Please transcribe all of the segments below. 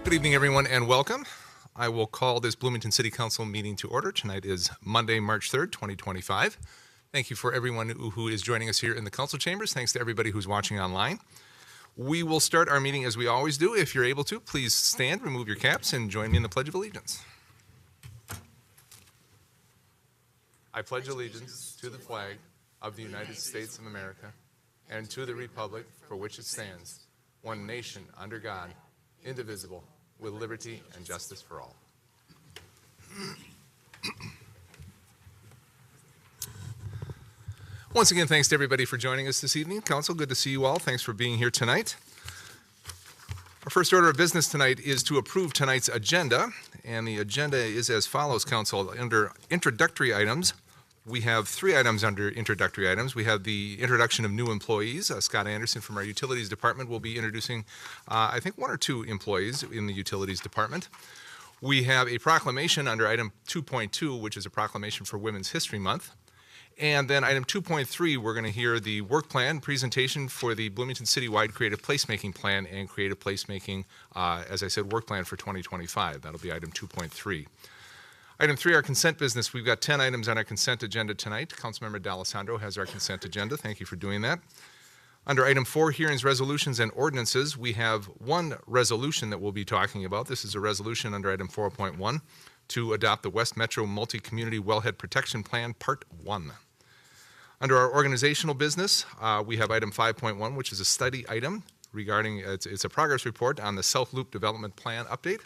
Good evening, everyone, and welcome. I will call this Bloomington City Council meeting to order. Tonight is Monday, March 3rd, 2025. Thank you for everyone who is joining us here in the council chambers. Thanks to everybody who's watching online. We will start our meeting as we always do. If you're able to, please stand, remove your caps, and join me in the Pledge of Allegiance. I pledge allegiance to the flag of the United States of America and to the republic for which it stands, one nation under God, indivisible, with liberty and justice for all. Once again, thanks to everybody for joining us this evening. Council, good to see you all. Thanks for being here tonight. Our first order of business tonight is to approve tonight's agenda, and the agenda is as follows, Council. Under introductory items, we have 3 items under introductory items. We have the introduction of new employees. Scott Anderson from our Utilities Department will be introducing, I think, 1 or 2 employees in the Utilities Department. We have a proclamation under item 2.2, which is a proclamation for Women's History Month. And then item 2.3, we're going to hear the work plan presentation for the Bloomington Citywide Creative Placemaking Plan and Creative Placemaking, as I said, work plan for 2025. That'll be item 2.3. Item 3, our consent business. We've got 10 items on our consent agenda tonight. Councilmember D'Alessandro has our consent agenda. Thank you for doing that. Under item 4, hearings, resolutions, and ordinances, we have 1 resolution that we'll be talking about. This is a resolution under item 4.1 to adopt the West Metro Multi-Community Wellhead Protection Plan, Part 1. Under our organizational business, we have item 5.1, which is a study item regarding, it's a progress report on the South Loop Development Plan update.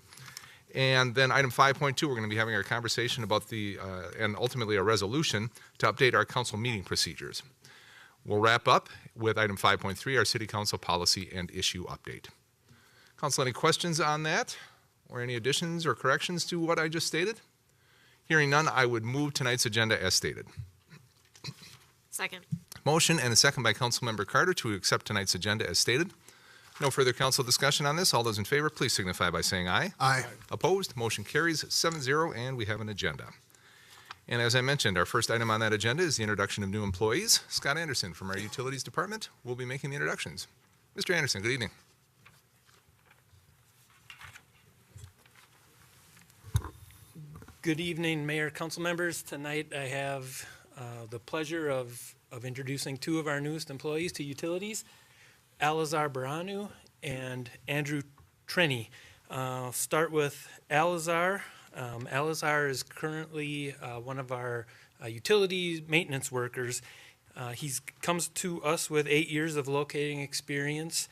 And then item 5.2, we're going to be having our conversation about and ultimately a resolution to update our council meeting procedures. We'll wrap up with item 5.3, our city council policy and issue update. Council, any questions on that or any additions or corrections to what I just stated? Hearing none, I would move tonight's agenda as stated. Second. Motion and a second by Councilmember Carter to accept tonight's agenda as stated. No further council discussion on this. All those in favor, please signify by saying aye. Aye. Opposed? Motion carries 7-0, and we have an agenda. And as I mentioned, our first item on that agenda is the introduction of new employees. Scott Anderson from our Utilities Department will be making the introductions. Mr. Anderson, good evening. Good evening, Mayor, council members. Tonight I have the pleasure of introducing 2 of our newest employees to Utilities, Alazar Baranu and Andrew Trenny. I'll start with Alazar. Alazar is currently one of our utility maintenance workers. He comes to us with 8 years of locating experience,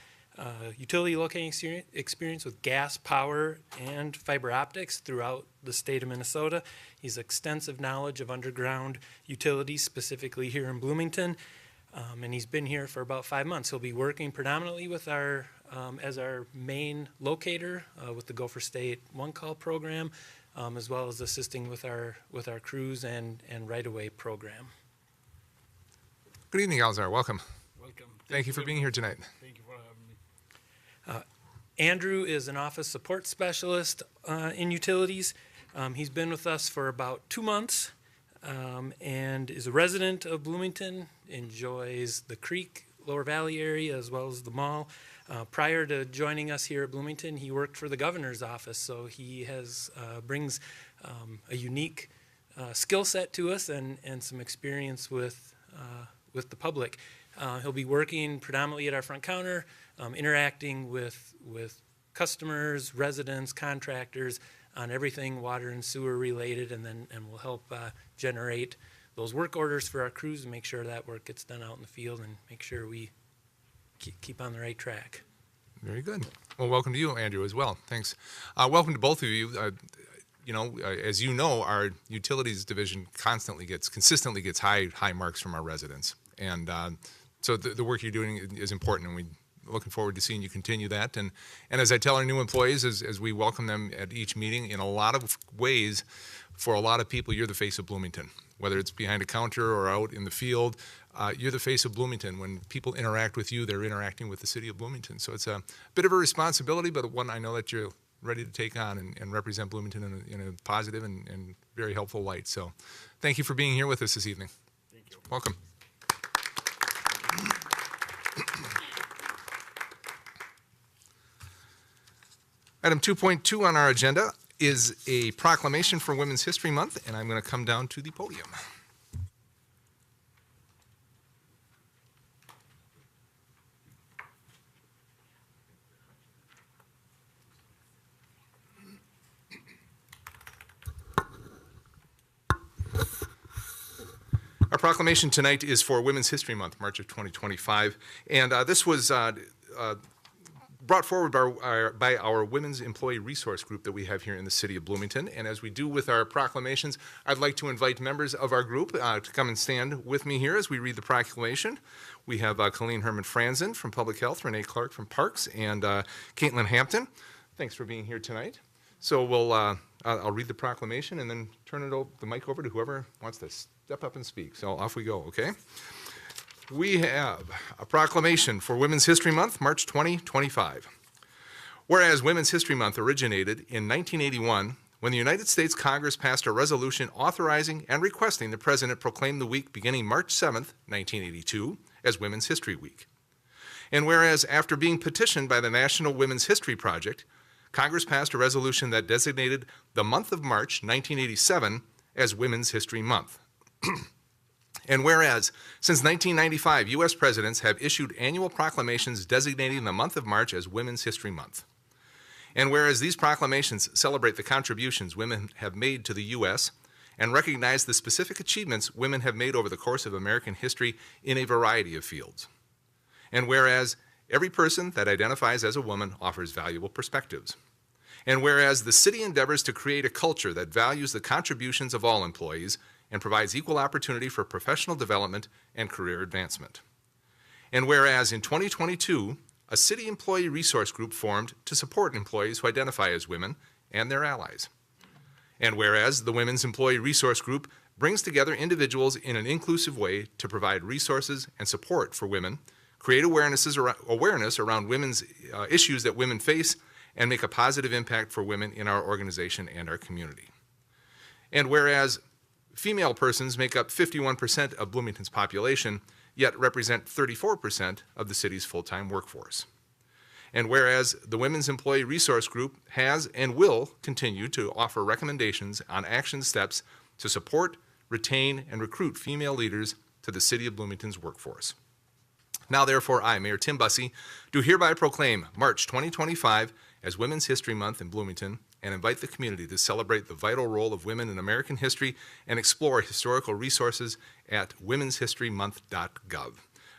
utility locating experience with gas, power, and fiber optics throughout the state of Minnesota. He's extensive knowledge of underground utilities, specifically here in Bloomington. And he's been here for about 5 months. He'll be working predominantly with as our main locator with the Gopher State One Call program, as well as assisting with our crews and right-of-way program. Good evening, Alzar. Welcome. Welcome. Thank you for being here tonight. Thank you for having me. Andrew is an office support specialist in utilities. He's been with us for about 2 months. And is a resident of Bloomington, enjoys the Creek, Lower Valley area, as well as the mall. Prior to joining us here at Bloomington, he worked for the governor's office, so he brings a unique skill set to us and some experience with the public. He'll be working predominantly at our front counter, interacting with customers, residents, contractors, on everything water and sewer related, and will help generate those work orders for our crews and make sure that work gets done out in the field and make sure we keep on the right track. Very good. Well, welcome to you, Andrew, as well. Thanks. Welcome to both of you. As you know, our utilities division consistently gets high marks from our residents, and so the work you're doing is important, and we're looking forward to seeing you continue that. And as I tell our new employees, as we welcome them at each meeting, in a lot of ways, for a lot of people, you're the face of Bloomington. Whether it's behind a counter or out in the field, you're the face of Bloomington. When people interact with you, they're interacting with the city of Bloomington. So it's a bit of a responsibility, but one I know that you're ready to take on and represent Bloomington in a positive and very helpful light. So thank you for being here with us this evening. Thank you. Welcome. Item 2.2 on our agenda is a proclamation for Women's History Month, and I'm going to come down to the podium. Our proclamation tonight is for Women's History Month, March of 2025, and this was brought forward by our Women's Employee Resource Group that we have here in the city of Bloomington. And as we do with our proclamations, I'd like to invite members of our group to come and stand with me here as we read the proclamation. We have Colleen Herman-Franzen from Public Health, Renee Clark from Parks, and Caitlin Hampton. Thanks for being here tonight. So I'll read the proclamation and then turn the mic over to whoever wants to step up and speak. So off we go, okay? We have a proclamation for Women's History Month, March 2025. Whereas Women's History Month originated in 1981 when the United States Congress passed a resolution authorizing and requesting the President proclaim the week beginning March 7th, 1982, as Women's History Week. And whereas after being petitioned by the National Women's History Project, Congress passed a resolution that designated the month of March 1987 as Women's History Month. And whereas, since 1995, U.S. presidents have issued annual proclamations designating the month of March as Women's History Month. And whereas these proclamations celebrate the contributions women have made to the U.S. and recognize the specific achievements women have made over the course of American history in a variety of fields. And whereas every person that identifies as a woman offers valuable perspectives. And whereas the city endeavors to create a culture that values the contributions of all employees and provides equal opportunity for professional development and career advancement. And whereas in 2022, a city employee resource group formed to support employees who identify as women and their allies. And whereas the Women's Employee Resource Group brings together individuals in an inclusive way to provide resources and support for women, create awareness around women's issues that women face, and make a positive impact for women in our organization and our community. And whereas female persons make up 51% of Bloomington's population, yet represent 34% of the city's full-time workforce. And whereas the Women's Employee Resource Group has and will continue to offer recommendations on action steps to support, retain, and recruit female leaders to the City of Bloomington's workforce. Now, therefore, I, Mayor Tim Bussey, do hereby proclaim March 2025 as Women's History Month in Bloomington and invite the community to celebrate the vital role of women in American history and explore historical resources at womenshistorymonth.gov,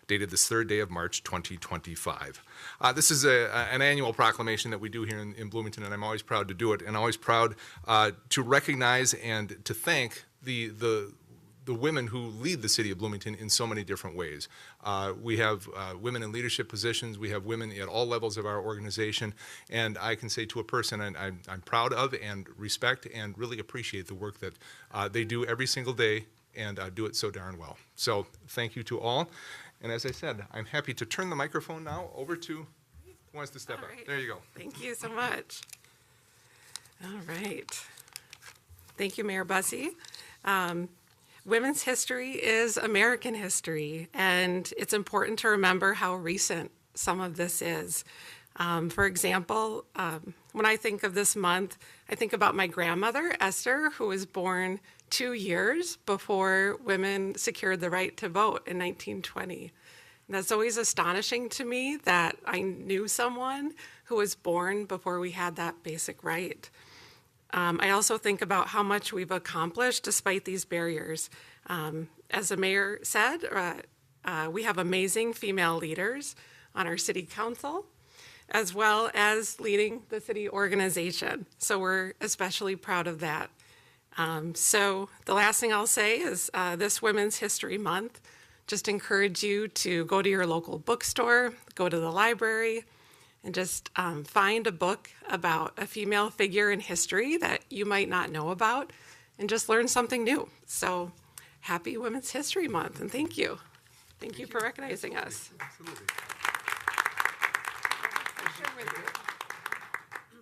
dated this third day of March 2025. This is an annual proclamation that we do here in Bloomington, and I'm always proud to do it, and always proud to recognize and to thank the women who lead the city of Bloomington in so many different ways. We have women in leadership positions, we have women at all levels of our organization, and I can say to a person I'm proud of and respect and really appreciate the work that they do every single day and do it so darn well. So thank you to all. And as I said, I'm happy to turn the microphone now over to who wants to step up. There you go. Thank you so much. All right. Thank you, Mayor Bussey. Women's history is American history, and it's important to remember how recent some of this is. For example, when I think of this month, I think about my grandmother, Esther, who was born 2 years before women secured the right to vote in 1920. And that's always astonishing to me that I knew someone who was born before we had that basic right. I also think about how much we've accomplished despite these barriers. As the mayor said, we have amazing female leaders on our city council, as well as leading the city organization. So we're especially proud of that. So the last thing I'll say is this Women's History Month, just encourage you to go to your local bookstore, go to the library, and just find a book about a female figure in history that you might not know about, and just learn something new. So happy Women's History Month, and thank you. Thank you for recognizing us. Absolutely.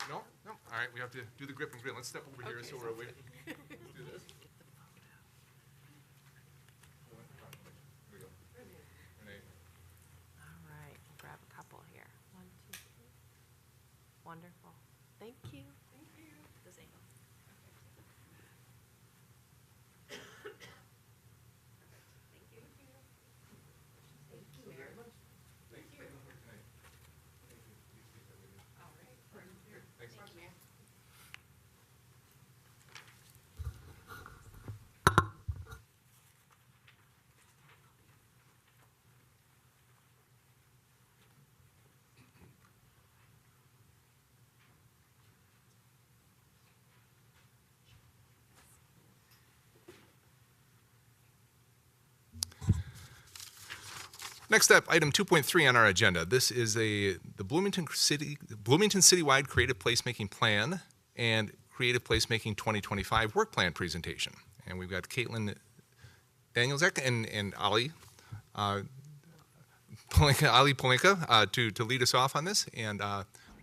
No? No? All right, we have to do the grip and grin. Let's step over here so we're away. Let's do this. Here we go. Renee. All right, grab a couple here. 1, 2, 3. Wonderful. Thank you. Next up, item 2.3 on our agenda. This is the Bloomington Citywide Creative Placemaking Plan and Creative Placemaking 2025 Work Plan presentation. And we've got Caitlin Danielzek and Ali Polinka to lead us off on this. And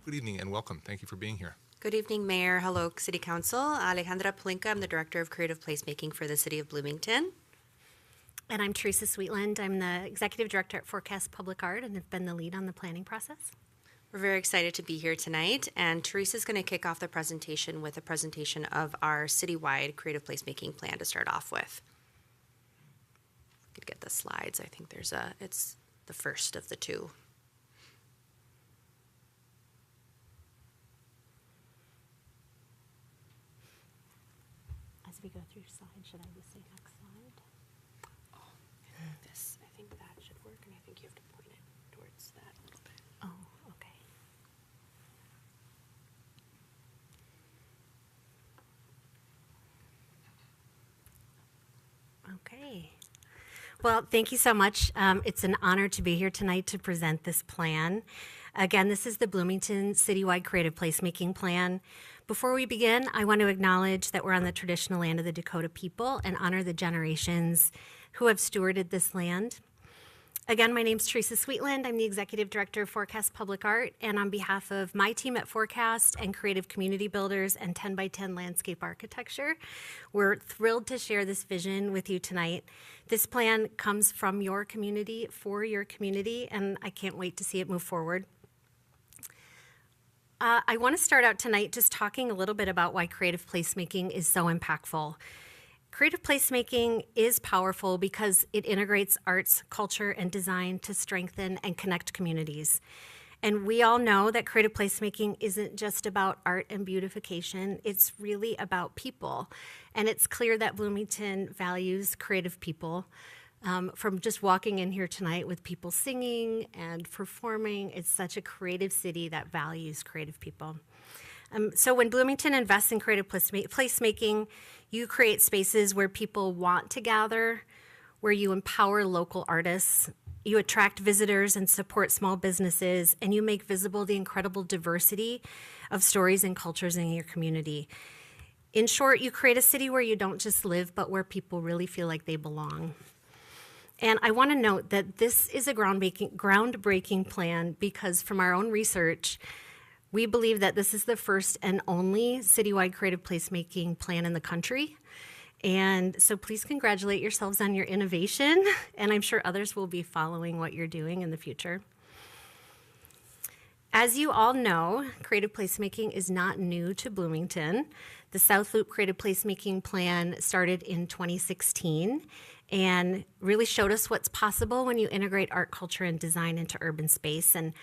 good evening and welcome. Thank you for being here. Good evening, Mayor. Hello, City Council. Alejandra Polinka. I'm the Director of Creative Placemaking for the City of Bloomington. And I'm Teresa Sweetland. I'm the Executive Director at Forecast Public Art and have been the lead on the planning process. We're very excited to be here tonight, and Teresa's going to kick off the presentation with a presentation of our citywide creative placemaking plan to start off with. I could get the slides. I think it's the first of the two. As we go through slides, should I just say next slide? I think that should work, and I think you have to point it towards that a little bit. Oh, okay. Okay. Well, thank you so much. It's an honor to be here tonight to present this plan. Again, this is the Bloomington Citywide Creative Placemaking Plan. Before we begin, I want to acknowledge that we're on the traditional land of the Dakota people and honor the generations who have stewarded this land. Again, my name's Teresa Sweetland. I'm the Executive Director of Forecast Public Art, and on behalf of my team at Forecast and Creative Community Builders and 10 by 10 Landscape Architecture, we're thrilled to share this vision with you tonight. This plan comes from your community, for your community, and I can't wait to see it move forward. I want to start out tonight just talking a little bit about why creative placemaking is so impactful. Creative placemaking is powerful because it integrates arts, culture, and design to strengthen and connect communities. And we all know that creative placemaking isn't just about art and beautification, it's really about people. And it's clear that Bloomington values creative people. From just walking in here tonight with people singing and performing, it's such a creative city that values creative people. So when Bloomington invests in creative placemaking, you create spaces where people want to gather, where you empower local artists, you attract visitors and support small businesses, and you make visible the incredible diversity of stories and cultures in your community. In short, you create a city where you don't just live, but where people really feel like they belong. And I want to note that this is a groundbreaking plan because from our own research, we believe that this is the first and only citywide creative placemaking plan in the country. And so please congratulate yourselves on your innovation, and I'm sure others will be following what you're doing in the future. As you all know, creative placemaking is not new to Bloomington. The South Loop Creative Placemaking Plan started in 2016 and really showed us what's possible when you integrate art, culture, and design into urban space. And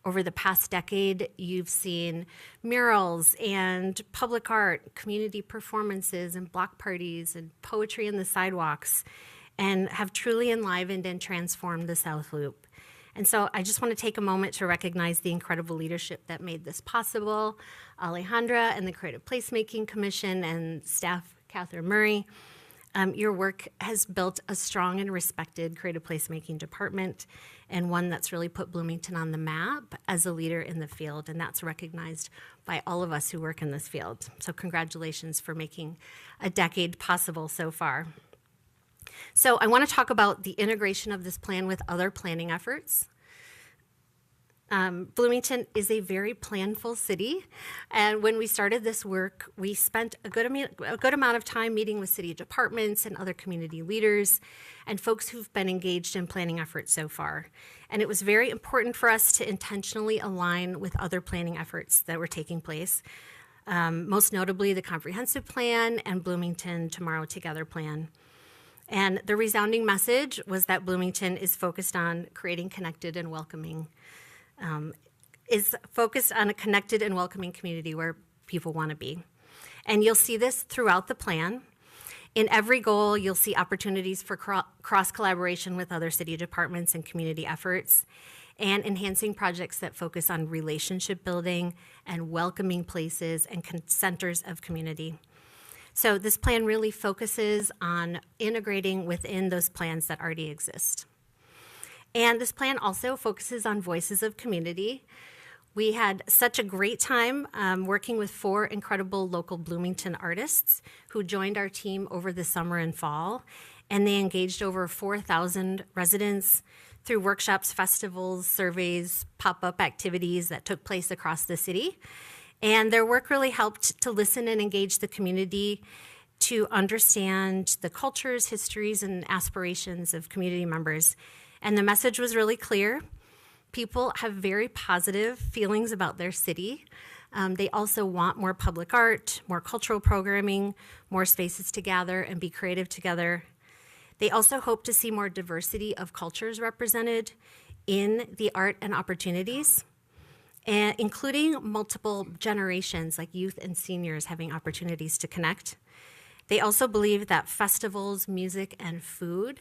over the past decade, you've seen murals and public art, community performances and block parties and poetry in the sidewalks, and have truly enlivened and transformed the South Loop. And so I just want to take a moment to recognize the incredible leadership that made this possible, Alejandra and the Creative Placemaking Commission and staff, Catherine Murray. Your work has built a strong and respected creative placemaking department, and one that's really put Bloomington on the map as a leader in the field, and that's recognized by all of us who work in this field. So congratulations for making a decade possible so far. So I want to talk about the integration of this plan with other planning efforts. Bloomington is a very planful city, and when we started this work, we spent a good amount of time meeting with city departments and other community leaders and folks who've been engaged in planning efforts so far. And it was very important for us to intentionally align with other planning efforts that were taking place, most notably the Comprehensive Plan and Bloomington Tomorrow Together Plan. And the resounding message was that Bloomington is focused on creating connected and welcoming is focused on a connected and welcoming community where people want to be. And you'll see this throughout the plan. In every goal, you'll see opportunities for cross-collaboration with other city departments and community efforts, and enhancing projects that focus on relationship building and welcoming places and centers of community. So this plan really focuses on integrating within those plans that already exist. And this plan also focuses on voices of community. We had such a great time working with 4 incredible local Bloomington artists who joined our team over the summer and fall, and they engaged over 4,000 residents through workshops, festivals, surveys, pop-up activities that took place across the city. And their work really helped to listen and engage the community to understand the cultures, histories, and aspirations of community members. And the message was really clear. People have very positive feelings about their city. They also want more public art, more cultural programming, more spaces to gather and be creative together. They also hope to see more diversity of cultures represented in the art and opportunities, and including multiple generations like youth and seniors having opportunities to connect. They also believe that festivals, music, and food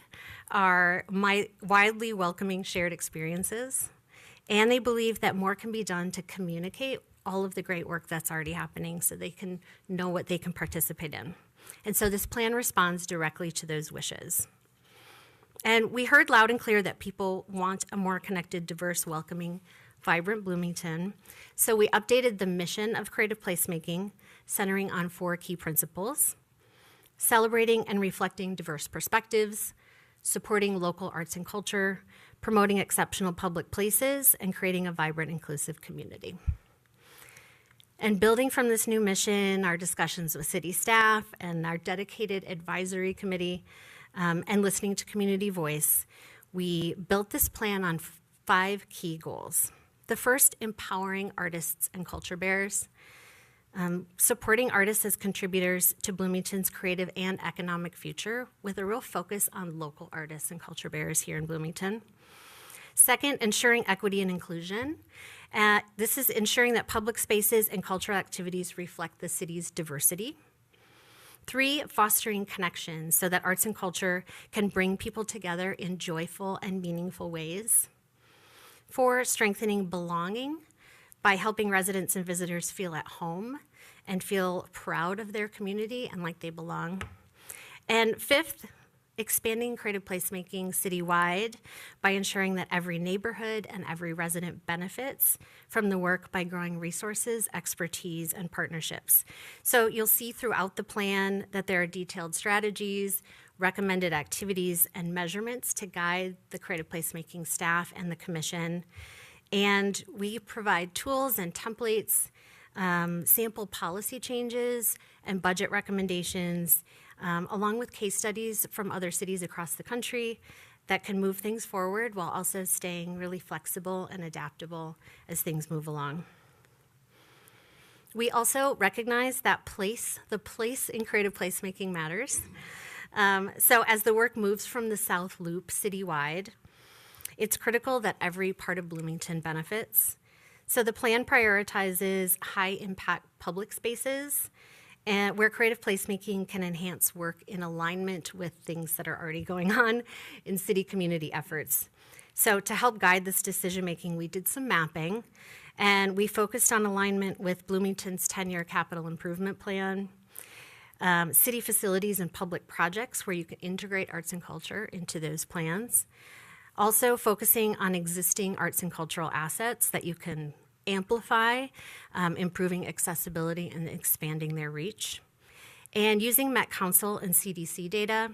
are widely welcoming shared experiences. And they believe that more can be done to communicate all of the great work that's already happening so they can know what they can participate in. And so this plan responds directly to those wishes. And we heard loud and clear that people want a more connected, diverse, welcoming, vibrant Bloomington. So we updated the mission of creative placemaking, centering on 4 key principles: celebrating and reflecting diverse perspectives, supporting local arts and culture, promoting exceptional public places, and creating a vibrant, inclusive community. And building from this new mission, our discussions with city staff and our dedicated advisory committee, and listening to community voice, we built this plan on 5 key goals. The first, empowering artists and culture bearers. Supporting artists as contributors to Bloomington's creative and economic future with a real focus on local artists and culture bearers here in Bloomington. Second, ensuring equity and inclusion. This is ensuring that public spaces and cultural activities reflect the city's diversity. 3, fostering connections so that arts and culture can bring people together in joyful and meaningful ways. 4, strengthening belonging by helping residents and visitors feel at home and feel proud of their community and like they belong. And 5th, expanding creative placemaking citywide by ensuring that every neighborhood and every resident benefits from the work by growing resources, expertise, and partnerships. So you'll see throughout the plan that there are detailed strategies, recommended activities, and measurements to guide the creative placemaking staff and the commission. And we provide tools and templates, sample policy changes, and budget recommendations, along with case studies from other cities across the country that can move things forward while also staying really flexible and adaptable as things move along. We also recognize that the place in creative placemaking matters. So as the work moves from the South Loop citywide, it's critical that every part of Bloomington benefits. So the plan prioritizes high-impact public spaces and where creative placemaking can enhance work in alignment with things that are already going on in city community efforts. So to help guide this decision-making, we did some mapping, and we focused on alignment with Bloomington's 10-year capital improvement plan, city facilities and public projects where you can integrate arts and culture into those plans. Also focusing on existing arts and cultural assets that you can amplify, improving accessibility and expanding their reach. And using Met Council and CDC data,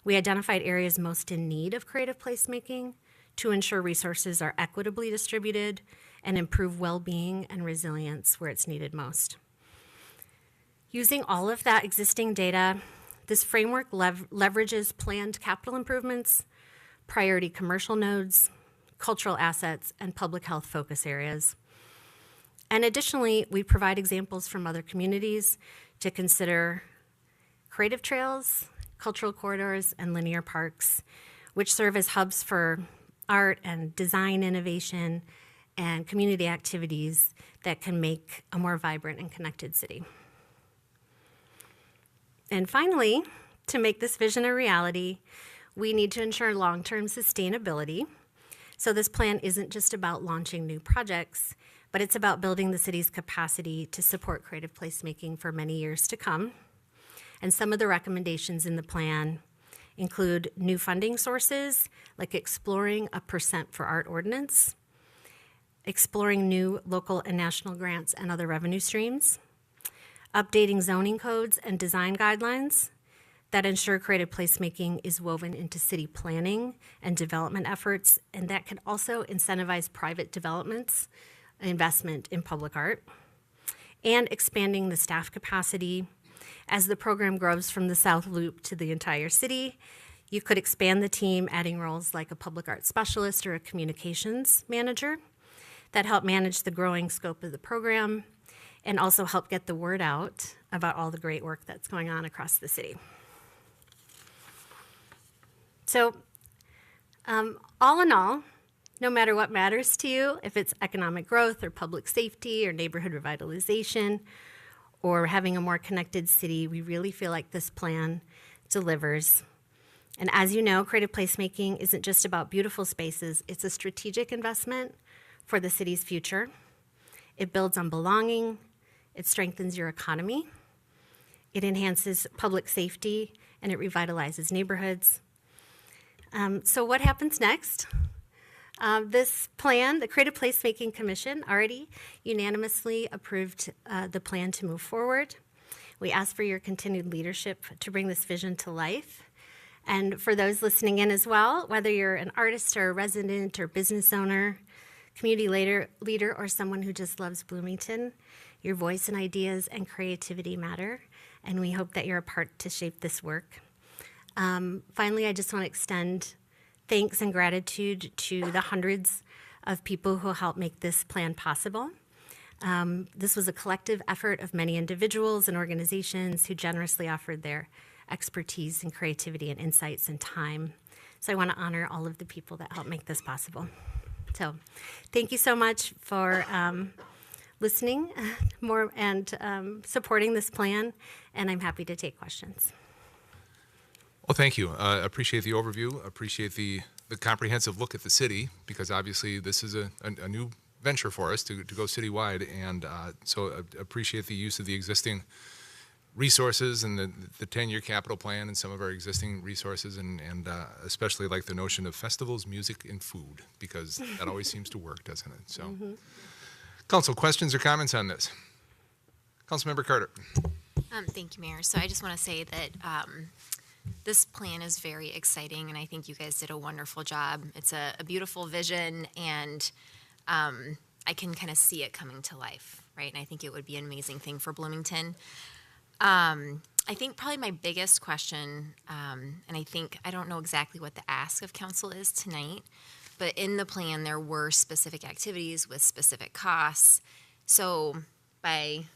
we identified areas most in need of creative placemaking to ensure resources are equitably distributed and improve well-being and resilience where it's needed most. Using all of that existing data, this framework leverages planned capital improvements, priority commercial nodes, cultural assets, and public health focus areas. And additionally, we provide examples from other communities to consider creative trails, cultural corridors, and linear parks, which serve as hubs for art and design innovation and community activities that can make a more vibrant and connected city. And finally, to make this vision a reality, we need to ensure long-term sustainability. So this plan isn't just about launching new projects, but it's about building the city's capacity to support creative placemaking for many years to come. And some of the recommendations in the plan include new funding sources, like exploring a % for art ordinance, exploring new local and national grants and other revenue streams, updating zoning codes and design guidelines that ensure creative placemaking is woven into city planning and development efforts, and that can also incentivize private developments, investment in public art, and expanding the staff capacity. As the program grows from the South Loop to the entire city, you could expand the team, adding roles like a public art specialist or a communications manager that help manage the growing scope of the program and also help get the word out about all the great work that's going on across the city. So, all in all, no matter what matters to you, if it's economic growth or public safety or neighborhood revitalization or having a more connected city, we really feel like this plan delivers. And as you know, creative placemaking isn't just about beautiful spaces, it's a strategic investment for the city's future. It builds on belonging, it strengthens your economy, it enhances public safety, and it revitalizes neighborhoods. So what happens next? This plan, the Creative Placemaking Commission already unanimously approved the plan to move forward. We ask for your continued leadership to bring this vision to life. And for those listening in as well, whether you're an artist or a resident or business owner, community leader, or someone who just loves Bloomington, your voice and ideas and creativity matter, and we hope that you're a part to shape this work. Finally, I just want to extend thanks and gratitude to the hundreds of people who helped make this plan possible. This was a collective effort of many individuals and organizations who generously offered their expertise and creativity and insights and time. So I want to honor all of the people that helped make this possible. So thank you so much for listening more and supporting this plan, and I'm happy to take questions. Well, thank you. Appreciate the overview. Appreciate the comprehensive look at the city, because obviously this is a new venture for us to go citywide, and so appreciate the use of the existing resources and the 10-year capital plan and some of our existing resources, and especially like the notion of festivals, music, and food, because that always seems to work, doesn't it? So, Council, questions or comments on this? Councilmember Carter. Thank you, Mayor. So I just want to say that this plan is very exciting, and I think you guys did a wonderful job. It's a beautiful vision, and I can kind of see it coming to life, right? And I think it would be an amazing thing for Bloomington. I think probably my biggest question, and I don't know exactly what the ask of council is tonight, but in the plan there were specific activities with specific costs. So I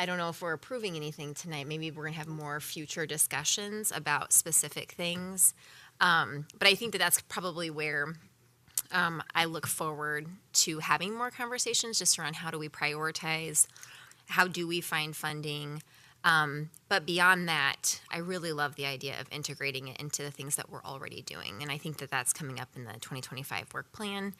don't know if we're approving anything tonight. Maybe we're going to have more future discussions about specific things. But I think that that's probably where I look forward to having more conversations just around how do we prioritize, how do we find funding. But beyond that, I really love the idea of integrating it into the things that we're already doing. And I think that that's coming up in the 2025 work plan.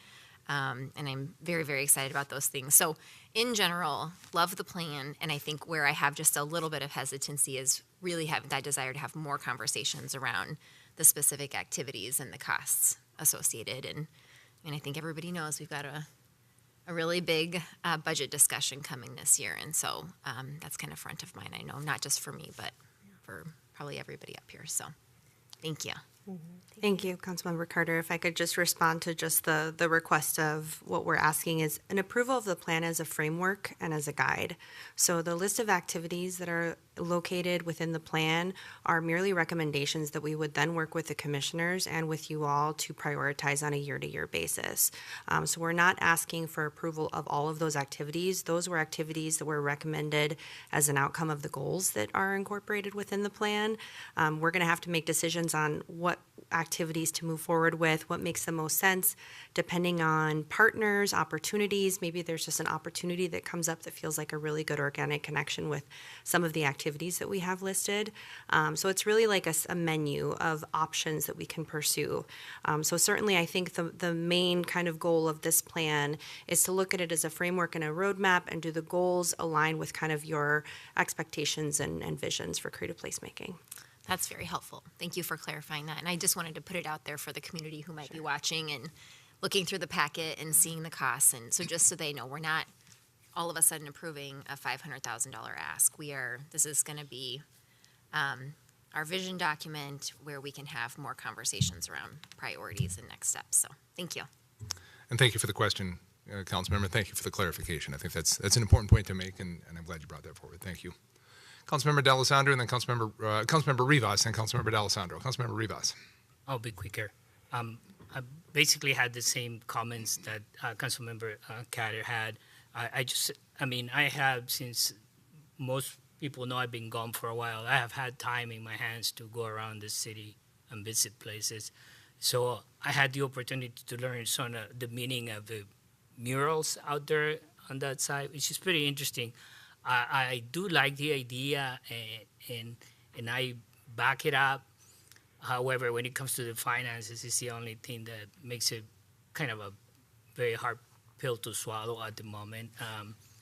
And I'm very, very excited about those things. So in general, love the plan. And I think where I have just a little bit of hesitancy is really having that desire to have more conversations around the specific activities and the costs associated. And I think everybody knows we've got a really big budget discussion coming this year. And so that's kind of front of mind, I know, not just for me, but for probably everybody up here. So thank you. Thank you, Councilmember Carter. If I could just respond to just the request of what we're asking is an approval of the plan as a framework and as a guide. So the list of activities that are located within the plan are merely recommendations that we would then work with the commissioners and with you all to prioritize on a year-to-year basis. So we're not asking for approval of all of those activities. Those were activities that were recommended as an outcome of the goals that are incorporated within the plan. We're going to have to make decisions on what activities to move forward with, what makes the most sense, depending on partners, opportunities. Maybe there's just an opportunity that comes up that feels like a really good organic connection with some of the activities that we have listed. So it's really like a menu of options that we can pursue. So certainly I think the main kind of goal of this plan is to look at it as a framework and a roadmap, and do the goals align with kind of your expectations and visions for creative placemaking. That's very helpful. Thank you for clarifying that. And I just wanted to put it out there for the community who might be watching and looking through the packet and seeing the costs. And so just so they know, we're not all of a sudden approving a $500,000 ask. This is going to be our vision document where we can have more conversations around priorities and next steps. So thank you. And thank you for the question, Councilmember. Thank you for the clarification. I think that's an important point to make, and I'm glad you brought that forward. Thank you. Councilmember D'Alessandro, and then Councilmember Rivas, and Councilmember D'Alessandro. Councilmember Rivas. I'll be quicker. I basically had the same comments that Councilmember Carter had. I have, since most people know I've been gone for a while, I have had time in my hands to go around the city and visit places. So I had the opportunity to learn some of the meaning of the murals out there on that side, which is pretty interesting. I do like the idea, and I back it up. However, when it comes to the finances, it's the only thing that makes it kind of a very hard pill to swallow at the moment,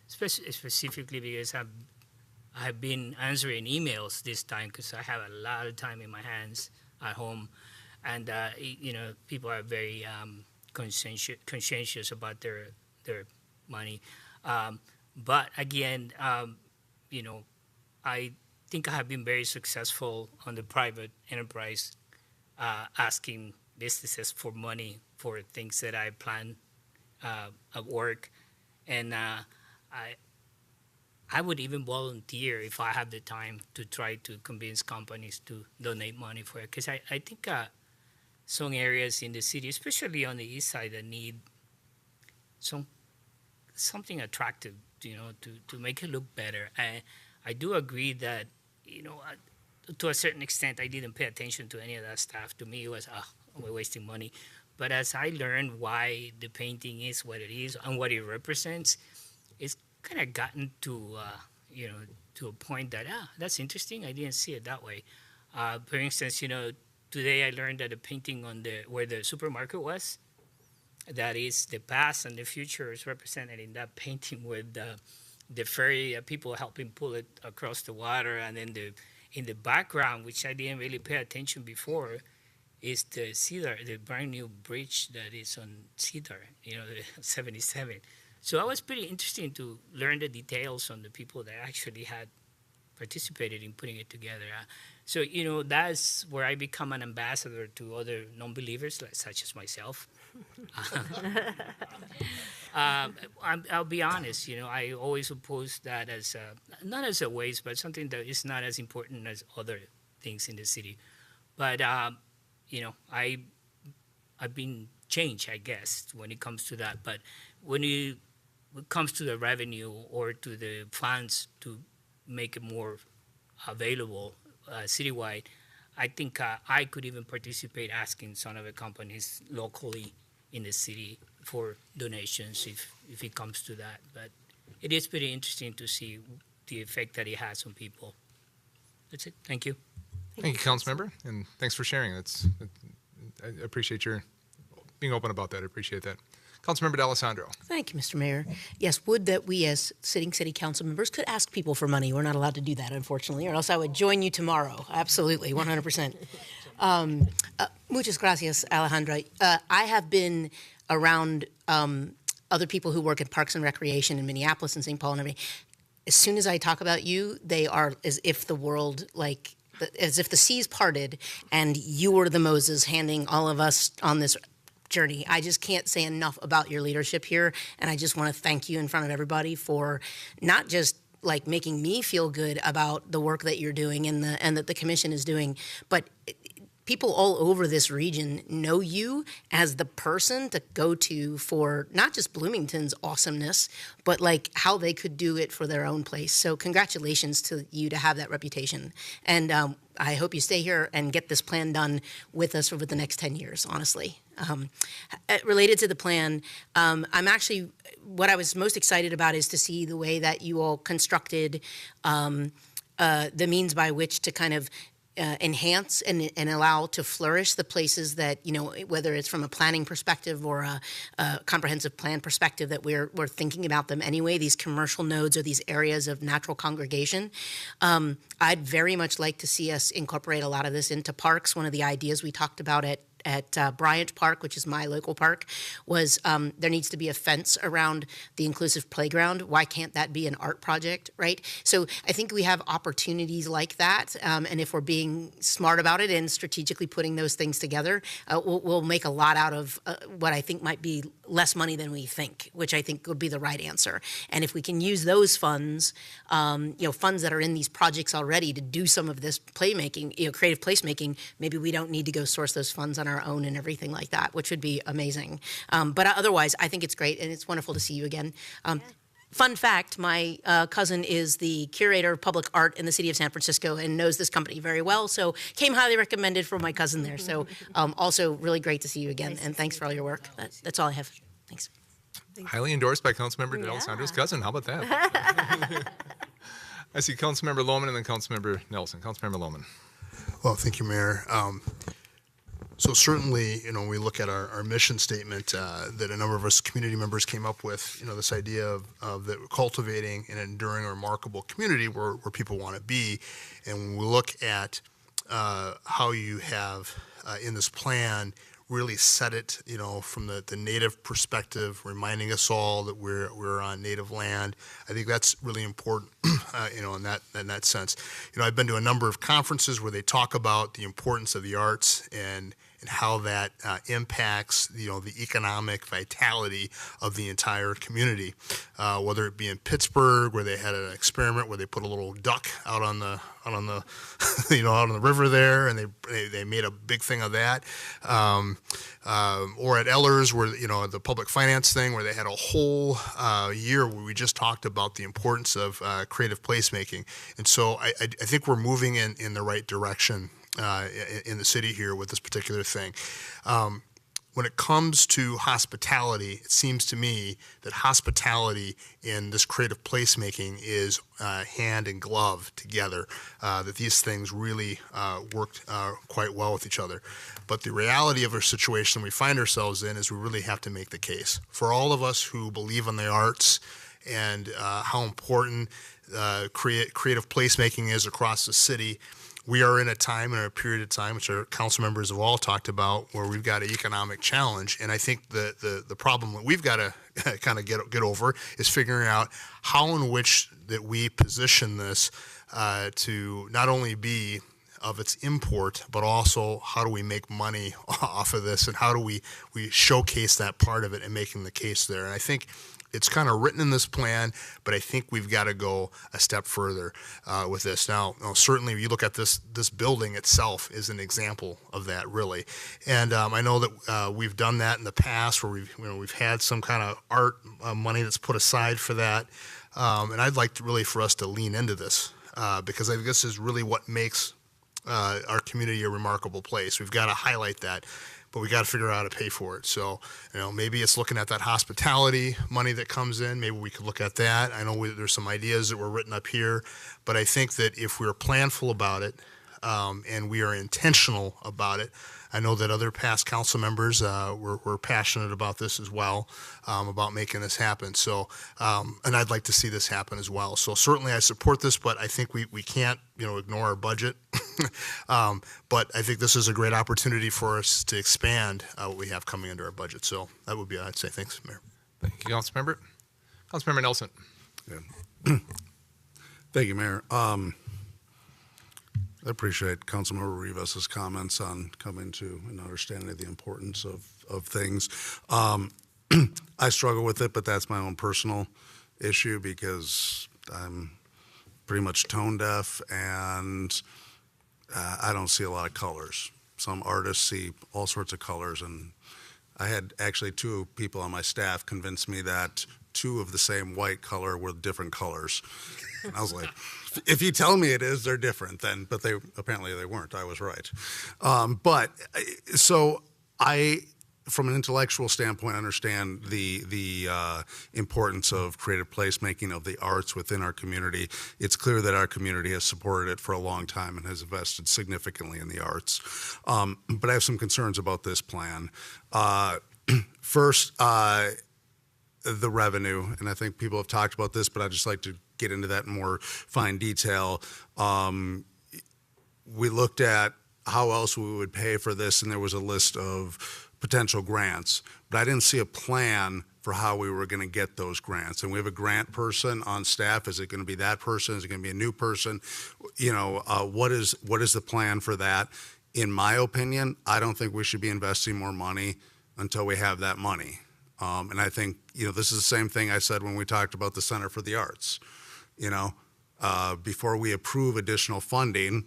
specifically because I've been answering emails this time because I have a lot of time in my hands at home, and people are very conscientious about their money. But again, I think I have been very successful on the private enterprise, asking businesses for money for things that I plan at work, and I would even volunteer if I have the time to try to convince companies to donate money for it, because I think some areas in the city, especially on the east side, that need something attractive, to make it look better. I do agree that, to a certain extent, I didn't pay attention to any of that stuff. To me, it was, we're wasting money. But as I learned why the painting is what it is and what it represents, it's kind of gotten to, to a point that, that's interesting. I didn't see it that way. For instance, today I learned that the painting where the supermarket was, that is the past and the future is represented in that painting with the ferry, people helping pull it across the water, and then in the background, which I didn't really pay attention before, is the Cedar, the brand new bridge that is on Cedar, the 77. So it was pretty interesting to learn the details on the people that actually had participated in putting it together. So that's where I become an ambassador to other non-believers, such as myself. I'll be honest, I always oppose that as not as a waste, but something that is not as important as other things in the city. But I've been changed, I guess, when it comes to that. But when it comes to the revenue or to the funds to make it more available citywide, I think I could even participate asking some of the companies locally in the city for donations if it comes to that. But it is pretty interesting to see the effect that it has on people. That's it. Thank you. Thank you, Councilmember, and thanks for sharing. I appreciate your being open about that. I appreciate that. Councilmember D'Alessandro. Thank you, Mr. Mayor. Yes, would that we as sitting city council members could ask people for money. We're not allowed to do that, unfortunately, or else I would join you tomorrow. Absolutely, 100%. Muchas gracias, Alejandra. I have been around other people who work in Parks and Recreation in Minneapolis and St. Paul and everything. As soon as I talk about you, they are as if the world as if the seas parted and you were the Moses handing all of us on this journey. I just can't say enough about your leadership here, and I just want to thank you in front of everybody for not just like making me feel good about the work that you're doing and that the commission is doing, but people all over this region know you as the person to go to for not just Bloomington's awesomeness, but like how they could do it for their own place. So congratulations to you to have that reputation. And I hope you stay here and get this plan done with us over the next 10 years, honestly. Related to the plan, I'm actually, what I was most excited about is to see the way that you all constructed the means by which to kind of enhance and allow to flourish the places that, you know, whether it's from a planning perspective or a comprehensive plan perspective, that we're thinking about them anyway, these commercial nodes or these areas of natural congregation. I'd very much like to see us incorporate a lot of this into parks. One of the ideas we talked about at Bryant Park, which is my local park, was there needs to be a fence around the inclusive playground. Why can't that be an art project, right? So I think we have opportunities like that, and if we're being smart about it and strategically putting those things together, we'll make a lot out of what I think might be less money than we think, which I think would be the right answer. And if we can use those funds, funds that are in these projects already to do some of this playmaking, creative placemaking, maybe we don't need to go source those funds on our own and everything like that, which would be amazing. But otherwise, I think it's great, and it's wonderful to see you again. Fun fact, my cousin is the curator of public art in the city of San Francisco and knows this company very well, so came highly recommended from my cousin there. So also really great to see you again, and thanks for all your work. That's all I have. Thanks. Highly endorsed by Councilmember D'Alessandro's cousin. How about that? I see Councilmember Lohman and then Councilmember Nelson. Councilmember Lohman. Well, thank you, Mayor. So certainly, we look at our mission statement that a number of us community members came up with, this idea of that we're cultivating an enduring, remarkable community where people want to be. And when we look at how you have in this plan really set it, from the native perspective, reminding us all that we're on native land. I think that's really important, in that sense. I've been to a number of conferences where they talk about the importance of the arts and how that impacts, the economic vitality of the entire community. Whether it be in Pittsburgh, where they had an experiment where they put a little duck out on the out on the river there, and they made a big thing of that. Or at Ellers, where the public finance thing, where they had a whole year where we just talked about the importance of creative placemaking. And so I think we're moving in the right direction in the city here with this particular thing. When it comes to hospitality, it seems to me that hospitality in this creative placemaking is hand and glove together, that these things really worked quite well with each other. But the reality of our situation we find ourselves in is we really have to make the case. For all of us who believe in the arts and how important creative placemaking is across the city, we are in a time and a period of time, which our council members have all talked about, where we've got an economic challenge. And I think the problem that we've got to kind of get over is figuring out how in which that we position this to not only be of its import, but also how do we make money off of this, and how do we showcase that part of it and making the case there. And I think it's kind of written in this plan, but I think we've got to go a step further with this. Now, certainly, you look at this building itself is an example of that, really. And I know that we've done that in the past, where we've had some kind of art money that's put aside for that. And I'd like for us to lean into this because I think this is really what makes our community a remarkable place. We've got to highlight that, but we got to figure out how to pay for it. So, maybe it's looking at that hospitality money that comes in. Maybe we could look at that. I know there's some ideas that were written up here, but I think that if we're planful about it and we are intentional about it, I know that other past council members were passionate about this as well, about making this happen. So, and I'd like to see this happen as well. So certainly I support this, but I think we can't, ignore our budget. But I think this is a great opportunity for us to expand what we have coming into our budget. So that would be, I'd say, thanks, Mayor. Thank you, Councilmember. Councilmember Nelson. Yeah. Thank you, Mayor. I appreciate Councilmember Rivas's comments on coming to an understanding of the importance of things. I struggle with it, but that's my own personal issue because I'm pretty much tone deaf and I don't see a lot of colors. Some artists see all sorts of colors, and I had actually two people on my staff convince me that two of the same white color were different colors. And I was like, if you tell me it is, they're different then, but apparently they weren't. I was right. So I, from an intellectual standpoint, understand the importance of creative placemaking of the arts within our community. It's clear that our community has supported it for a long time and has invested significantly in the arts. But I have some concerns about this plan. First, the revenue, and I think people have talked about this, but I'd just like to get into that in more fine detail. We looked at how else we would pay for this, and there was a list of potential grants, but I didn't see a plan for how we were going to get those grants. And we have a grant person on staff. Is it going to be that person? Is it going to be a new person? What is the plan for that? In my opinion, I don't think we should be investing more money until we have that money. And I think, this is the same thing I said when we talked about the Center for the Arts. Before we approve additional funding,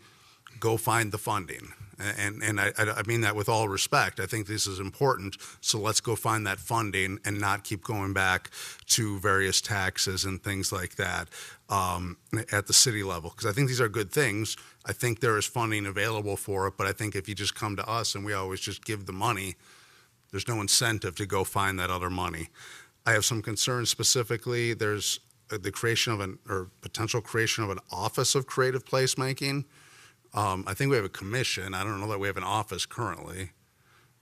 go find the funding. And I mean that with all respect. I think this is important, so let's go find that funding and not keep going back to various taxes and things like that at the city level. Because I think these are good things. I think there is funding available for it, but I think if you just come to us and we always just give the money, there's no incentive to go find that other money. I have some concerns specifically. There's the creation of potential creation of an office of creative placemaking. I think we have a commission. I don't know that we have an office currently.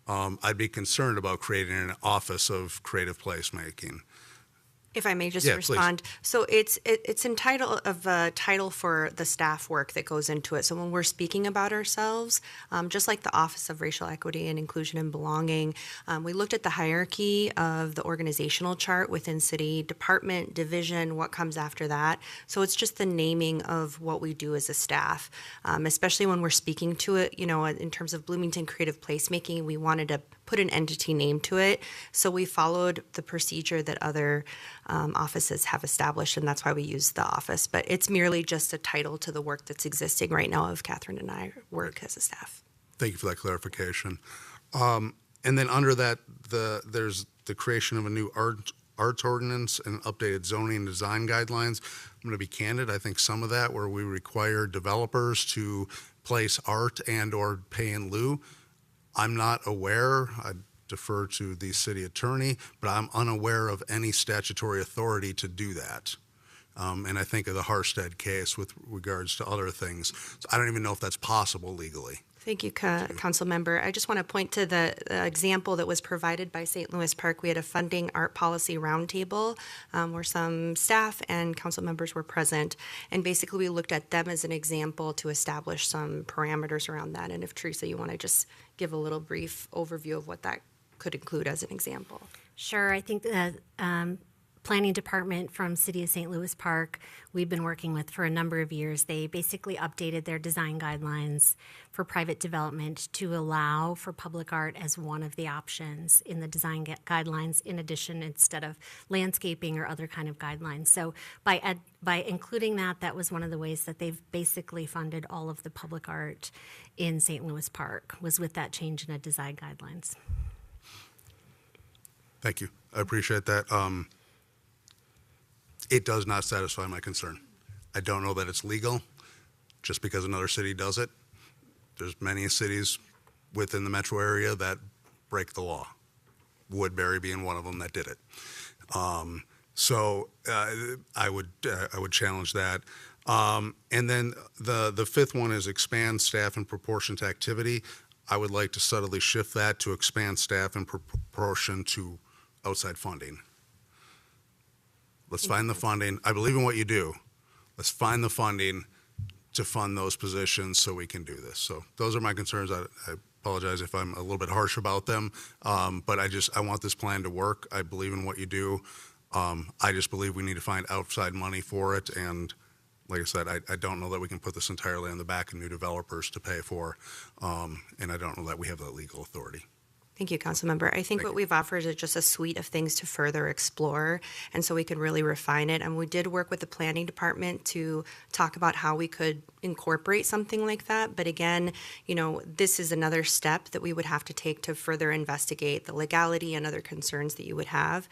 I'd be concerned about creating an office of creative placemaking. If I may just Yeah, respond. So it's entitled of a title for the staff work that goes into it. So when we're speaking about ourselves, just like the Office of Racial Equity and Inclusion and Belonging, we looked at the hierarchy of the organizational chart within city department, division, what comes after that. So it's just the naming of what we do as a staff, especially when we're speaking to it, in terms of Bloomington Creative Placemaking, we wanted to put an entity name to it. So we followed the procedure that other offices have established, and that's why we use the office. But it's merely just a title to the work that's existing right now of Catherine and I work as a staff. Thank you for that clarification. And then under that, there's the creation of a new arts ordinance and updated zoning and design guidelines. I'm going to be candid. I think some of that where we require developers to place art and or pay in lieu, I'm not aware. I defer to the city attorney, but I'm unaware of any statutory authority to do that. And I think of the Harstead case with regards to other things. So I don't even know if that's possible legally. Thank you, Council Member. I just want to point to the example that was provided by St. Louis Park. We had a funding art policy roundtable where some staff and council members were present. And basically we looked at them as an example to establish some parameters around that. And if Teresa, you want to just give a little brief overview of what that could include as an example. Sure. I think the planning department from City of St. Louis Park, we've been working with for a number of years. They basically updated their design guidelines for private development to allow for public art as one of the options in the design guidelines, in addition, instead of landscaping or other kind of guidelines. So by including that was one of the ways that they've basically funded all of the public art in St. Louis Park, was with that change in the design guidelines. Thank you. I appreciate that. It does not satisfy my concern. I don't know that it's legal just because another city does it. There's many cities within the metro area that break the law, Woodbury being one of them that did it. So I would challenge that. And then the fifth one is expand staff in proportion to activity. I would like to subtly shift that to expand staff in proportion to outside funding. Let's find the funding. I believe in what you do. Let's find the funding to fund those positions so we can do this. So those are my concerns. I apologize if I'm a little bit harsh about them, but I want this plan to work. I believe in what you do. I just believe we need to find outside money for it, and like I said, I don't know that we can put this entirely on the back of new developers to pay for, and I don't know that we have that legal authority. Thank you, Councilmember. I think what we've offered is just a suite of things to further explore, and so we could really refine it. And we did work with the planning department to talk about how we could incorporate something like that. But again, this is another step that we would have to take to further investigate the legality and other concerns that you would have.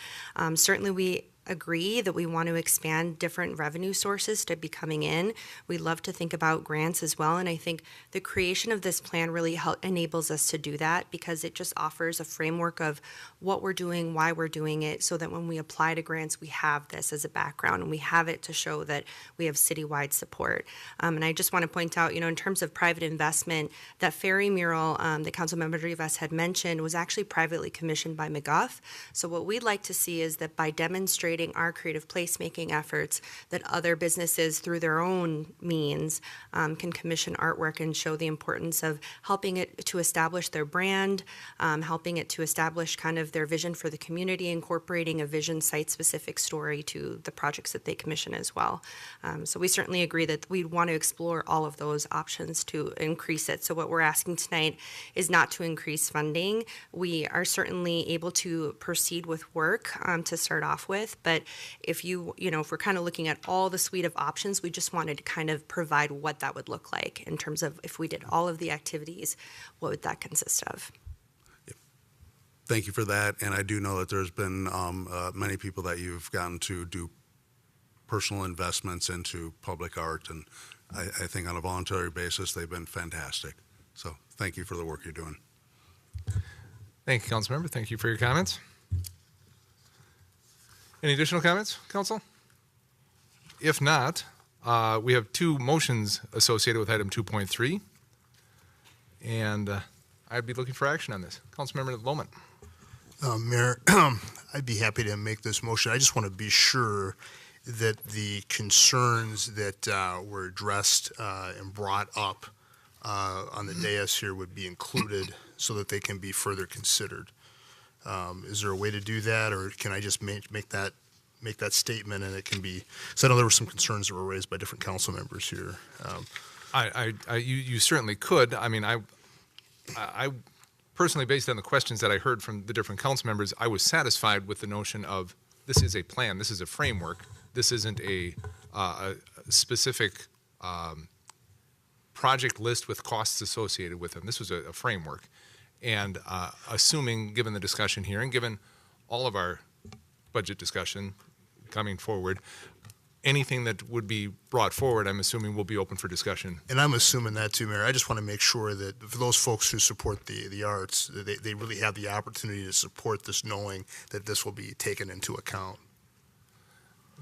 Certainly, we agree that we want to expand different revenue sources to be coming in. We love to think about grants as well, and I think the creation of this plan really enables us to do that, because it just offers a framework of what we're doing, why we're doing it, so that when we apply to grants, we have this as a background and we have it to show that we have citywide support. And I just want to point out, in terms of private investment, that ferry mural that Councilmember Rivas had mentioned was actually privately commissioned by McGuff. So what we'd like to see is that by demonstrating our creative placemaking efforts, that other businesses through their own means can commission artwork and show the importance of helping it to establish their brand, helping it to establish kind of their vision for the community, incorporating a vision site-specific story to the projects that they commission as well. So we certainly agree that we want to explore all of those options to increase it. So what we're asking tonight is not to increase funding. We are certainly able to proceed with work to start off with, but if if we're kind of looking at all the suite of options, we just wanted to kind of provide what that would look like in terms of if we did all of the activities, what would that consist of? Thank you for that, and I do know that there's been many people that you've gotten to do personal investments into public art, and I think on a voluntary basis they've been fantastic. So thank you for the work you're doing. Thank you, Councilmember. Thank you for your comments. Any additional comments, Council? If not, we have two motions associated with item 2.3, and I'd be looking for action on this. Councilmember Lohman. Mayor, I'd be happy to make this motion. I just want to be sure that the concerns that were addressed and brought up on the dais here would be included so that they can be further considered. Is there a way to do that, or can I just make that statement and it can be? So I know there were some concerns that were raised by different council members here. You certainly could. I mean, I personally, based on the questions that I heard from the different council members, I was satisfied with the notion of this is a plan, this is a framework, this isn't a specific project list with costs associated with them. This was a framework. And assuming, given the discussion here and given all of our budget discussion coming forward, anything that would be brought forward, I'm assuming will be open for discussion. And I'm assuming that too, Mayor. I just want to make sure that for those folks who support the arts, they really have the opportunity to support this, knowing that this will be taken into account.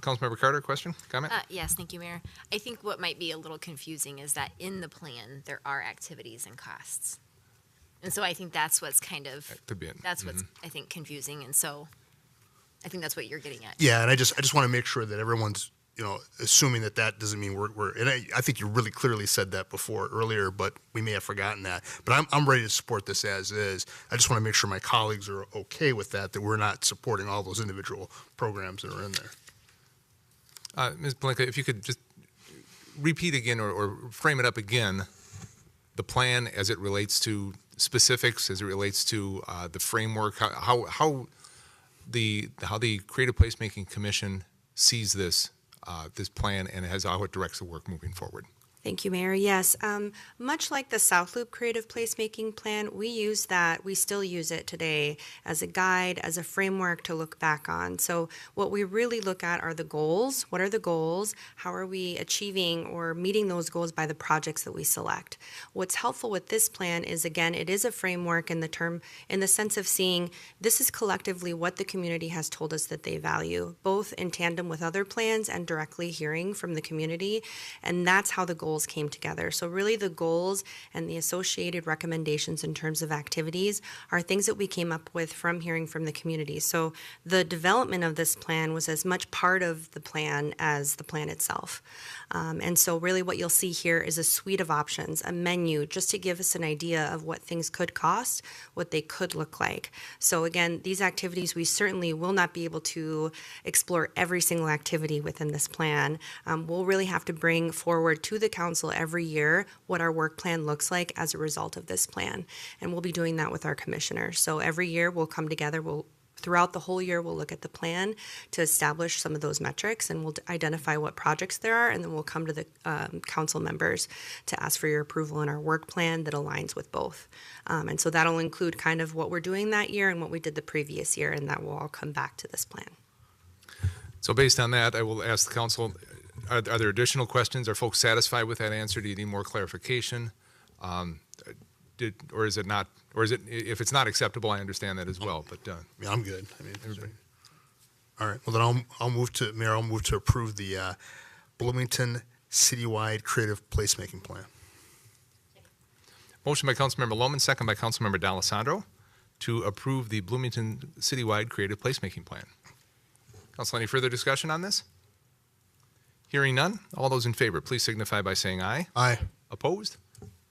Councilmember Carter, question, comment? Yes, thank you, Mayor. I think what might be a little confusing is that in the plan, there are activities and costs. And so I think that's what's kind of, That could be it. that's what's, I think, confusing. And so I think that's what you're getting at. Yeah, and I just want to make sure that everyone's, assuming that doesn't mean we're and I think you really clearly said that earlier, but we may have forgotten that. But I'm ready to support this as is. I just want to make sure my colleagues are okay with that we're not supporting all those individual programs that are in there. Ms. Blanca, if you could just repeat again or frame it up again, the plan as it relates to specifics, as it relates to the framework, how the Creative Placemaking Commission sees this plan and how it directs the work moving forward. Thank you, Mayor. Yes, much like the South Loop Creative Placemaking Plan, we still use it today as a guide, as a framework to look back on. So what we really look at are the goals. What are the goals? How are we achieving or meeting those goals by the projects that we select? What's helpful with this plan is, again, it is a framework in the sense of seeing this is collectively what the community has told us that they value, both in tandem with other plans and directly hearing from the community. And that's how the goals goals came together. So really the goals and the associated recommendations in terms of activities are things that we came up with from hearing from the community. So the development of this plan was as much part of the plan as the plan itself. And so really what you'll see here is a suite of options, a menu, just to give us an idea of what things could cost, what they could look like. So again, these activities, we certainly will not be able to explore every single activity within this plan. We'll really have to bring forward to the council every year what our work plan looks like as a result of this plan. And we'll be doing that with our commissioners. So every year we'll come together, throughout the whole year, we'll look at the plan to establish some of those metrics, and we'll identify what projects there are, and then we'll come to the council members to ask for your approval in our work plan that aligns with both. And so that'll include kind of what we're doing that year and what we did the previous year, and that will all come back to this plan. So based on that, I will ask the council, are there additional questions? Are folks satisfied with that answer? Do you need more clarification? Or is it not? Or is it, if it's not acceptable, I understand that as well, but. Yeah, I'm good. I mean, everybody. All right, well then I'll move to approve the Bloomington Citywide Creative Placemaking Plan. Motion by Councilmember Lohman, second by Councilmember D'Alessandro to approve the Bloomington Citywide Creative Placemaking Plan. Council, any further discussion on this? Hearing none, all those in favor, please signify by saying aye. Aye. Opposed?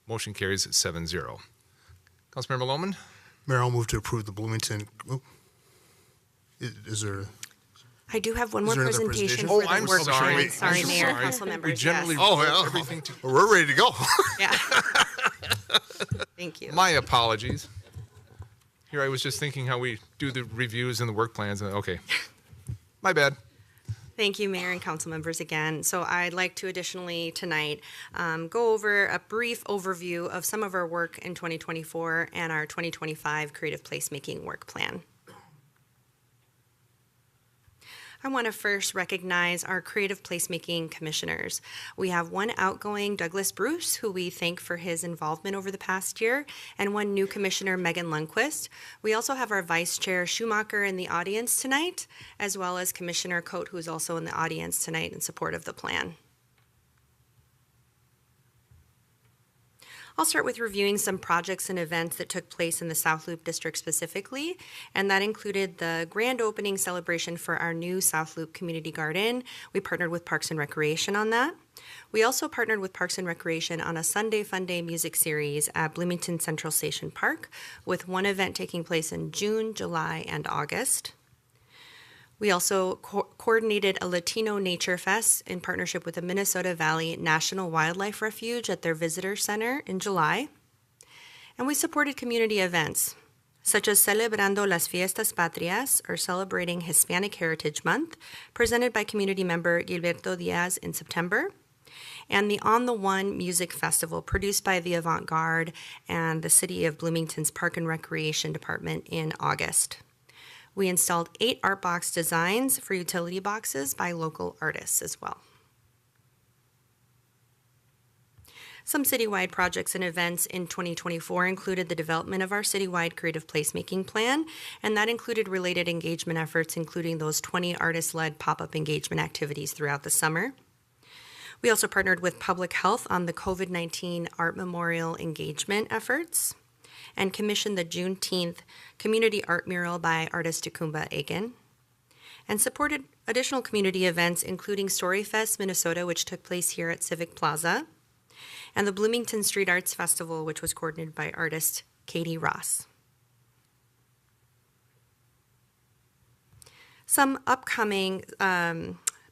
Motion carries 7-0. Councilmember Lohman? Mayor, I'll move to approve the Bloomington. Oh, is there? I do have one more there another presentation presentation? for I'm the work sorry. plan. Sorry, I'm Mayor, sorry. council members. We generally yes. reserve everything to. Well, we're ready to go. Yeah. Thank you. My apologies. Here I was just thinking how we do the reviews and the work plans. Okay. My bad. Thank you, Mayor and council members again. So I'd like to additionally tonight go over a brief overview of some of our work in 2024 and our 2025 Creative Placemaking Work Plan. I want to first recognize our creative placemaking commissioners. We have one outgoing Douglas Bruce, who we thank for his involvement over the past year, and one new commissioner, Megan Lundquist. We also have our vice chair, Schumacher, in the audience tonight, as well as Commissioner Coate, who is also in the audience tonight in support of the plan. I'll start with reviewing some projects and events that took place in the South Loop District specifically, and that included the grand opening celebration for our new South Loop Community Garden. We partnered with Parks and Recreation on that. We also partnered with Parks and Recreation on a Sunday Fun Day music series at Bloomington Central Station Park, with one event taking place in June, July, and August. We also coordinated a Latino Nature Fest in partnership with the Minnesota Valley National Wildlife Refuge at their visitor center in July. And we supported community events, such as Celebrando las Fiestas Patrias, or Celebrating Hispanic Heritage Month, presented by community member Gilberto Diaz in September, and the On the One Music Festival, produced by the Avant-Garde and the City of Bloomington's Park and Recreation Department in August. We installed 8 art box designs for utility boxes by local artists as well. Some citywide projects and events in 2024 included the development of our citywide creative placemaking plan, and that included related engagement efforts, including those 20 artist-led pop-up engagement activities throughout the summer. We also partnered with Public Health on the COVID-19 Art Memorial engagement efforts, and commissioned the Juneteenth community art mural by artist Tukumba Aiken, and supported additional community events including Storyfest Minnesota, which took place here at Civic Plaza, and the Bloomington Street Arts Festival, which was coordinated by artist Katie Ross. Some upcoming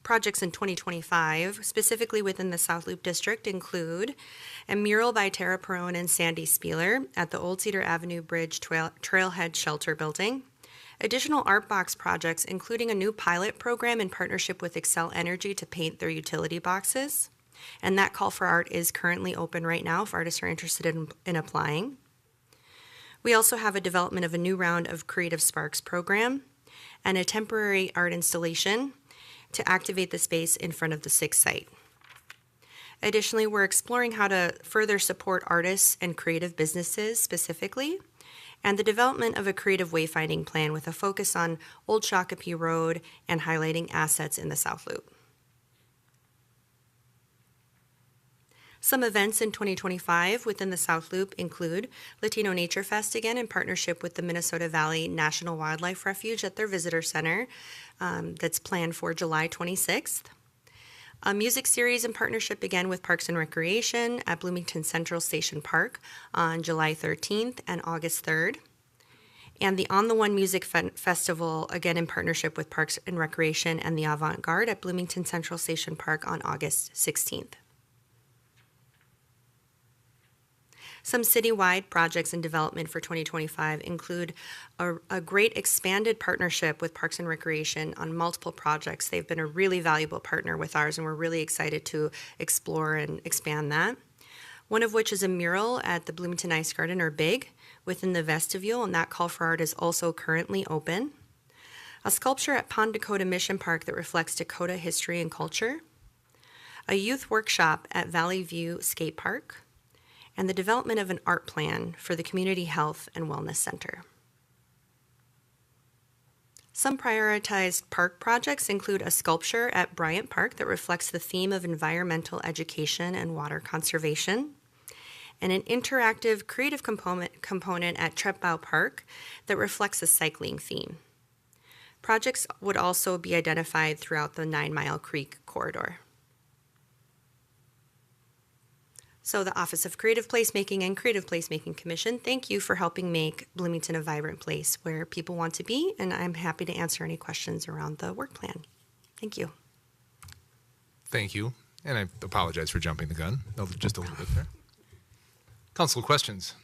projects in 2025, specifically within the South Loop District, include a mural by Tara Perone and Sandy Spieler at the Old Cedar Avenue Bridge Trailhead Shelter Building, additional art box projects, including a new pilot program in partnership with Excel Energy to paint their utility boxes, and that call for art is currently open right now if artists are interested in applying. We also have a development of a new round of Creative Sparks program and a temporary art installation to activate the space in front of the 6th site. Additionally, we're exploring how to further support artists and creative businesses specifically, and the development of a creative wayfinding plan with a focus on Old Shakopee Road and highlighting assets in the South Loop. Some events in 2025 within the South Loop include Latino Nature Fest, again in partnership with the Minnesota Valley National Wildlife Refuge at their visitor center, that's planned for July 26th. A music series in partnership again with Parks and Recreation at Bloomington Central Station Park on July 13th and August 3rd. And the On the One Music Festival, again in partnership with Parks and Recreation and the Avant Garde at Bloomington Central Station Park on August 16th. Some citywide projects in development for 2025 include a great expanded partnership with Parks and Recreation on multiple projects. They've been a really valuable partner with ours, and we're really excited to explore and expand that. One of which is a mural at the Bloomington Ice Garden, or BIG, within the vestibule, and that call for art is also currently open. A sculpture at Pond Dakota Mission Park that reflects Dakota history and culture. A youth workshop at Valley View Skate Park. And the development of an art plan for the Community Health and Wellness Center. Some prioritized park projects include a sculpture at Bryant Park that reflects the theme of environmental education and water conservation, and an interactive creative component at Trepbow Park that reflects a cycling theme. Projects would also be identified throughout the 9 Mile Creek corridor. So the Office of Creative Placemaking and Creative Placemaking Commission, thank you for helping make Bloomington a vibrant place where people want to be, and I'm happy to answer any questions around the work plan. Thank you. Thank you. And I apologize for jumping the gun, just a little bit there. Council questions.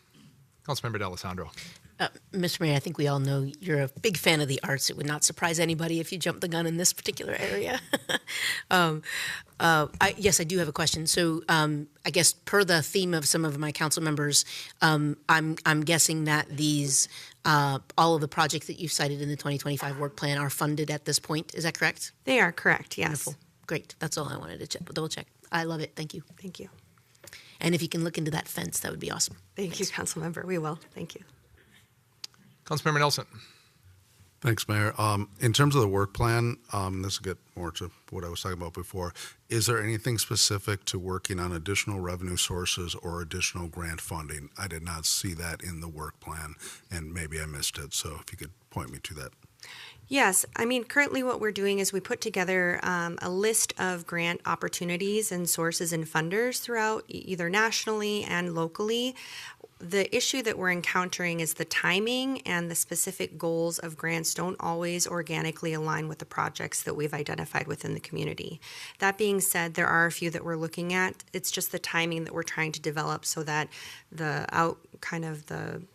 Councilmember D'Alessandro. Mr. Mayor, I think we all know you're a big fan of the arts. It would not surprise anybody if you jumped the gun in this particular area. Yes, I do have a question. So I guess per the theme of some of my council members, I'm guessing that these all of the projects that you've cited in the 2025 work plan are funded at this point. Is that correct? They are correct, yes. Wonderful. Great. That's all I wanted to double check. I love it. Thank you. Thank you. And if you can look into that fence, that would be awesome. Thank you, Councilmember. We will. Thank you. Councilmember Nelson. Thanks, Mayor. In terms of the work plan, this will get more to what I was talking about before. Is there anything specific to working on additional revenue sources or additional grant funding? I did not see that in the work plan, and maybe I missed it. So if you could point me to that. Yes, I mean, currently what we're doing is we put together a list of grant opportunities and sources and funders throughout either nationally and locally. The issue that we're encountering is the timing and the specific goals of grants don't always organically align with the projects that we've identified within the community. That being said, there are a few that we're looking at. It's just the timing that we're trying to develop so that the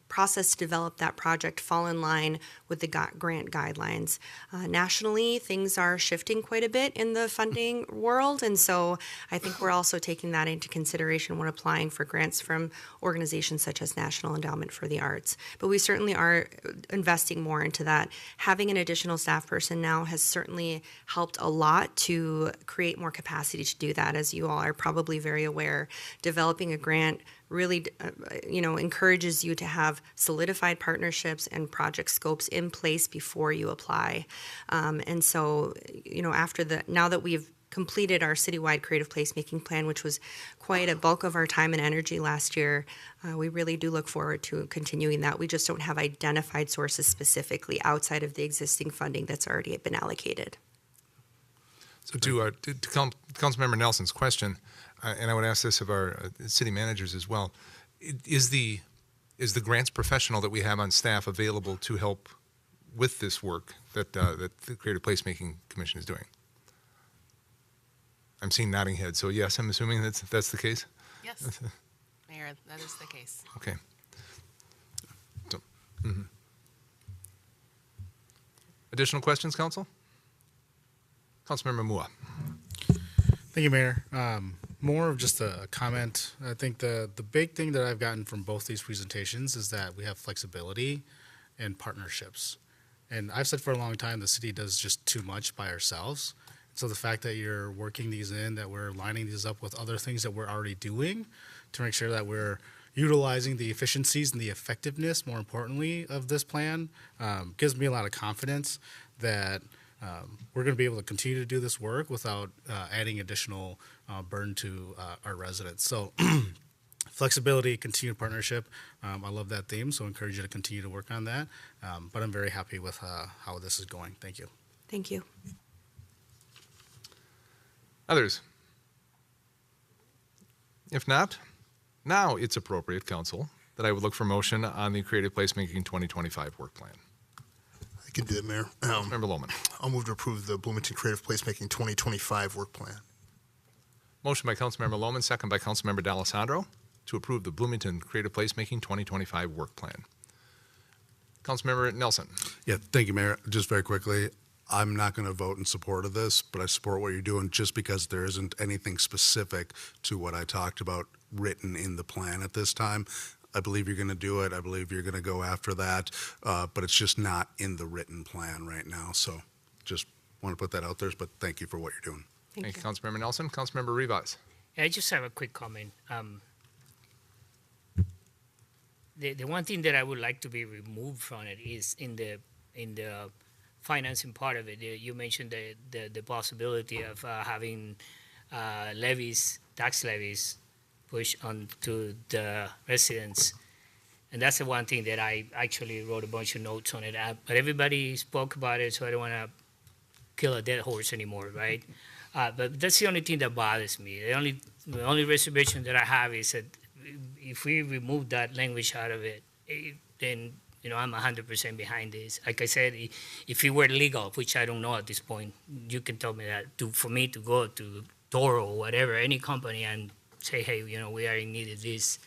process to develop that project fall in line with the grant guidelines. Nationally, things are shifting quite a bit in the funding world, and so I think we're also taking that into consideration when applying for grants from organizations such as National Endowment for the Arts. But we certainly are investing more into that. Having an additional staff person now has certainly helped a lot to create more capacity to do that. As you all are probably very aware, developing a grant really encourages you to have solidified partnerships and project scopes in place before you apply. And so, now that we've completed our citywide creative placemaking plan, which was quite a bulk of our time and energy last year, we really do look forward to continuing that. We just don't have identified sources specifically outside of the existing funding that's already been allocated. So to Councilmember Nelson's question, and I would ask this of our city managers as well, is the grants professional that we have on staff available to help with this work that the Creative Placemaking Commission is doing? I'm seeing nodding heads, so yes, I'm assuming that's the case? Yes, Mayor, that is the case. Okay. So, Additional questions, Council? Councilmember Mua. Thank you, Mayor. More of just a comment. I think the big thing that I've gotten from both these presentations is that we have flexibility and partnerships. And I've said for a long time the city does just too much by ourselves. So the fact that you're working these in, that we're lining these up with other things that we're already doing to make sure that we're utilizing the efficiencies and the effectiveness, more importantly, of this plan, gives me a lot of confidence that we're going to be able to continue to do this work without adding additional burden to our residents. So flexibility, continued partnership. I love that theme, so I encourage you to continue to work on that. But I'm very happy with how this is going. Thank you. Thank you. Others? If not, now it's appropriate, Council, that I would look for motion on the Creative Placemaking 2025 work plan. I can do that, Mayor. Member Lohman. I'll move to approve the Bloomington Creative Placemaking 2025 work plan. Motion by Councilmember Lohman, second by Councilmember D'Alessandro to approve the Bloomington Creative Placemaking 2025 work plan. Councilmember Nelson. Yeah, thank you, Mayor. Just very quickly, I'm not going to vote in support of this, but I support what you're doing just because there isn't anything specific to what I talked about written in the plan at this time. I believe you're going to do it. I believe you're going to go after that, but it's just not in the written plan right now. So just want to put that out there, but thank you for what you're doing. Thank you, Councilmember Nelson. Councilmember Rivas. I just have a quick comment. The one thing that I would like to be removed from it is in the financing part of it. You mentioned the possibility of having tax levies pushed onto the residents, and that's the one thing that I actually wrote a bunch of notes on it. But everybody spoke about it, so I don't want to kill a dead horse anymore, right? But that's the only thing that bothers me. The only reservation that I have is that if we remove that language out of it, then I'm 100% behind this. Like I said, if it were legal, which I don't know at this point, you can tell me that for me to go to Toro or whatever, any company, and say, hey, we are in need of this,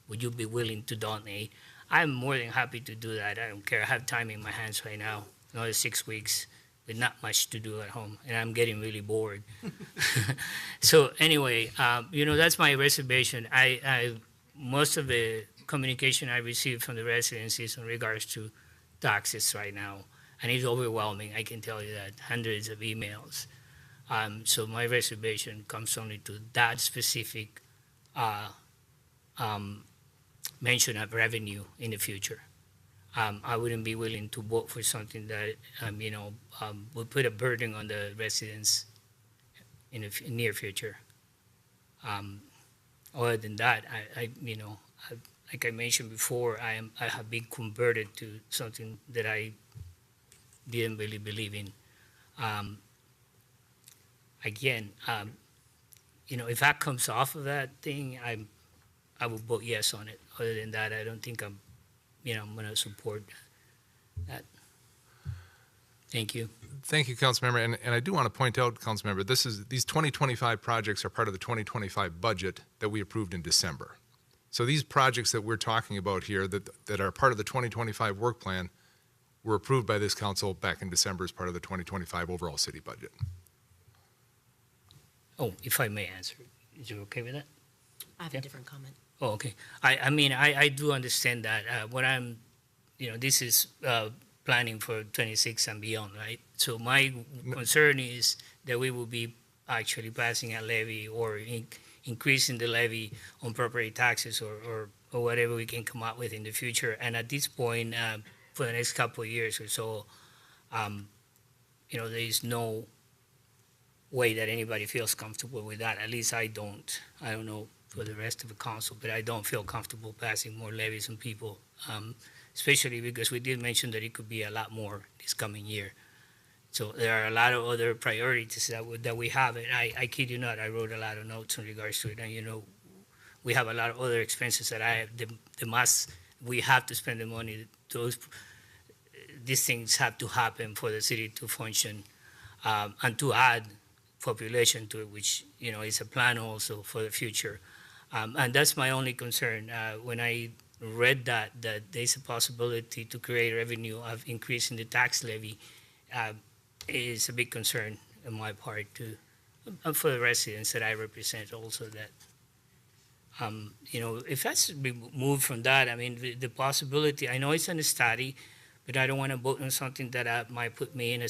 would you be willing to donate? I'm more than happy to do that. I don't care. I have time in my hands right now, another 6 weeks with not much to do at home, and I'm getting really bored. So anyway, that's my reservation. Most of the communication I receive from the residents is in regards to taxes right now, and it's overwhelming. I can tell you that, hundreds of emails. So my reservation comes only to that specific mention of revenue in the future. I wouldn't be willing to vote for something that would put a burden on the residents in the near future. Other than that, like I mentioned before, I have been converted to something that I didn't really believe in. If that comes off of that thing, I will vote yes on it. Other than that, I don't think I'm going to support that. Thank you. Thank you, Councilmember. And I do want to point out, Councilmember, these 2025 projects are part of the 2025 budget that we approved in December. So these projects that we're talking about here that are part of the 2025 work plan were approved by this council back in December as part of the 2025 overall city budget. Oh, if I may answer, is you okay with that? I have a different comment. Oh, okay. I do understand that. What I'm, this is planning for 26 and beyond, right? So my concern is that we will be actually passing a levy or increasing the levy on property taxes or whatever we can come up with in the future. And at this point, for the next couple of years or so, there is no way that anybody feels comfortable with that. At least I don't. I don't know for the rest of the council, but I don't feel comfortable passing more levies on people, especially because we did mention that it could be a lot more this coming year. So there are a lot of other priorities that we have, and I kid you not, I wrote a lot of notes in regards to it, and we have a lot of other expenses that we have to spend the money. These things have to happen for the city to function, and to add population to it, which is a plan also for the future. And that's my only concern. When I read that there's a possibility to create revenue of increasing the tax levy, is a big concern on my part too, and for the residents that I represent also. That if that's removed from that, the possibility. I know it's in a study, but I don't want to vote on something that might put me in a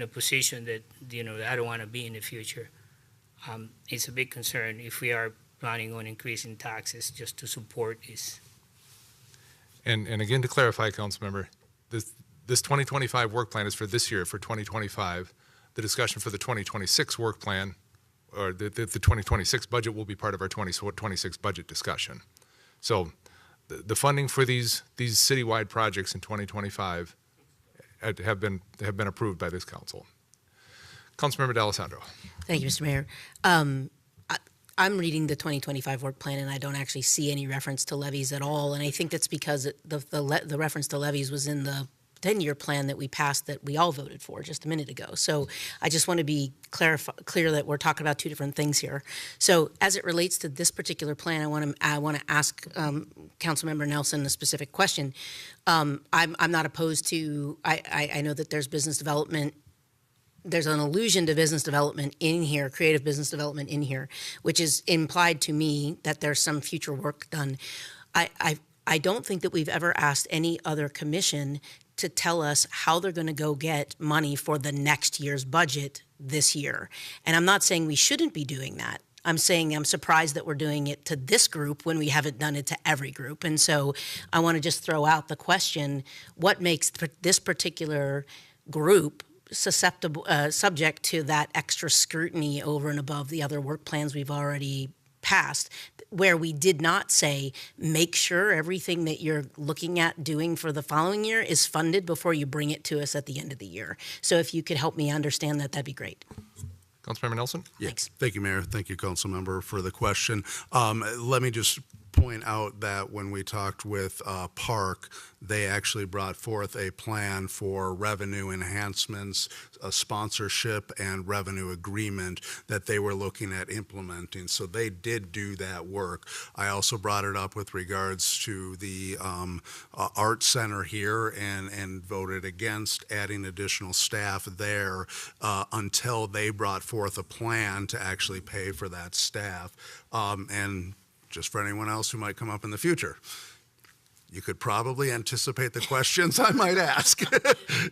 position that I don't want to be in the future. It's a big concern if we are planning on increasing taxes just to support this. And again, to clarify, Councilmember, this 2025 work plan is for this year, for 2025. The discussion for the 2026 work plan, or the 2026 budget, will be part of our 2026 budget discussion. So the funding for these citywide projects in 2025 have been approved by this council. Councilmember D'Alessandro. Thank you, Mr. Mayor. I'm reading the 2025 work plan, and I don't actually see any reference to levies at all. And I think that's because the reference to levies was in the 10-year plan that we passed that we all voted for just a minute ago. So I just want to be clear that we're talking about two different things here. So as it relates to this particular plan, I want to ask Councilmember Nelson a specific question. I'm not opposed to. I know that there's business development. There's an allusion to business development in here, creative business development in here, which is implied to me that there's some future work done. I don't think that we've ever asked any other commission to tell us how they're going to go get money for the next year's budget this year. And I'm not saying we shouldn't be doing that. I'm saying I'm surprised that we're doing it to this group when we haven't done it to every group. And so I want to just throw out the question, what makes this particular group susceptible, subject to that extra scrutiny over and above the other work plans we've already passed, where we did not say, make sure everything that you're looking at doing for the following year is funded before you bring it to us at the end of the year. So if you could help me understand that, that'd be great. Councilmember Nelson? Thanks. Thank you, Mayor. Thank you, Councilmember, for the question. Let me just point out that when we talked with Park, they actually brought forth a plan for revenue enhancements, a sponsorship and revenue agreement that they were looking at implementing. So they did do that work. I also brought it up with regards to the art center here and voted against adding additional staff there until they brought forth a plan to actually pay for that staff. And just for anyone else who might come up in the future, you could probably anticipate the questions I might ask.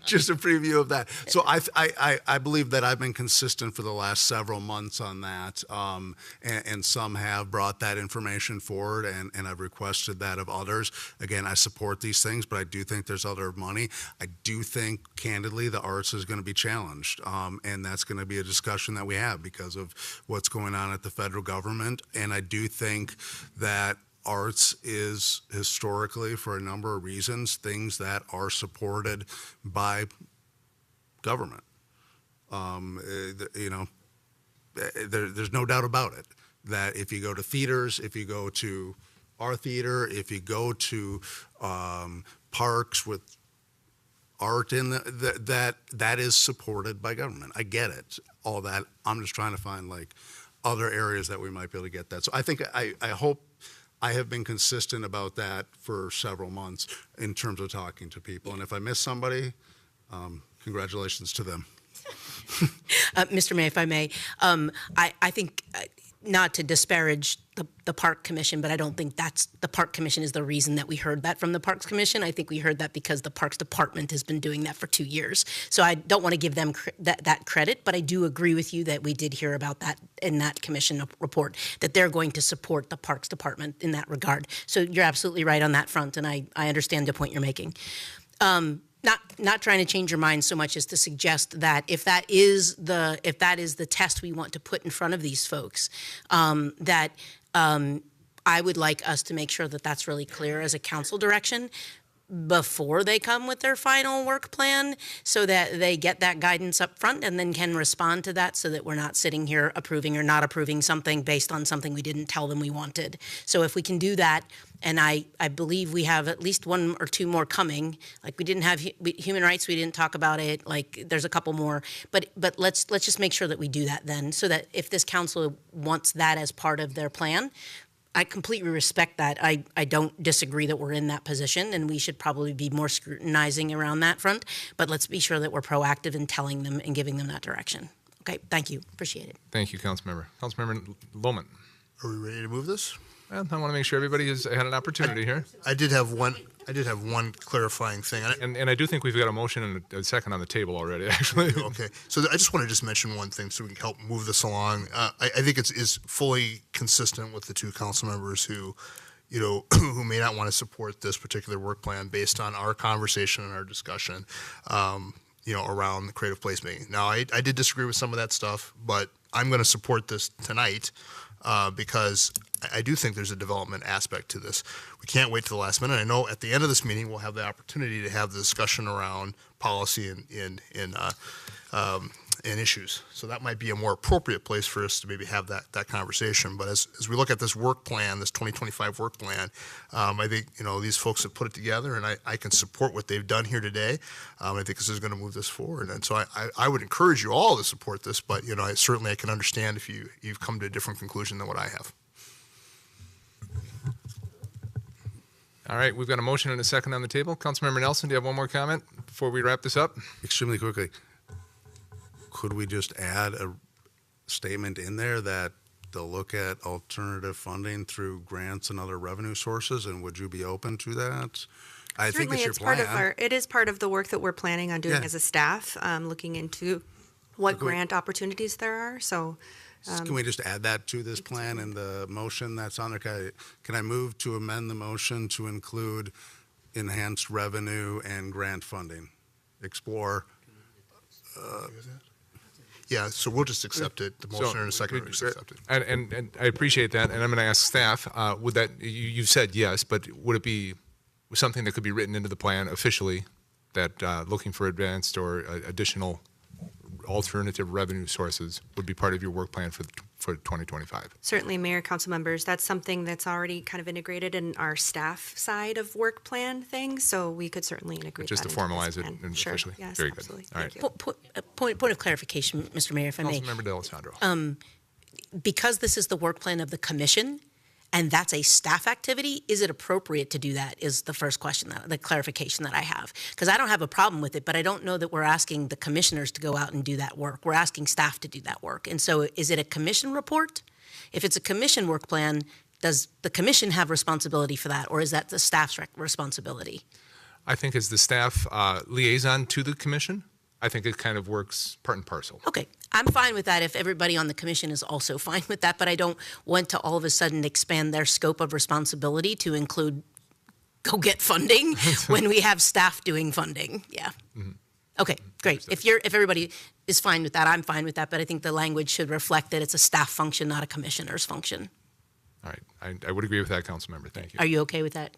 Just a preview of that. So I believe that I've been consistent for the last several months on that, and some have brought that information forward, and I've requested that of others. Again, I support these things, but I do think there's other money. I do think, candidly, the arts is going to be challenged, and that's going to be a discussion that we have because of what's going on at the federal government. And I do think that arts is historically, for a number of reasons, things that are supported by government. There's no doubt about it that if you go to theaters, if you go to our theater, if you go to parks with art in that is supported by government. I get it, all that. I'm just trying to find like other areas that we might be able to get that. So I think I hope I have been consistent about that for several months in terms of talking to people. And if I miss somebody, congratulations to them. Mr. Mayor, if I may, I think not to disparage the Park Commission, but I don't think the Park Commission is the reason that we heard that from the Parks Commission. I think we heard that because the Parks Department has been doing that for 2 years. So I don't want to give them that credit, but I do agree with you that we did hear about that in that commission report, that they're going to support the Parks Department in that regard. So you're absolutely right on that front, and I understand the point you're making. Not trying to change your mind so much as to suggest that if that is the test we want to put in front of these folks, that I would like us to make sure that that's really clear as a council direction before they come with their final work plan, so that they get that guidance up front and then can respond to that, so that we're not sitting here approving or not approving something based on something we didn't tell them we wanted. So if we can do that, and I believe we have at least 1 or 2 more coming. Like we didn't have human rights, we didn't talk about it. Like there's a couple more, but let's just make sure that we do that then, so that if this council wants that as part of their plan, I completely respect that. I don't disagree that we're in that position, and we should probably be more scrutinizing around that front. But let's be sure that we're proactive in telling them and giving them that direction. Okay, thank you. Appreciate it. Thank you, Councilmember. Councilmember Lohman. Are we ready to move this? Well, I want to make sure everybody has had an opportunity here. I did have one clarifying thing. And I do think we've got a motion and a second on the table already, actually. Okay. So I just want to just mention one thing so we can help move this along. I think it's fully consistent with the 2 council members who who may not want to support this particular work plan based on our conversation and our discussion, around the creative placemaking. Now, I did disagree with some of that stuff, but I'm going to support this tonight because I do think there's a development aspect to this. We can't wait to the last minute. I know at the end of this meeting, we'll have the opportunity to have the discussion around policy and issues. So that might be a more appropriate place for us to maybe have that conversation. But as we look at this work plan, this 2025 work plan, I think, these folks have put it together, and I can support what they've done here today. I think this is going to move this forward. And so I would encourage you all to support this, but, I can understand if you've come to a different conclusion than what I have. All right, we've got a motion and a second on the table. Councilmember Nelson, do you have one more comment before we wrap this up? Extremely quickly. Could we just add a statement in there that they'll look at alternative funding through grants and other revenue sources, and would you be open to that? I think it's your plan. It is part of the work that we're planning on doing as a staff, looking into what grant opportunities there are. So can we just add that to this plan and the motion that's on there? Can I move to amend the motion to include enhanced revenue and grant funding? Explore. Yeah, so we'll just accept it. The motion in a second, we'll just accept it. And I appreciate that, and I'm going to ask staff, would that, you said yes, but would it be something that could be written into the plan officially, that looking for advanced or additional alternative revenue sources would be part of your work plan for 2025? Certainly, Mayor, council members, that's something that's already kind of integrated in our staff side of work plan things, so we could certainly integrate just that to formalize it into this plan. and Sure. officially? Yes, Very absolutely. good. All right. Thank you. Point of clarification, Mr. Mayor, if I may. Councilmember D'Alessandro. Because this is the work plan of the commission, and that's a staff activity, is it appropriate to do that is the first question, the clarification that I have. Because I don't have a problem with it, but I don't know that we're asking the commissioners to go out and do that work. We're asking staff to do that work. And so is it a commission report? If it's a commission work plan, does the commission have responsibility for that, or is that the staff's responsibility? I think as the staff liaison to the commission, I think it kind of works part and parcel. Okay, I'm fine with that if everybody on the commission is also fine with that, but I don't want to all of a sudden expand their scope of responsibility to include go get funding when we have staff doing funding. Yeah. Mm-hmm. Okay, great. If everybody is fine with that, I'm fine with that, but I think the language should reflect that it's a staff function, not a commissioner's function. All right, I would agree with that, Councilmember. Thank you. Are you okay with that,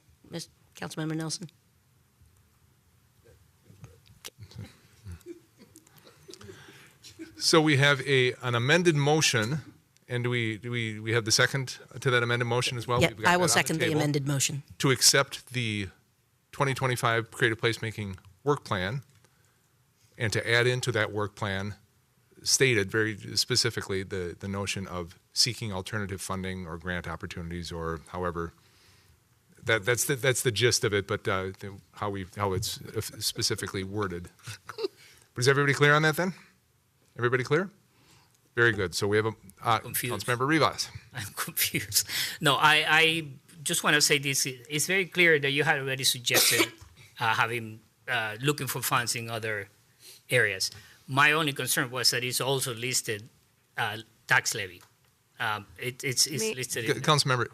Councilmember Nelson? So we have an amended motion, and do we have the second to that amended motion as well? Yeah, We've got I that will on second the table amended motion. to accept the 2025 Creative Placemaking Work Plan, and to add into that work plan, stated very specifically the notion of seeking alternative funding or grant opportunities, or however. That's the gist of it, but how it's specifically worded. But is everybody clear on that then? Everybody clear? Very good. So we have Confused. Councilmember Rivas. I'm confused. No, I just want to say this. It's very clear that you had already suggested looking for funds in other areas. My only concern was that it's also listed tax levy. It's listed. Councilmember,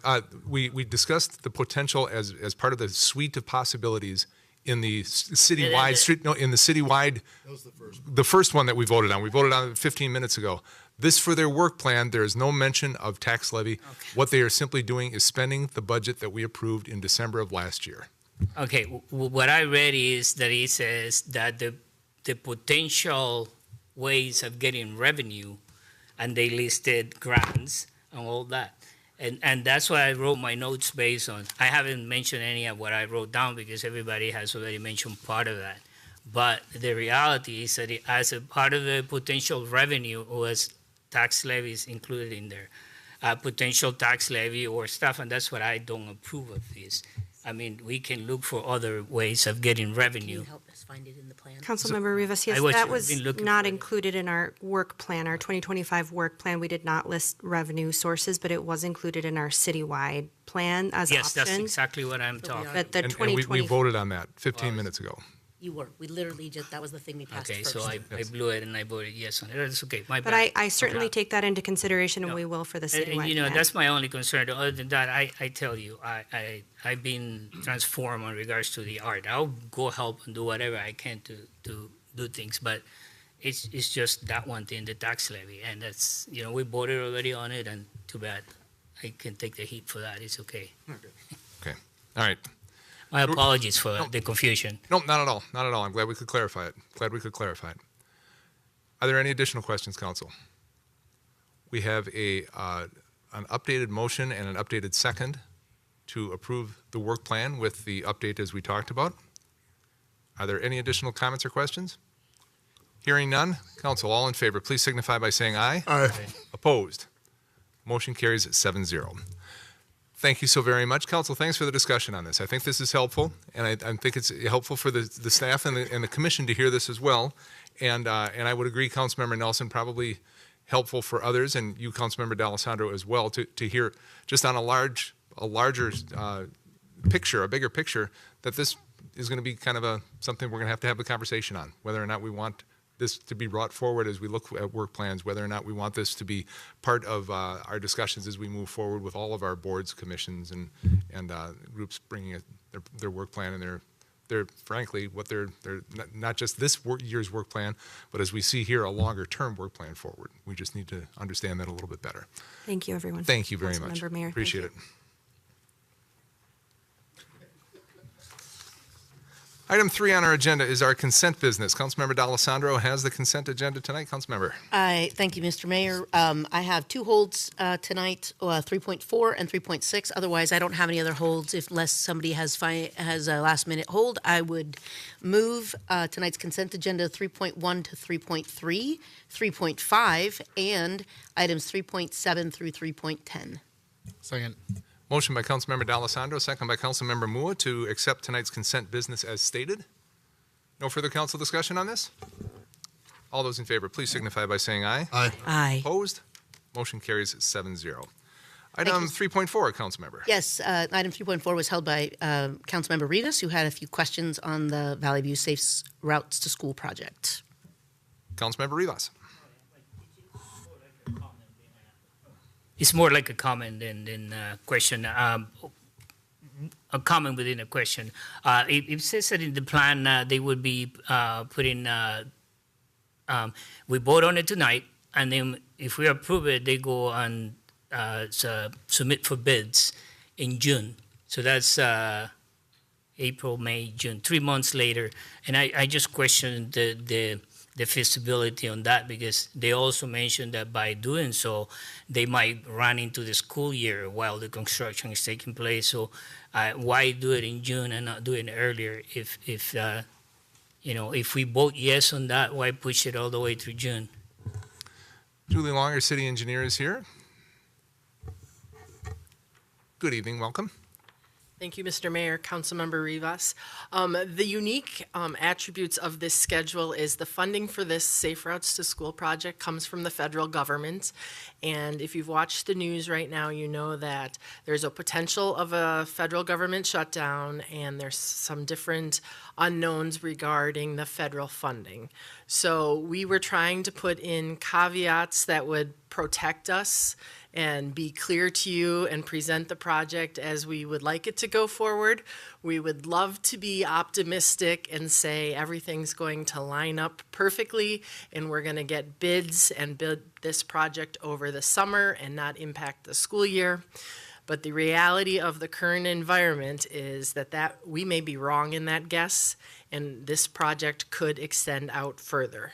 we discussed the potential as part of the suite of possibilities in the citywide in the citywide. That was the first one. The first one that we voted on. We voted on it 15 minutes ago. This, for their work plan, there is no mention of tax levy. Okay. What they are simply doing is spending the budget that we approved in December of last year. Okay, what I read is that it says that the potential ways of getting revenue, and they listed grants and all that. And that's why I wrote my notes based on. I haven't mentioned any of what I wrote down because everybody has already mentioned part of that. But the reality is that as a part of the potential revenue was tax levies included in there, potential tax levy or stuff, and that's what I don't approve of this. I mean, we can look for other ways of getting revenue. Can you help us find it in the plan? Councilmember Rivas, yes, that was not included in our work plan, our 2025 work plan. We did not list revenue sources, but it was included in our citywide plan as Yes, options. that's exactly what I'm talking about. But the And 2020 we voted on that 15 minutes ago. You were. We literally just, that was the thing we passed Okay, first. so I blew it and I voted yes on it. That's okay, my But bad. I certainly Okay. take that into consideration, and No. we will for the And, citywide you know, plan. that's my only concern. Other than that, I tell you, I've been transformed in regards to the art. I'll go help and do whatever I can to do things, but it's just that one thing, the tax levy, and that's, you know, we voted already on it, and too bad. I can take the heat for that. It's okay. Okay, all right. My apologies for the confusion. No, not at all, not at all. I'm glad we could clarify it. Are there any additional questions, council? We have an updated motion and an updated second to approve the work plan with the update as we talked about. Are there any additional comments or questions? Hearing none, council, all in favor, please signify by saying aye. Aye. Opposed? Motion carries at 7-0. Thank you so very much, council. Thanks for the discussion on this. I think this is helpful, and I think it's helpful for the staff and the commission to hear this as well. And I would agree, Councilmember Nelson, probably helpful for others, and you, Councilmember D'Alessandro, as well, to hear just on a larger picture, a bigger picture, that this is going to be kind of something we're going to have a conversation on, whether or not we want this to be brought forward as we look at work plans, whether or not we want this to be part of our discussions as we move forward with all of our boards, commissions, and groups bringing their work plan and their frankly what they're not just this year's work plan, but as we see here, a longer term work plan forward. We just need to understand that a little bit better. Thank you, everyone. Thank you very much. Councilmember Mayor, Appreciate thank it. Item 3 on our agenda is our consent business. Councilmember D'Alessandro has the consent agenda tonight. Councilmember. Thank you, Mr. Mayor. I have two holds tonight, 3.4 and 3.6. Otherwise, I don't have any other holds. Unless somebody has a last-minute hold, I would move tonight's consent agenda 3.1 to 3.3, 3.5, and items 3.7 through 3.10. Second. Motion by Councilmember D'Alessandro, second by Councilmember Mua to accept tonight's consent business as stated. No further council discussion on this? All those in favor, please signify by saying aye. Aye. Aye. Opposed? Motion carries 7-0. Item 3.4, Councilmember. Yes, item 3.4 was held by Councilmember Rivas, who had a few questions on the Valley View Safe Routes to School project. Councilmember Rivas. It's more like a comment than a question. A comment within a question. It says that in the plan they would be putting. We vote on it tonight, and then if we approve it, they go on submit for bids in June. So that's April, May, June, 3 months later. And I just questioned the feasibility on that, because they also mentioned that by doing so, they might run into the school year while the construction is taking place. So why do it in June and not do it earlier? If we vote yes on that, why push it all the way through June? Julie Long, our city engineer, is here. Good evening, welcome. Thank you, Mr. Mayor, Councilmember Rivas. The unique attributes of this schedule is the funding for this Safe Routes to School project comes from the federal government. And if you've watched the news right now, you know that there's a potential of a federal government shutdown, and there's some different unknowns regarding the federal funding. So we were trying to put in caveats that would protect us and be clear to you and present the project as we would like it to go forward. We would love to be optimistic and say everything's going to line up perfectly and we're going to get bids and build this project over the summer and not impact the school year. But the reality of the current environment is that we may be wrong in that guess, and this project could extend out further.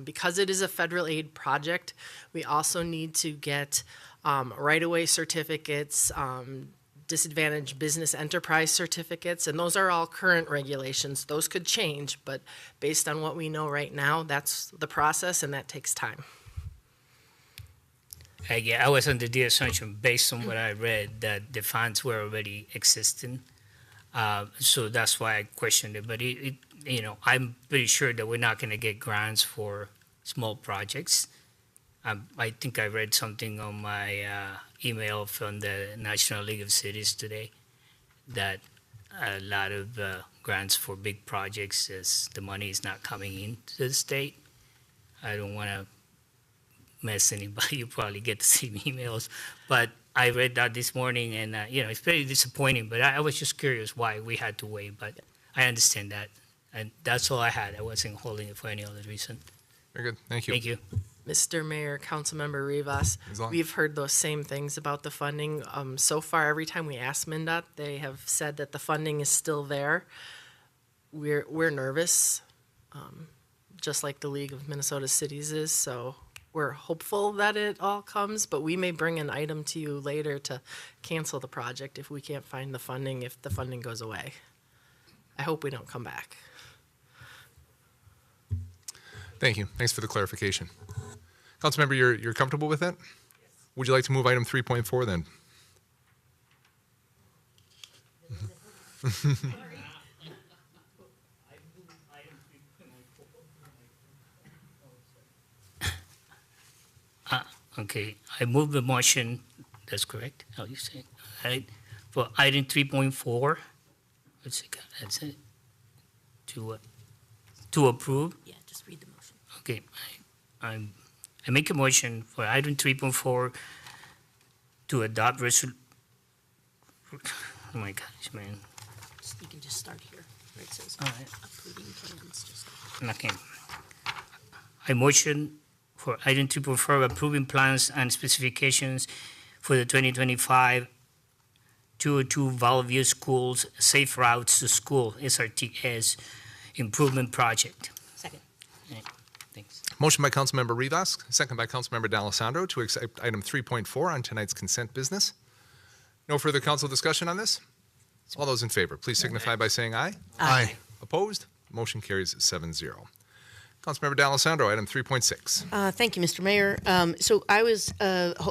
Because it is a federal aid project, we also need to get right-of-way certificates, disadvantaged business enterprise certificates, and those are all current regulations. Those could change, but based on what we know right now, that's the process, and that takes time. I was under the assumption, based on what I read, that the funds were already existing. So that's why I questioned it. But I'm pretty sure that we're not going to get grants for small projects. I think I read something on my email from the National League of Cities today that a lot of grants for big projects as the money is not coming into the state. I don't want to mess anybody. You probably get the same emails, but I read that this morning, and it's very disappointing. But I was just curious why we had to wait. But I understand that, and that's all I had. I wasn't holding it for any other reason. Very good. Thank you. Thank you. Mr. Mayor, Councilmember Rivas, we've heard those same things about the funding. So far, every time we ask MnDOT, they have said that the funding is still there. We're nervous, just like the League of Minnesota Cities is. So we're hopeful that it all comes, but we may bring an item to you later to cancel the project if we can't find the funding, if the funding goes away. I hope we don't come back. Thank you. Thanks for the clarification. Councilmember, you're comfortable with that? Yes. Would you like to move item 3.4 then? Okay, I move the motion, that's correct, how you say it, right? For item 3.4, let's see, that's it, to approve? Yeah, just read the motion. Okay, I make a motion for item 3.4 to adopt oh my gosh, man. You can just start here, where it says All right. approving plans, just. Okay. I motion for item 3.4, approving plans and specifications for the 2025 202 Valley Schools Safe Routes to School, SRTS, improvement project. Second. Thanks. Motion by Councilmember Rivas, second by Councilmember D'Alessandro to accept item 3.4 on tonight's consent business. No further council discussion on this? All those in favor, please signify by saying aye. Aye. Opposed? Motion carries 7-0. Councilmember D'Alessandro, item 3.6. Thank you, Mr. Mayor. So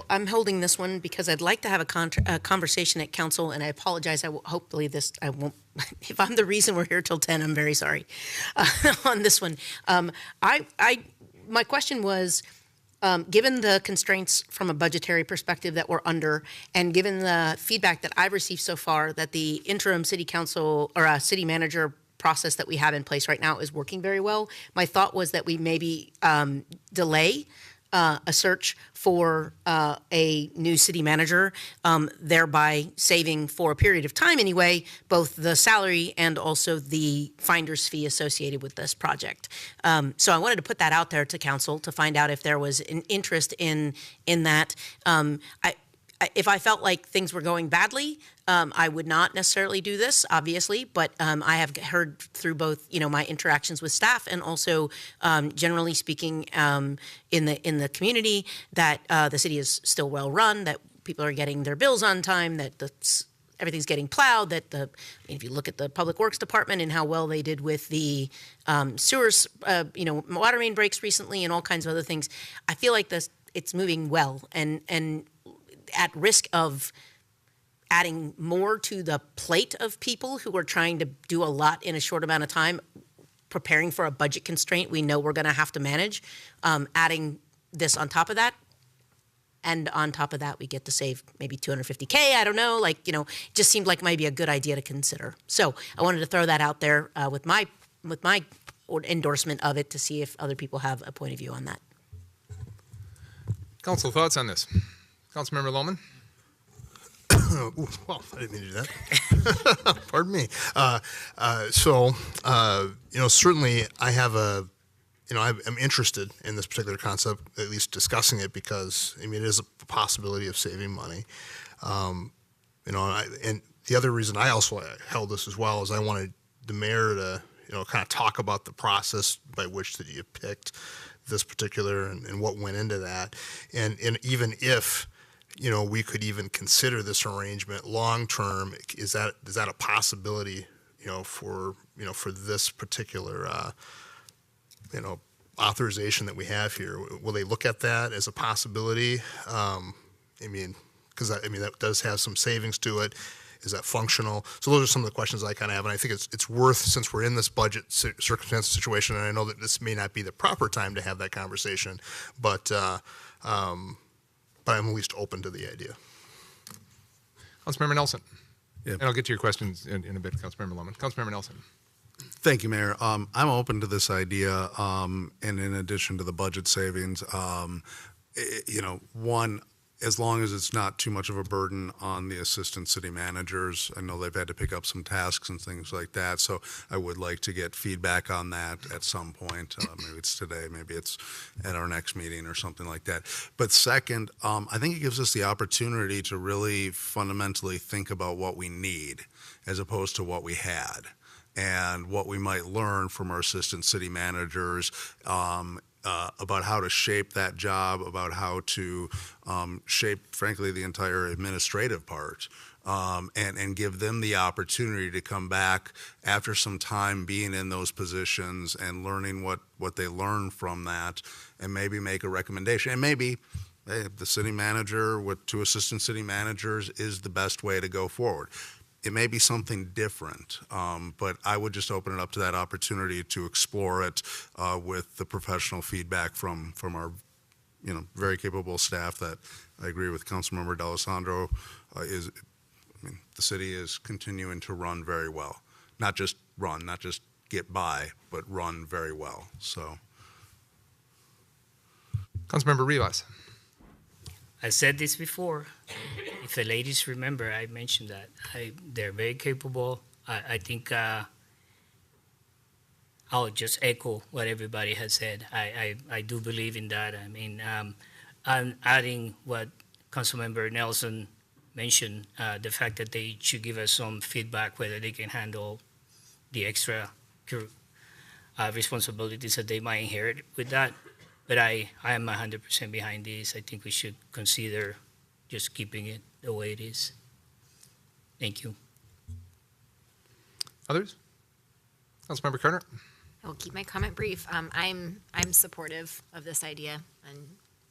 I'm holding this one because I'd like to have a conversation at council, and I apologize. Hopefully I won't. If I'm the reason we're here till 10, I'm very sorry on this one. My question was, given the constraints from a budgetary perspective that we're under, and given the feedback that I've received so far that the interim city council or city manager process that we have in place right now is working very well, my thought was that we maybe delay a search for a new city manager, thereby saving for a period of time anyway, both the salary and also the finder's fee associated with this project. So I wanted to put that out there to council to find out if there was an interest in that. If I felt like things were going badly, I would not necessarily do this, obviously, but I have heard through both, my interactions with staff and also, generally speaking, in the community, that the city is still well run, that people are getting their bills on time, that everything's getting plowed. That if you look at the Public Works Department and how well they did with the sewers, water main breaks recently, and all kinds of other things, I feel like it's moving well and at risk of adding more to the plate of people who are trying to do a lot in a short amount of time, preparing for a budget constraint we know we're going to have to manage, adding this on top of that. And on top of that, we get to save maybe $250K. I don't know, it just seemed like maybe a good idea to consider. So I wanted to throw that out there with my endorsement of it to see if other people have a point of view on that. Council thoughts on this? Councilmember Lohman? Well, I didn't mean to do that. Pardon me. Certainly I have I'm interested in this particular concept, at least discussing it, because, it is a possibility of saving money. And the other reason I also held this as well is I wanted the mayor to, kind of talk about the process by which that you picked this particular and what went into that. And even if, we could even consider this arrangement long-term, is that a possibility, for this particular, authorization that we have here? Will they look at that as a possibility? Because that does have some savings to it. Is that functional? So those are some of the questions I kind of have, and I think it's worth, since we're in this budget circumstance situation, and I know that this may not be the proper time to have that conversation, but I'm at least open to the idea. Councilmember Nelson? And I'll get to your questions in a bit, Councilmember Lohman. Councilmember Nelson. Thank you, Mayor. I'm open to this idea, and in addition to the budget savings, one, as long as it's not too much of a burden on the assistant city managers. I know they've had to pick up some tasks and things like that, so I would like to get feedback on that at some point. Maybe it's today, maybe it's at our next meeting or something like that. But second, I think it gives us the opportunity to really fundamentally think about what we need as opposed to what we had, and what we might learn from our assistant city managers about how to shape that job, about how to shape, frankly, the entire administrative part, and give them the opportunity to come back after some time being in those positions and learning what they learn from that, and maybe make a recommendation. And maybe the city manager with 2 assistant city managers is the best way to go forward. It may be something different, but I would just open it up to that opportunity to explore it with the professional feedback from our, very capable staff that I agree with Councilmember D'Alessandro the city is continuing to run very well. Not just get by, but run very well. So, Councilmember Rivas. I said this before. If the ladies remember, I mentioned that. They're very capable. I think I'll just echo what everybody has said. I do believe in that. I mean, I'm adding what Councilmember Nelson mentioned, the fact that they should give us some feedback whether they can handle the extra responsibilities that they might inherit with that. But I am 100% behind this. I think we should consider just keeping it the way it is. Thank you. Others? Councilmember Carter. I'll keep my comment brief. I'm supportive of this idea and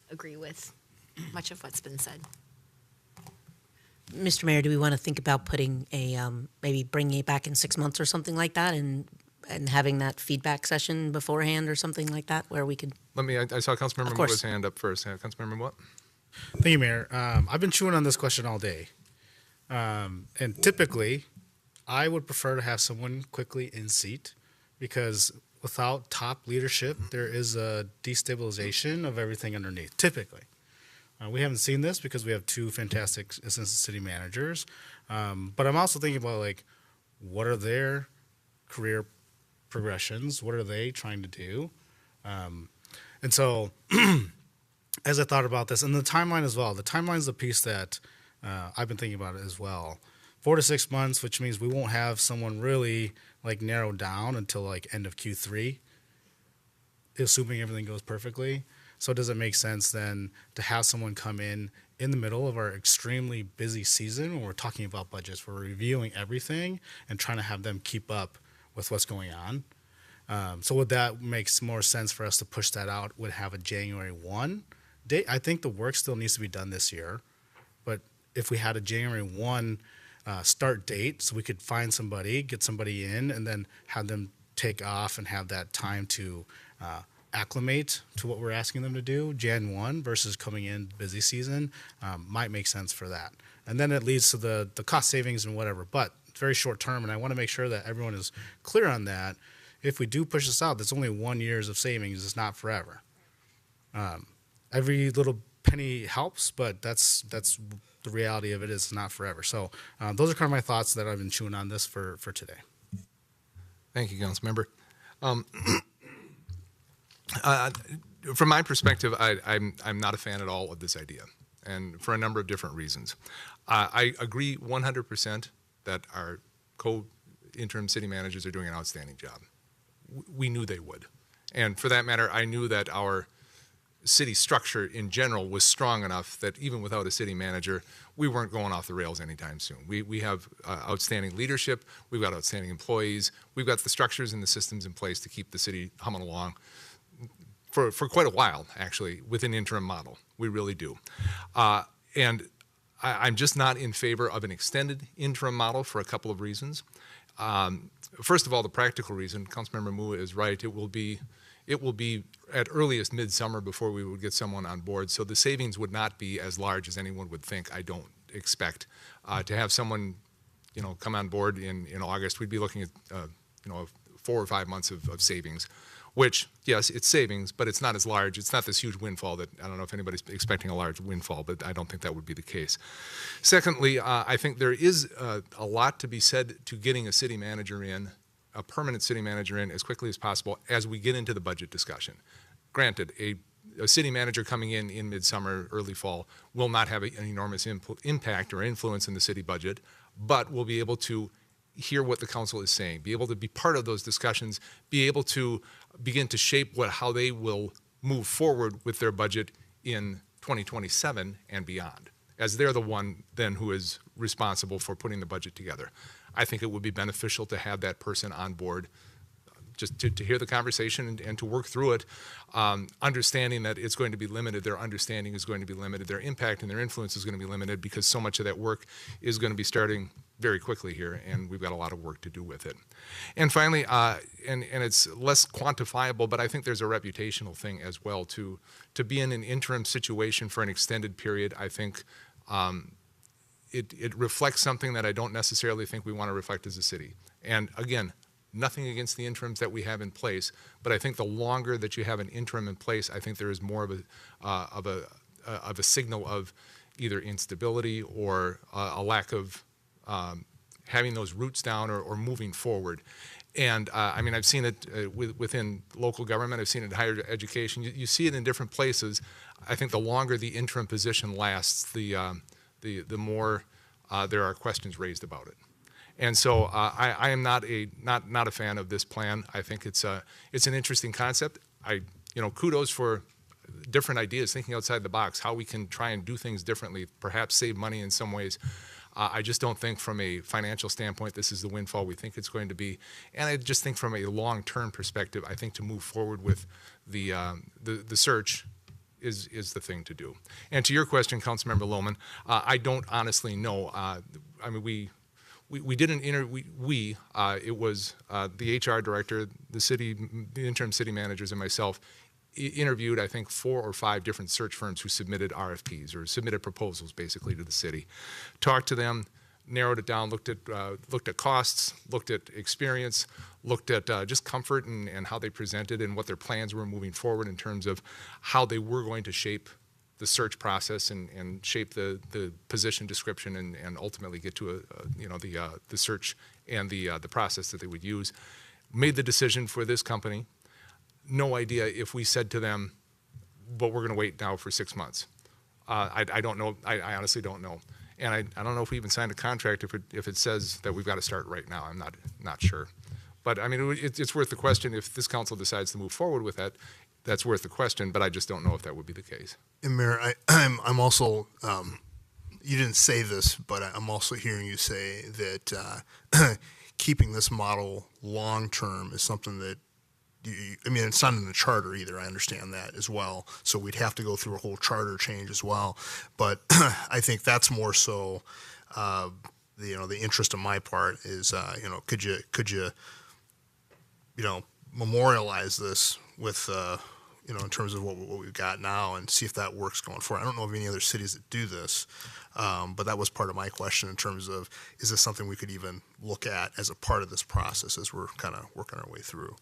agree with much of what's been said. Mr. Mayor, do we want to think about putting maybe bringing it back in 6 months or something like that, and having that feedback session beforehand or something like that, where we could? I saw Councilmember Mua's hand up first. Councilmember Mua. Thank you, Mayor. I've been chewing on this question all day. And typically, I would prefer to have someone quickly in seat, because without top leadership, there is a destabilization of everything underneath, typically. We haven't seen this because we have 2 fantastic assistant city managers. But I'm also thinking about, what are their career progressions? What are they trying to do? And so as I thought about this, and the timeline as well, the timeline is the piece that I've been thinking about it as well. 4 to 6 months, which means we won't have someone really narrowed down until end of Q3, assuming everything goes perfectly. So does it make sense then to have someone come in the middle of our extremely busy season when we're talking about budgets, we're reviewing everything and trying to have them keep up with what's going on? So would that make more sense for us to push that out, would have a January 1 date? I think the work still needs to be done this year, but if we had a January 1 start date, so we could find somebody, get somebody in, and then have them take off and have that time to acclimate to what we're asking them to do, Jan 1 versus coming in busy season, might make sense for that. And then it leads to the cost savings and whatever, but it's very short term, and I want to make sure that everyone is clear on that. If we do push this out, that's only 1 year of savings. It's not forever. Every little penny helps, but that's the reality of it, is not forever. So those are kind of my thoughts that I've been chewing on this for today. Thank you, Councilmember. From my perspective, I'm not a fan at all of this idea, and for a number of different reasons. I agree 100% that our co-interim city managers are doing an outstanding job. We knew they would. And for that matter, I knew that our city structure in general was strong enough that even without a city manager, we weren't going off the rails anytime soon. We have outstanding leadership, we've got outstanding employees, we've got the structures and the systems in place to keep the city humming along for quite a while, actually, with an interim model. We really do. And I'm just not in favor of an extended interim model for a couple of reasons. First of all, the practical reason, Councilmember Mua is right, it will be at earliest midsummer before we would get someone on board, so the savings would not be as large as anyone would think. I don't expect to have someone come on board in August, we'd be looking at, 4 or 5 months of savings, which, yes, it's savings, but it's not as large. It's not this huge windfall that, I don't know if anybody's expecting a large windfall, but I don't think that would be the case. Secondly, I think there is a lot to be said to getting a city manager in, a permanent city manager in as quickly as possible as we get into the budget discussion. Granted, a city manager coming in midsummer, early fall, will not have an enormous impact or influence in the city budget, but will be able to hear what the council is saying, be able to be part of those discussions, be able to begin to shape how they will move forward with their budget in 2027 and beyond, as they're the one then who is responsible for putting the budget together. I think it would be beneficial to have that person on board, just to hear the conversation and to work through it, understanding that it's going to be limited. Their understanding is going to be limited. Their impact and their influence is going to be limited because so much of that work is going to be starting very quickly here, and we've got a lot of work to do with it. And finally, and it's less quantifiable, but I think there's a reputational thing as well. To be in an interim situation for an extended period, I think it reflects something that I don't necessarily think we want to reflect as a city. And again, nothing against the interims that we have in place, but I think the longer that you have an interim in place, I think there is more of a signal of either instability or a lack of having those roots down or moving forward. And I mean, I've seen it within local government. I've seen it in higher education. You see it in different places. I think the longer the interim position lasts, the more there are questions raised about it. And so I am not a fan of this plan. I think it's an interesting concept. Kudos for different ideas, thinking outside the box, how we can try and do things differently, perhaps save money in some ways. I just don't think from a financial standpoint this is the windfall we think it's going to be. And I just think from a long-term perspective, I think to move forward with the search is the thing to do. And to your question, Councilmember Lohman, I don't honestly know. I mean, we did an interview. It was the HR director, the interim city managers, and myself interviewed, I think, 4 or 5 different search firms who submitted RFPs or submitted proposals, basically, to the city. Talked to them, narrowed it down, looked at costs, looked at experience, looked at just comfort and how they presented and what their plans were moving forward in terms of how they were going to shape the search process and shape the position description and ultimately get to the search and the process that they would use. Made the decision for this company. No idea if we said to them, but we're going to wait now for 6 months. I don't know. I honestly don't know. And I don't know if we even signed a contract if it says that we've got to start right now. I'm not sure. But I mean, it's worth the question. If this council decides to move forward with that, that's worth the question, but I just don't know if that would be the case. And Mayor, I'm also, you didn't say this, but I'm also hearing you say that keeping this model long-term is something that, I mean, it's not in the charter either. I understand that as well. So we'd have to go through a whole charter change as well. But I think that's more so, the interest on my part is, could you memorialize this with, in terms of what we've got now and see if that works going forward. I don't know of any other cities that do this, but that was part of my question in terms of, is this something we could even look at as a part of this process as we're kind of working our way through?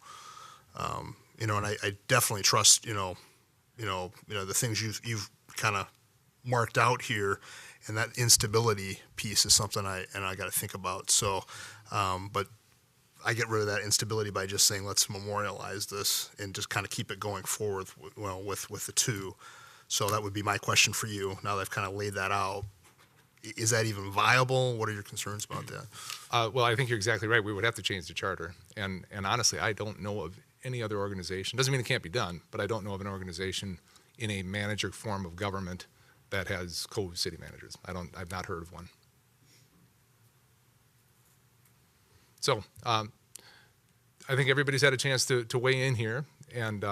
And I definitely trust, the things you've kind of marked out here, and that instability piece is something I got to think about. So, but I get rid of that instability by just saying, let's memorialize this and just kind of keep it going forward, with the two. So that would be my question for you. Now that I've kind of laid that out, is that even viable? What are your concerns about that? Well, I think you're exactly right. We would have to change the charter. And honestly, I don't know of any other organization. Doesn't mean it can't be done, but I don't know of an organization in a manager form of government that has co-city managers. I've not heard of one. So I think everybody's had a chance to weigh in here, and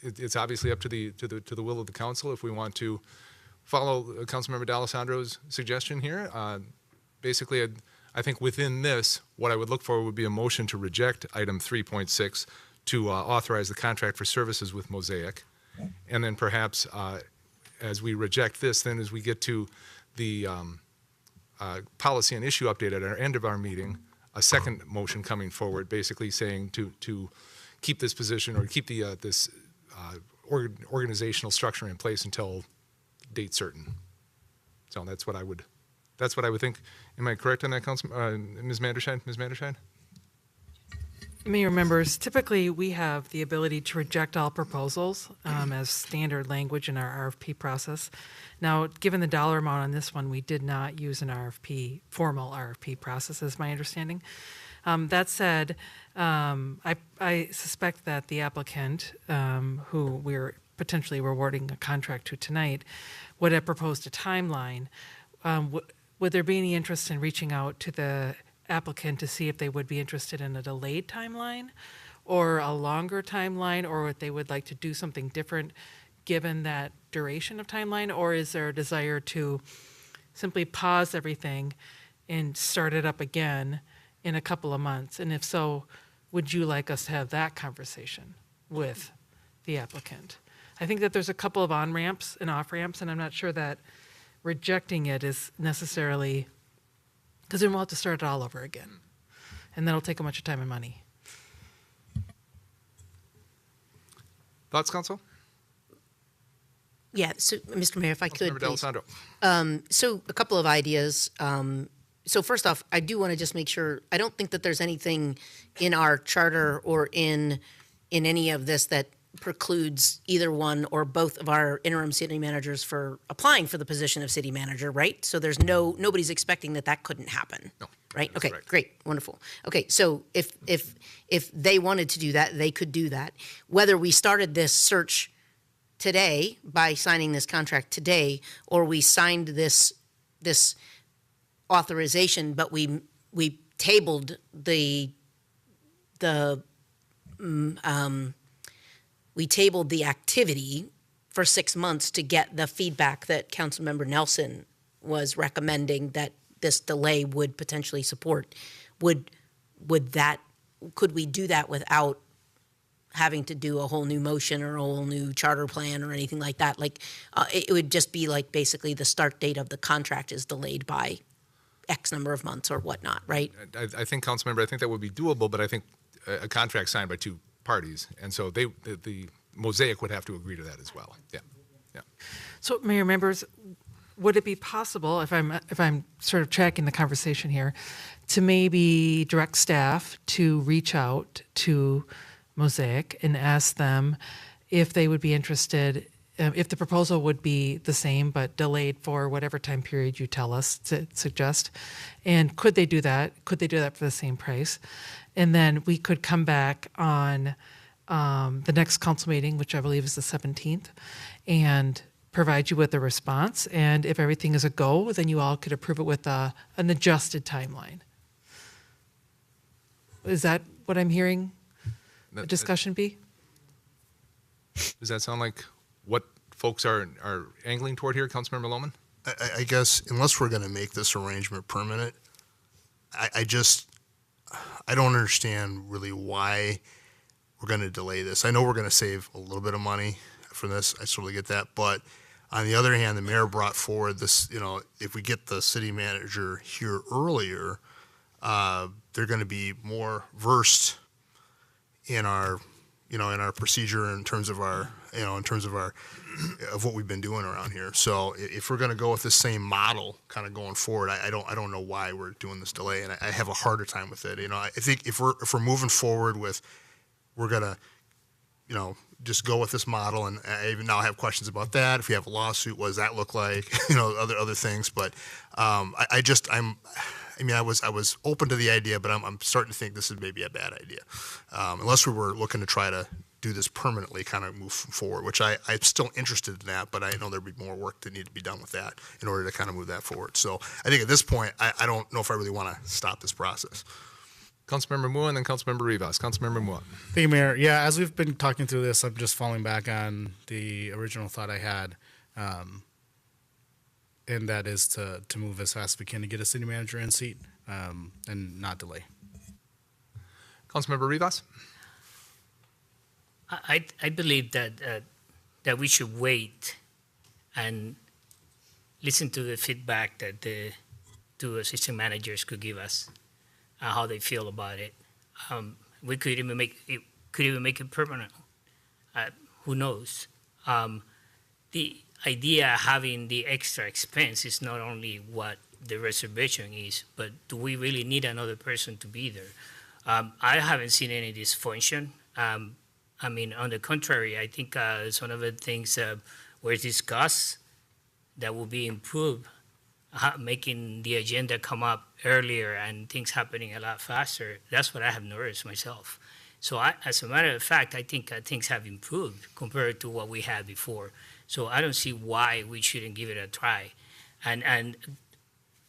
it's obviously up to the will of the council if we want to follow Councilmember D'Alessandro's suggestion here. Basically, I think within this, what I would look for would be a motion to reject item 3.6 to authorize the contract for services with Mosaic, and then perhaps as we reject this, then as we get to the policy and issue update at our end of our meeting, a second motion coming forward, basically saying to keep this position or keep the this organizational structure in place until date certain. So that's what I would think. Am I correct on that, Ms. Manderscheid? Ms. Manderscheid? Mayor, members, typically we have the ability to reject all proposals as standard language in our RFP process. Now, given the dollar amount on this one, we did not use an formal RFP process, is my understanding. That said, I suspect that the applicant, who we're potentially awarding a contract to tonight, would have proposed a timeline. Would there be any interest in reaching out to the applicant to see if they would be interested in a delayed timeline or a longer timeline, or if they would like to do something different given that duration of timeline? Or is there a desire to simply pause everything and start it up again in a couple of months? And if so, would you like us to have that conversation with the applicant? I think that there's a couple of on-ramps and off-ramps, and I'm not sure that rejecting it is necessarily, because then we'll have to start it all over again. And that'll take a bunch of time and money. Thoughts, Council? Yeah, so, Mr. Mayor, if I could, Councilmember please. D'Alessandro. So a couple of ideas. So first off, I do want to just make sure, I don't think that there's anything in our charter or in any of this that precludes either one or both of our interim city managers for applying for the position of city manager, right? So there's nobody's expecting that couldn't happen. No. Right? That's Okay, correct. great, wonderful. Okay, so if they wanted to do that, they could do that. Whether we started this search today by signing this contract today, or we signed this authorization, but we tabled we tabled the activity for 6 months to get the feedback that Councilmember Nelson was recommending that this delay would potentially support. Could we do that without having to do a whole new motion or a whole new charter plan or anything like that? Like, it would just be like basically the start date of the contract is delayed by X number of months or whatnot, right? I think, Councilmember, I think that would be doable, but I think a contract signed by two parties, and so the Mosaic would have to agree to that as well. Yeah. So, Mayor, members, would it be possible, if I'm sort of tracking the conversation here, to maybe direct staff to reach out to Mosaic and ask them if they would be interested, if the proposal would be the same but delayed for whatever time period you tell us to suggest, and could they do that? Could they do that for the same price? And then we could come back on the next council meeting, which I believe is the 17th, and provide you with a response. And if everything is a go, then you all could approve it with an adjusted timeline. Is that what I'm hearing the discussion be? Does that sound like what folks are angling toward here, Councilmember Lohman? I guess unless we're going to make this arrangement permanent, I don't understand really why we're going to delay this. I know we're going to save a little bit of money for this. I totally get that. But on the other hand, the mayor brought forward this, if we get the city manager here earlier, they're going to be more versed in our procedure in terms of of what we've been doing around here. So if we're going to go with the same model kind of going forward, I don't know why we're doing this delay, and I have a harder time with it. I think if we're moving forward with, we're going to, just go with this model, and I even now have questions about that. If we have a lawsuit, what does that look like? Other things. But I was open to the idea, but I'm starting to think this is maybe a bad idea, unless we were looking to try to do this permanently, kind of move forward, which I'm still interested in that, but I know there'd be more work that need to be done with that in order to kind of move that forward. So I think at this point, I don't know if I really want to stop this process. Councilmember Mua and then Councilmember Rivas. Councilmember Mua. Thank you, Mayor. Yeah, as we've been talking through this, I'm just falling back on the original thought I had, and that is to move as fast as we can to get a city manager in seat and not delay. Councilmember Rivas. I believe that we should wait and listen to the feedback that the two assistant managers could give us how they feel about it. We could even make it permanent. Who knows? The idea of having the extra expense is not only what the reservation is, but do we really need another person to be there? I haven't seen any dysfunction. I mean, on the contrary, I think some of the things were discussed that will be improved, making the agenda come up earlier and things happening a lot faster. That's what I have noticed myself. So as a matter of fact, I think things have improved compared to what we had before. So I don't see why we shouldn't give it a try and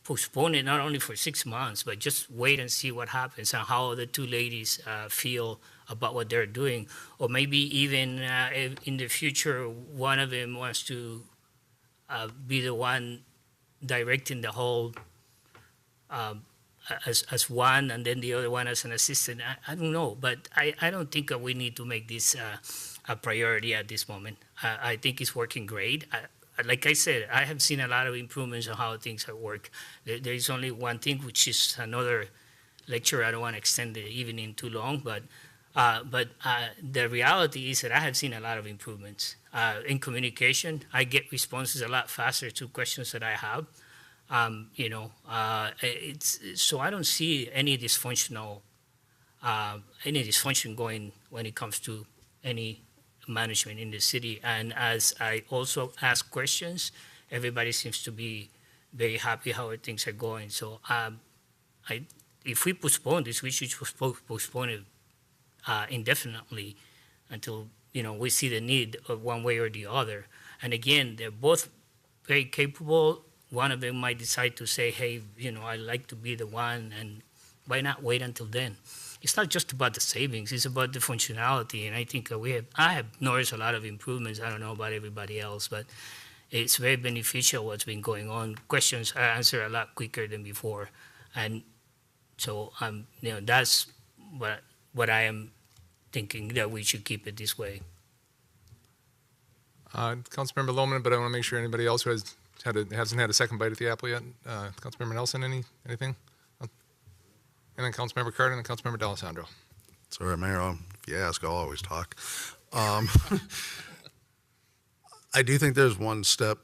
postpone it not only for 6 months, but just wait and see what happens and how the two ladies feel about what they're doing. Or maybe even if in the future, one of them wants to be the one directing the whole as one, and then the other one as an assistant. I don't know, but I don't think that we need to make this a priority at this moment. I think it's working great. Like I said, I have seen a lot of improvements on how things have worked. There is only one thing, which is another lecture. I don't want to extend the evening too long, but the reality is that I have seen a lot of improvements in communication. I get responses a lot faster to questions that I have. So I don't see any dysfunction going when it comes to any management in the city. And as I also ask questions, everybody seems to be very happy how things are going. So if we postpone this, we should postpone it indefinitely until we see the need of one way or the other. And again, they're both very capable. One of them might decide to say, hey, I'd like to be the one, and why not wait until then? It's not just about the savings, it's about the functionality, and I think I have noticed a lot of improvements. I don't know about everybody else, but it's very beneficial what's been going on. Questions are answered a lot quicker than before, and so that's what I am thinking, that we should keep it this way. Councilmember Lohman, but I want to make sure anybody else who hasn't had a second bite at the apple yet. Councilmember Nelson, anything? And then Councilmember Carter and then Councilmember D'Alessandro. Sorry, Mayor, if you ask, I'll always talk. I do think there's one step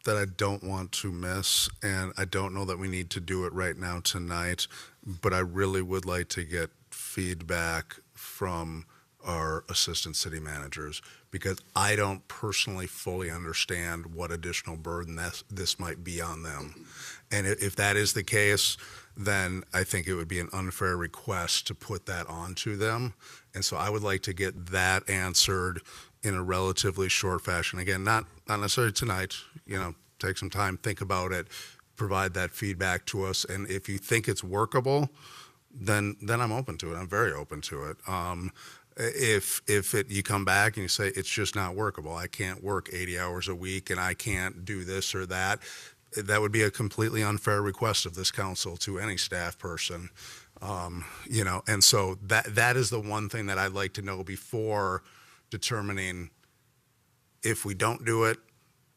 that I don't want to miss, and I don't know that we need to do it right now tonight, but I really would like to get feedback from our assistant city managers, because I don't personally fully understand what additional burden this might be on them. And if that is the case, then I think it would be an unfair request to put that onto them. And so I would like to get that answered in a relatively short fashion. Again, not necessarily tonight, take some time, think about it, provide that feedback to us. And if you think it's workable, then I'm open to it. I'm very open to it. If you come back and you say it's just not workable, I can't work 80 hours a week and I can't do this or that, that would be a completely unfair request of this council to any staff person. And so that is the one thing that I'd like to know before determining if we don't do it,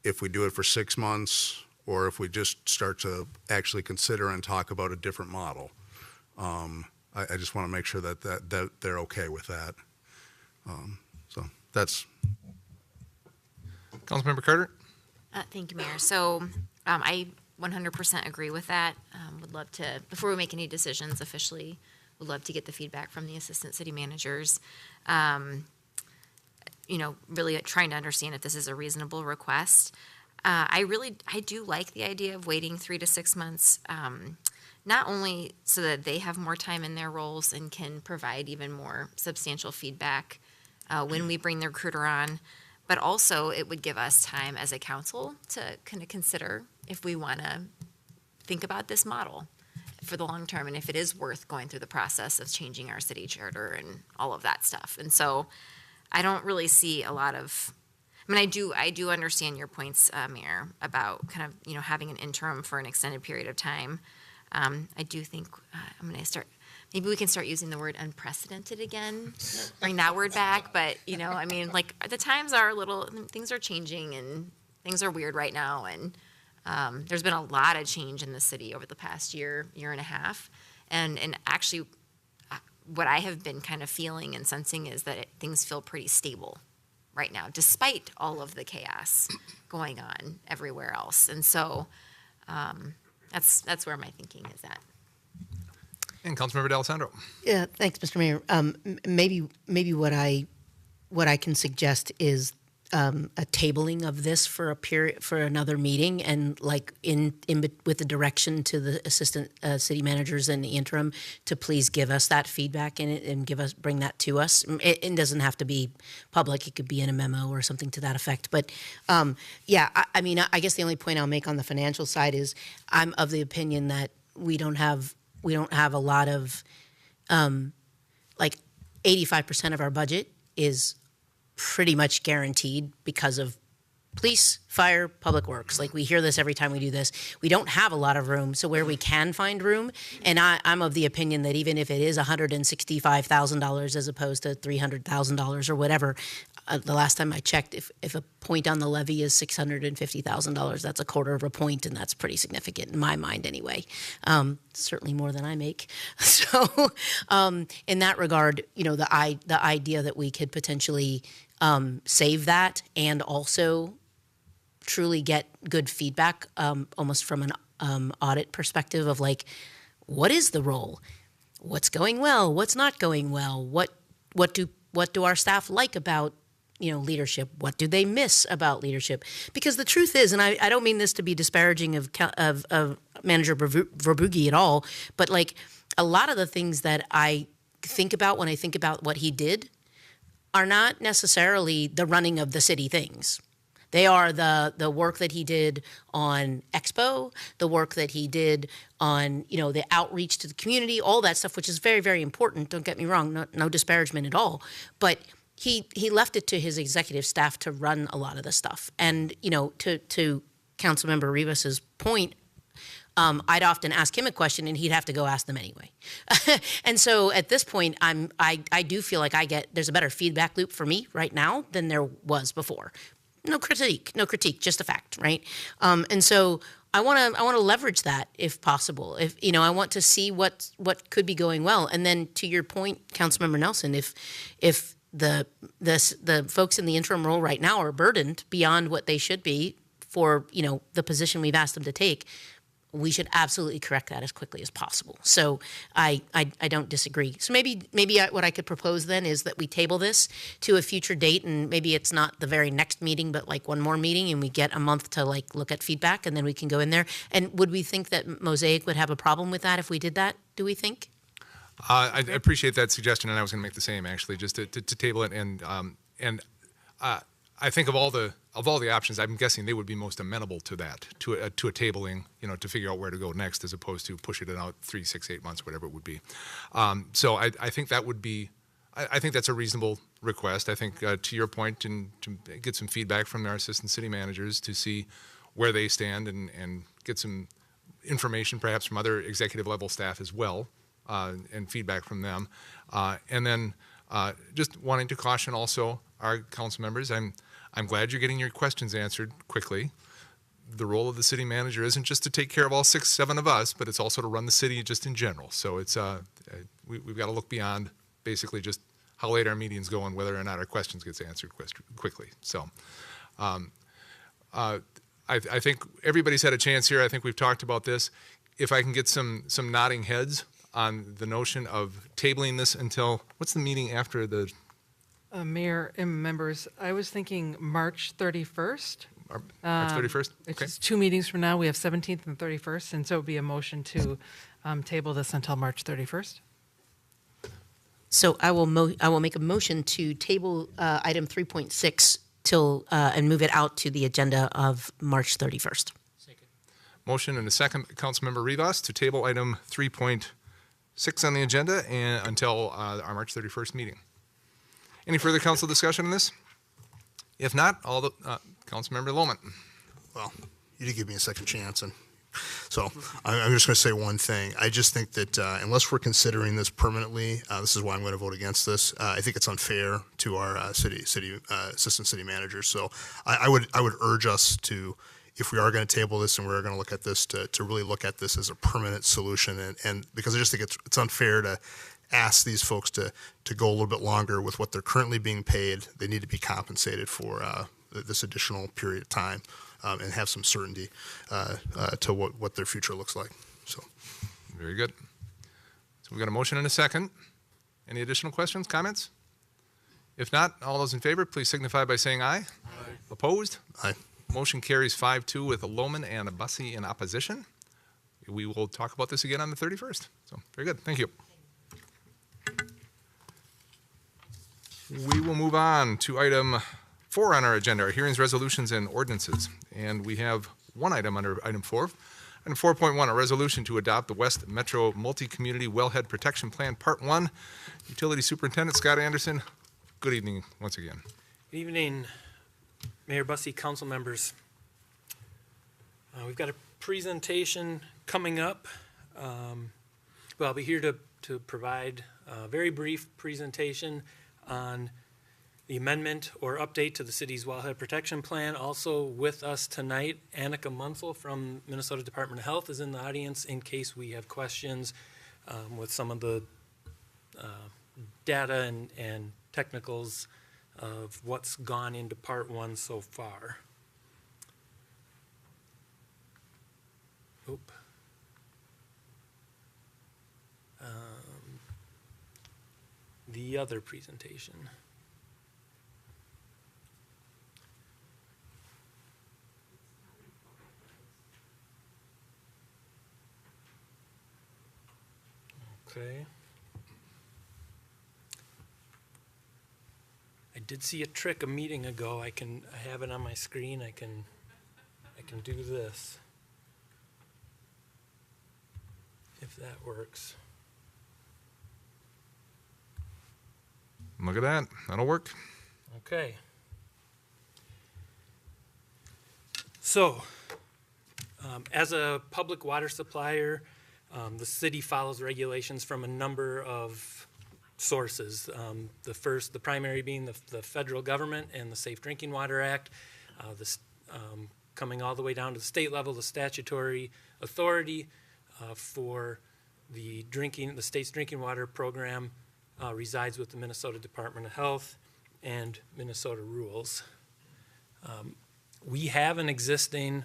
if we do it for 6 months, or if we just start to actually consider and talk about a different model. I just want to make sure that they're okay with that. So that's. Councilmember Carter? Thank you, Mayor. So I 100% agree with that. Would love to, before we make any decisions officially, would love to get the feedback from the assistant city managers. Really trying to understand if this is a reasonable request. I do like the idea of waiting 3 to 6 months, not only so that they have more time in their roles and can provide even more substantial feedback when we bring the recruiter on, but also it would give us time as a council to kind of consider if we want to think about this model for the long term and if it is worth going through the process of changing our city charter and all of that stuff. And so I don't really see a lot of, I do understand your points, Mayor, about kind of, having an interim for an extended period of time. I do think I'm going to start, maybe we can start using the word unprecedented again, bring that word back. But, the times are things are changing and things are weird right now. And There's been a lot of change in the city over the past year and a half. And actually, what I have been kind of feeling and sensing is that things feel pretty stable right now, despite all of the chaos going on everywhere else. And so that's where my thinking is at. And Councilmember D'Alessandro. Yeah, thanks, Mr. Mayor. Maybe what I can suggest is a tabling of this for a period, for another meeting, and like with the direction to the assistant city managers and the interim to please give us that feedback and bring that to us. It doesn't have to be public; it could be in a memo or something to that effect. But I mean, I guess the only point I'll make on the financial side is I'm of the opinion that we don't have a lot of like 85% of our budget is pretty much guaranteed because of police, fire, public works. Like, we hear this every time we do this. We don't have a lot of room. So where we can find room, and I'm of the opinion that even if it is $165,000 as opposed to $300,000 or whatever, the last time I checked, if a point on the levy is $650,000, that's a quarter of a point, and that's pretty significant in my mind anyway. Certainly more than I make. So in that regard, the idea that we could potentially save that and also truly get good feedback, almost from an audit perspective of like, what is the role? What's going well? What's not going well? What do our staff like about leadership? What do they miss about leadership? Because the truth is, and I don't mean this to be disparaging of Manager Verbugi at all, but like a lot of the things that I think about when I think about what he did are not necessarily the running of the city things. They are the work that he did on Expo, the work that he did on, the outreach to the community, all that stuff, which is very, very important. Don't get me wrong, no disparagement at all. But he left it to his executive staff to run a lot of the stuff. And, to Councilmember Rivas's point, I'd often ask him a question and he'd have to go ask them anyway. And so at this point, I do feel like there's a better feedback loop for me right now than there was before. No critique, just a fact, right? And so I want to leverage that if possible. If I want to see what could be going well. And then to your point, Councilmember Nelson, if the folks in the interim role right now are burdened beyond what they should be for the position we've asked them to take, we should absolutely correct that as quickly as possible. So I don't disagree. So maybe what I could propose then is that we table this to a future date, and maybe it's not the very next meeting, but like one more meeting, and we get a month to like look at feedback, and then we can go in there. And would we think that Mosaic would have a problem with that if we did that? Do we think? I appreciate that suggestion, and I was going to make the same actually, just to table it. And I think of all the options, I'm guessing they would be most amenable to that, to a tabling, to figure out where to go next, as opposed to pushing it out 3, 6, 8 months, whatever it would be. So I think that would be, I think that's a reasonable request. I think to your point, and to get some feedback from our assistant city managers to see where they stand and get some information perhaps from other executive level staff as well, and feedback from them. And then just wanting to caution also our council members, I'm glad you're getting your questions answered quickly. The role of the city manager isn't just to take care of all 6, 7 of us, but it's also to run the city just in general. So it's we've got to look beyond basically just how late our meetings go and whether or not our questions gets answered quickly. So I think everybody's had a chance here. I think we've talked about this. If I can get some nodding heads on the notion of tabling this until, what's the meeting after the... Mayor and members, I was thinking March 31st. March 31st? It's Okay. just 2 meetings from now. We have 17th and 31st, and so it would be a motion to table this until March 31st. So I will make a motion to table item 3.6 till and move it out to the agenda of March 31st. Second. Motion and a second, Councilmember Rivas, to table item 3.6 on the agenda and until our March 31st meeting. Any further council discussion on this? If not, Councilmember Lohman. Well, you did give me a second chance, and so I'm just going to say one thing. I just think that unless we're considering this permanently, this is why I'm going to vote against this. I think it's unfair to our assistant city managers. So I would urge us to, if we are going to table this and we're going to look at this, to really look at this as a permanent solution. And because I just think it's unfair to ask these folks to go a little bit longer with what they're currently being paid. They need to be compensated for this additional period of time and have some certainty to what their future looks like. So, Very good. So we've got a motion and a second. Any additional questions, comments? If not, all those in favor, please signify by saying aye. Aye. Opposed? Aye. Motion carries 5-2 with a Lohman and a Bussey in opposition. We will talk about this again on the 31st. So, very good. Thank you. We will move on to item 4 on our agenda, our hearings, resolutions, and ordinances. And we have one item under item 4. Item 4.1, a resolution to adopt the West Metro Multi-Community Wellhead Protection Plan, Part 1. Utility Superintendent Scott Anderson, good evening once again. Good evening, Mayor Bussey, council members. We've got a presentation coming up. I'll be here to provide a very brief presentation on the amendment or update to the city's Wellhead Protection Plan. Also with us tonight, Annika Munsell from Minnesota Department of Health is in the audience in case we have questions with some of the data and technicals of what's gone into Part 1 so far. The other presentation. Okay. I did see a trick a meeting ago. I have it on my screen. I can do this. If that works. Look at that. That'll work. Okay. So, as a public water supplier, the city follows regulations from a number of sources. The primary being the federal government and the Safe Drinking Water Act. Coming all the way down to the state level, the statutory authority for the state's drinking water program resides with the Minnesota Department of Health and Minnesota rules. We have an existing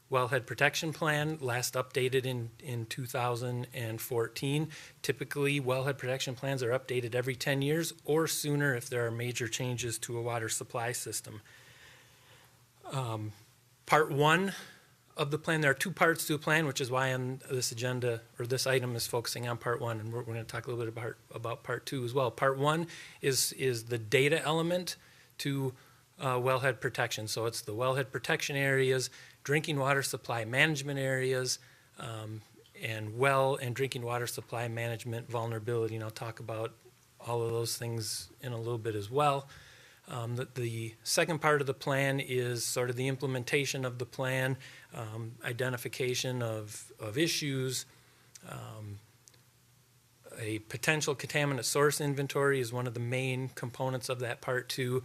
wellhead protection plan, last updated in 2014. Typically, wellhead protection plans are updated every 10 years or sooner if there are major changes to a water supply system. Part 1 of the plan, there are 2 parts to a plan, which is why on this agenda, or this item is focusing on Part 1, and we're going to talk a little bit about Part 2 as well. Part 1 is the data element to wellhead protection. So it's the wellhead protection areas, drinking water supply management areas, and well and drinking water supply management vulnerability. And I'll talk about all of those things in a little bit as well. The second part of the plan is sort of the implementation of the plan, identification of issues. A potential contaminant source inventory is one of the main components of that Part 2.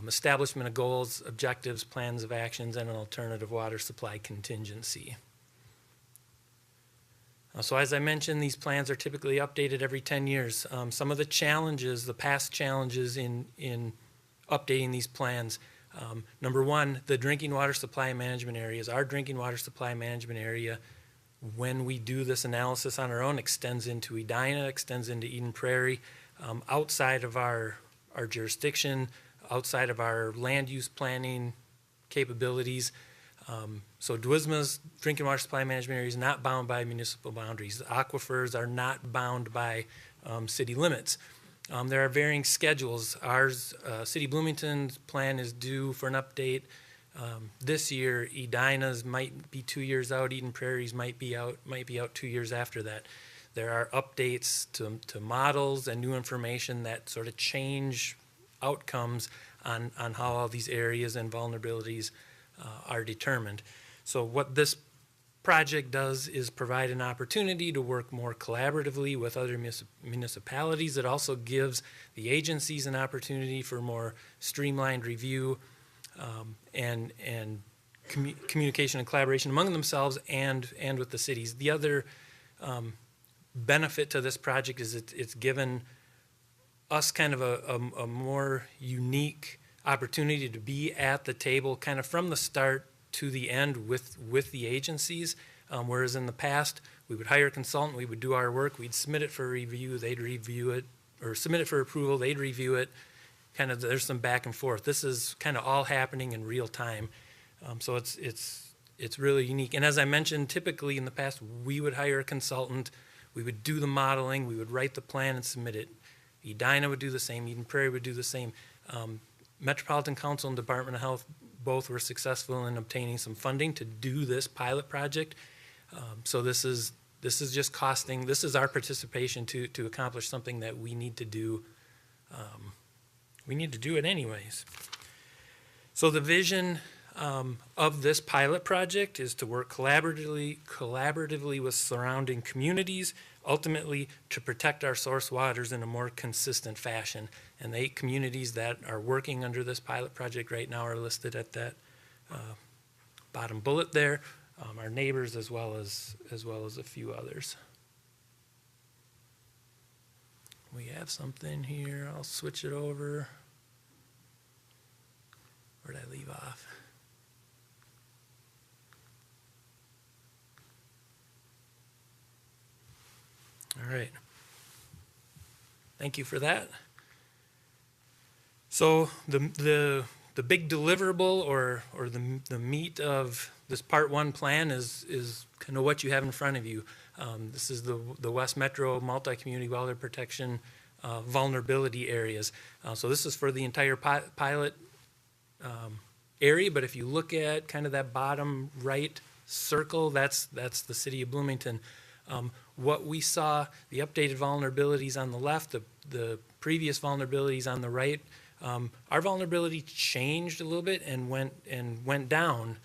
Establishment of goals, objectives, plans of actions, and an alternative water supply contingency. So as I mentioned, these plans are typically updated every 10 years. Some of the challenges, the past challenges in updating these plans. Number 1, the drinking water supply management areas. Our drinking water supply management area, when we do this analysis on our own, extends into Edina, extends into Eden Prairie, outside of our jurisdiction, outside of our land use planning capabilities. So DWSMA's drinking water supply management area is not bound by municipal boundaries. The aquifers are not bound by city limits. There are varying schedules. Ours, City Bloomington's plan is due for an update this year. Edina's might be 2 years out. Eden Prairie's might be out 2 years after that. There are updates to models and new information that sort of change outcomes on how all these areas and vulnerabilities are determined. So what this project does is provide an opportunity to work more collaboratively with other municipalities. It also gives the agencies an opportunity for more streamlined review and communication and collaboration among themselves and with the cities. The other benefit to this project is it's given us kind of a more unique opportunity to be at the table kind of from the start to the end with the agencies, whereas in the past we would hire a consultant, we would do our work, we'd submit it for review, they'd review it, or submit it for approval, they'd review it, kind of there's some back and forth. This is kind of all happening in real time, so it's really unique. And as I mentioned, typically in the past we would hire a consultant, we would do the modeling, we would write the plan and submit it. Edina would do the same, Eden Prairie would do the same. Metropolitan Council and Department of Health both were successful in obtaining some funding to do this pilot project. So this is just costing, this is our participation to accomplish something that we need to do. We need to do it anyways. So the vision of this pilot project is to work collaboratively with surrounding communities, ultimately to protect our source waters in a more consistent fashion. And the 8 communities that are working under this pilot project right now are listed at that bottom bullet there, our neighbors as well as a few others. We have something here, I'll switch it over. Where did I leave off? All right. Thank you for that. So the big deliverable or the meat of this Part 1 plan is kind of what you have in front of you. This is the West Metro Multi-Community Wildlife Protection vulnerability areas. So this is for the entire pilot area, but if you look at kind of that bottom right circle, that's the city of Bloomington. What we saw, the updated vulnerabilities on the left, the previous vulnerabilities on the right, our vulnerability changed a little bit and went down.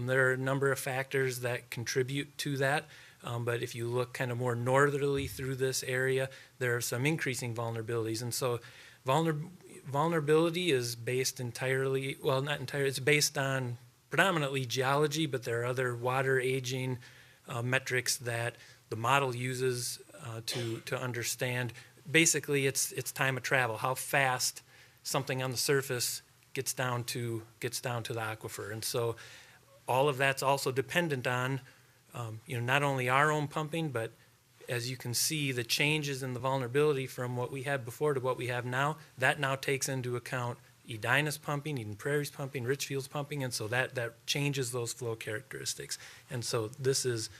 There are a number of factors that contribute to that, but if you look kind of more northerly through this area, there are some increasing vulnerabilities. And so vulnerability is based entirely, well, not entirely, it's based on predominantly geology, but there are other water aging metrics that the model uses to understand. Basically, it's time of travel, how fast something on the surface gets down to the aquifer. And so all of that's also dependent on not only our own pumping, but as you can see, the changes in the vulnerability from what we had before to what we have now, that now takes into account Edina's pumping, Eden Prairie's pumping, Richfield's pumping, and so that changes those flow characteristics. And so this is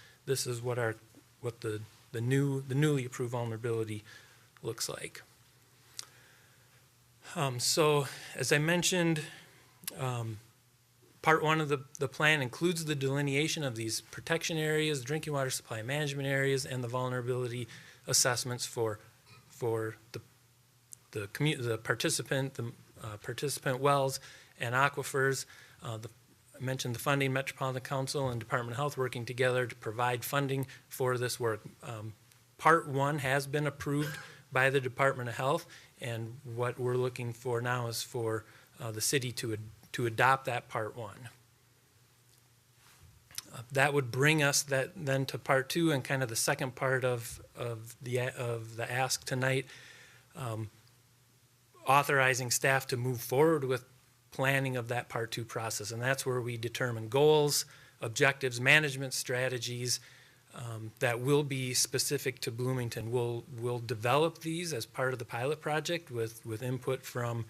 what the newly approved vulnerability looks like. So as I mentioned, Part 1 of the plan includes the delineation of these protection areas, drinking water supply management areas, and the vulnerability assessments for the participant wells and aquifers. I mentioned the funding, Metropolitan Council and Department of Health working together to provide funding for this work. Part 1 has been approved by the Department of Health, and what we're looking for now is for the city to adopt that Part 1. That would bring us then to Part 2 and kind of the second part of the ask tonight, authorizing staff to move forward with planning of that Part 2 process. And that's where we determine goals, objectives, management strategies that will be specific to Bloomington. We'll develop these as part of the pilot project with input from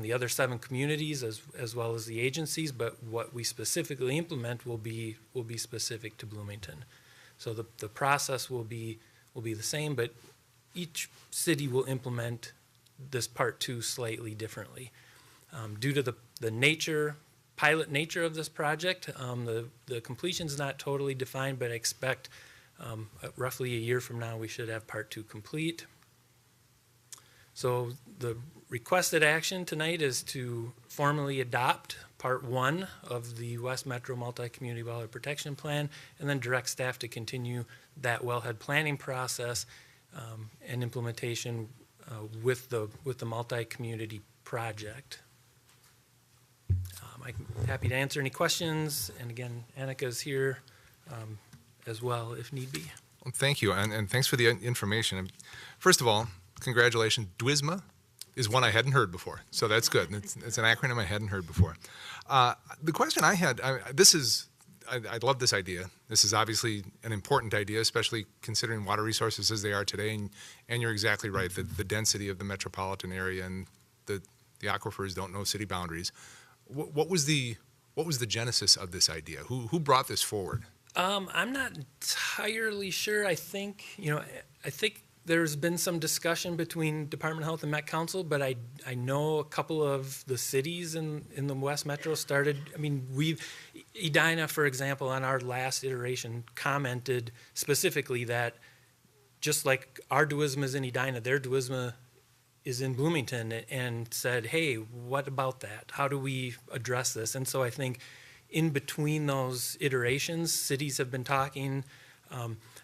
the other 7 communities as well as the agencies, but what we specifically implement will be specific to Bloomington. So the process will be the same, but each city will implement this Part 2 slightly differently. Due to the pilot nature of this project, the completion is not totally defined, but I expect roughly a year from now we should have Part 2 complete. So the requested action tonight is to formally adopt Part 1 of the West Metro Multi-Community Wildlife Protection Plan, and then direct staff to continue that wellhead planning process and implementation with the multi-community project. I'm happy to answer any questions. And again, Annika's here as well if need be. Well, thank you, and thanks for the information. And first of all, congratulations. DWISMA is one I hadn't heard before, so that's good. It's an acronym I hadn't heard before. The question I had, I love this idea. This is obviously an important idea, especially considering water resources as they are today, and you're exactly right, the density of the metropolitan area and the aquifers don't know city boundaries. What was the genesis of this idea? Who brought this forward? I'm not entirely sure. I think there's been some discussion between Department of Health and Met Council, but I know a couple of the cities in the West Metro started. I mean, Edina, for example, on our last iteration, commented specifically that just like our DWISMA is in Edina, their DWISMA is in Bloomington, and said, hey, what about that? How do we address this? And so I think in between those iterations, cities have been talking.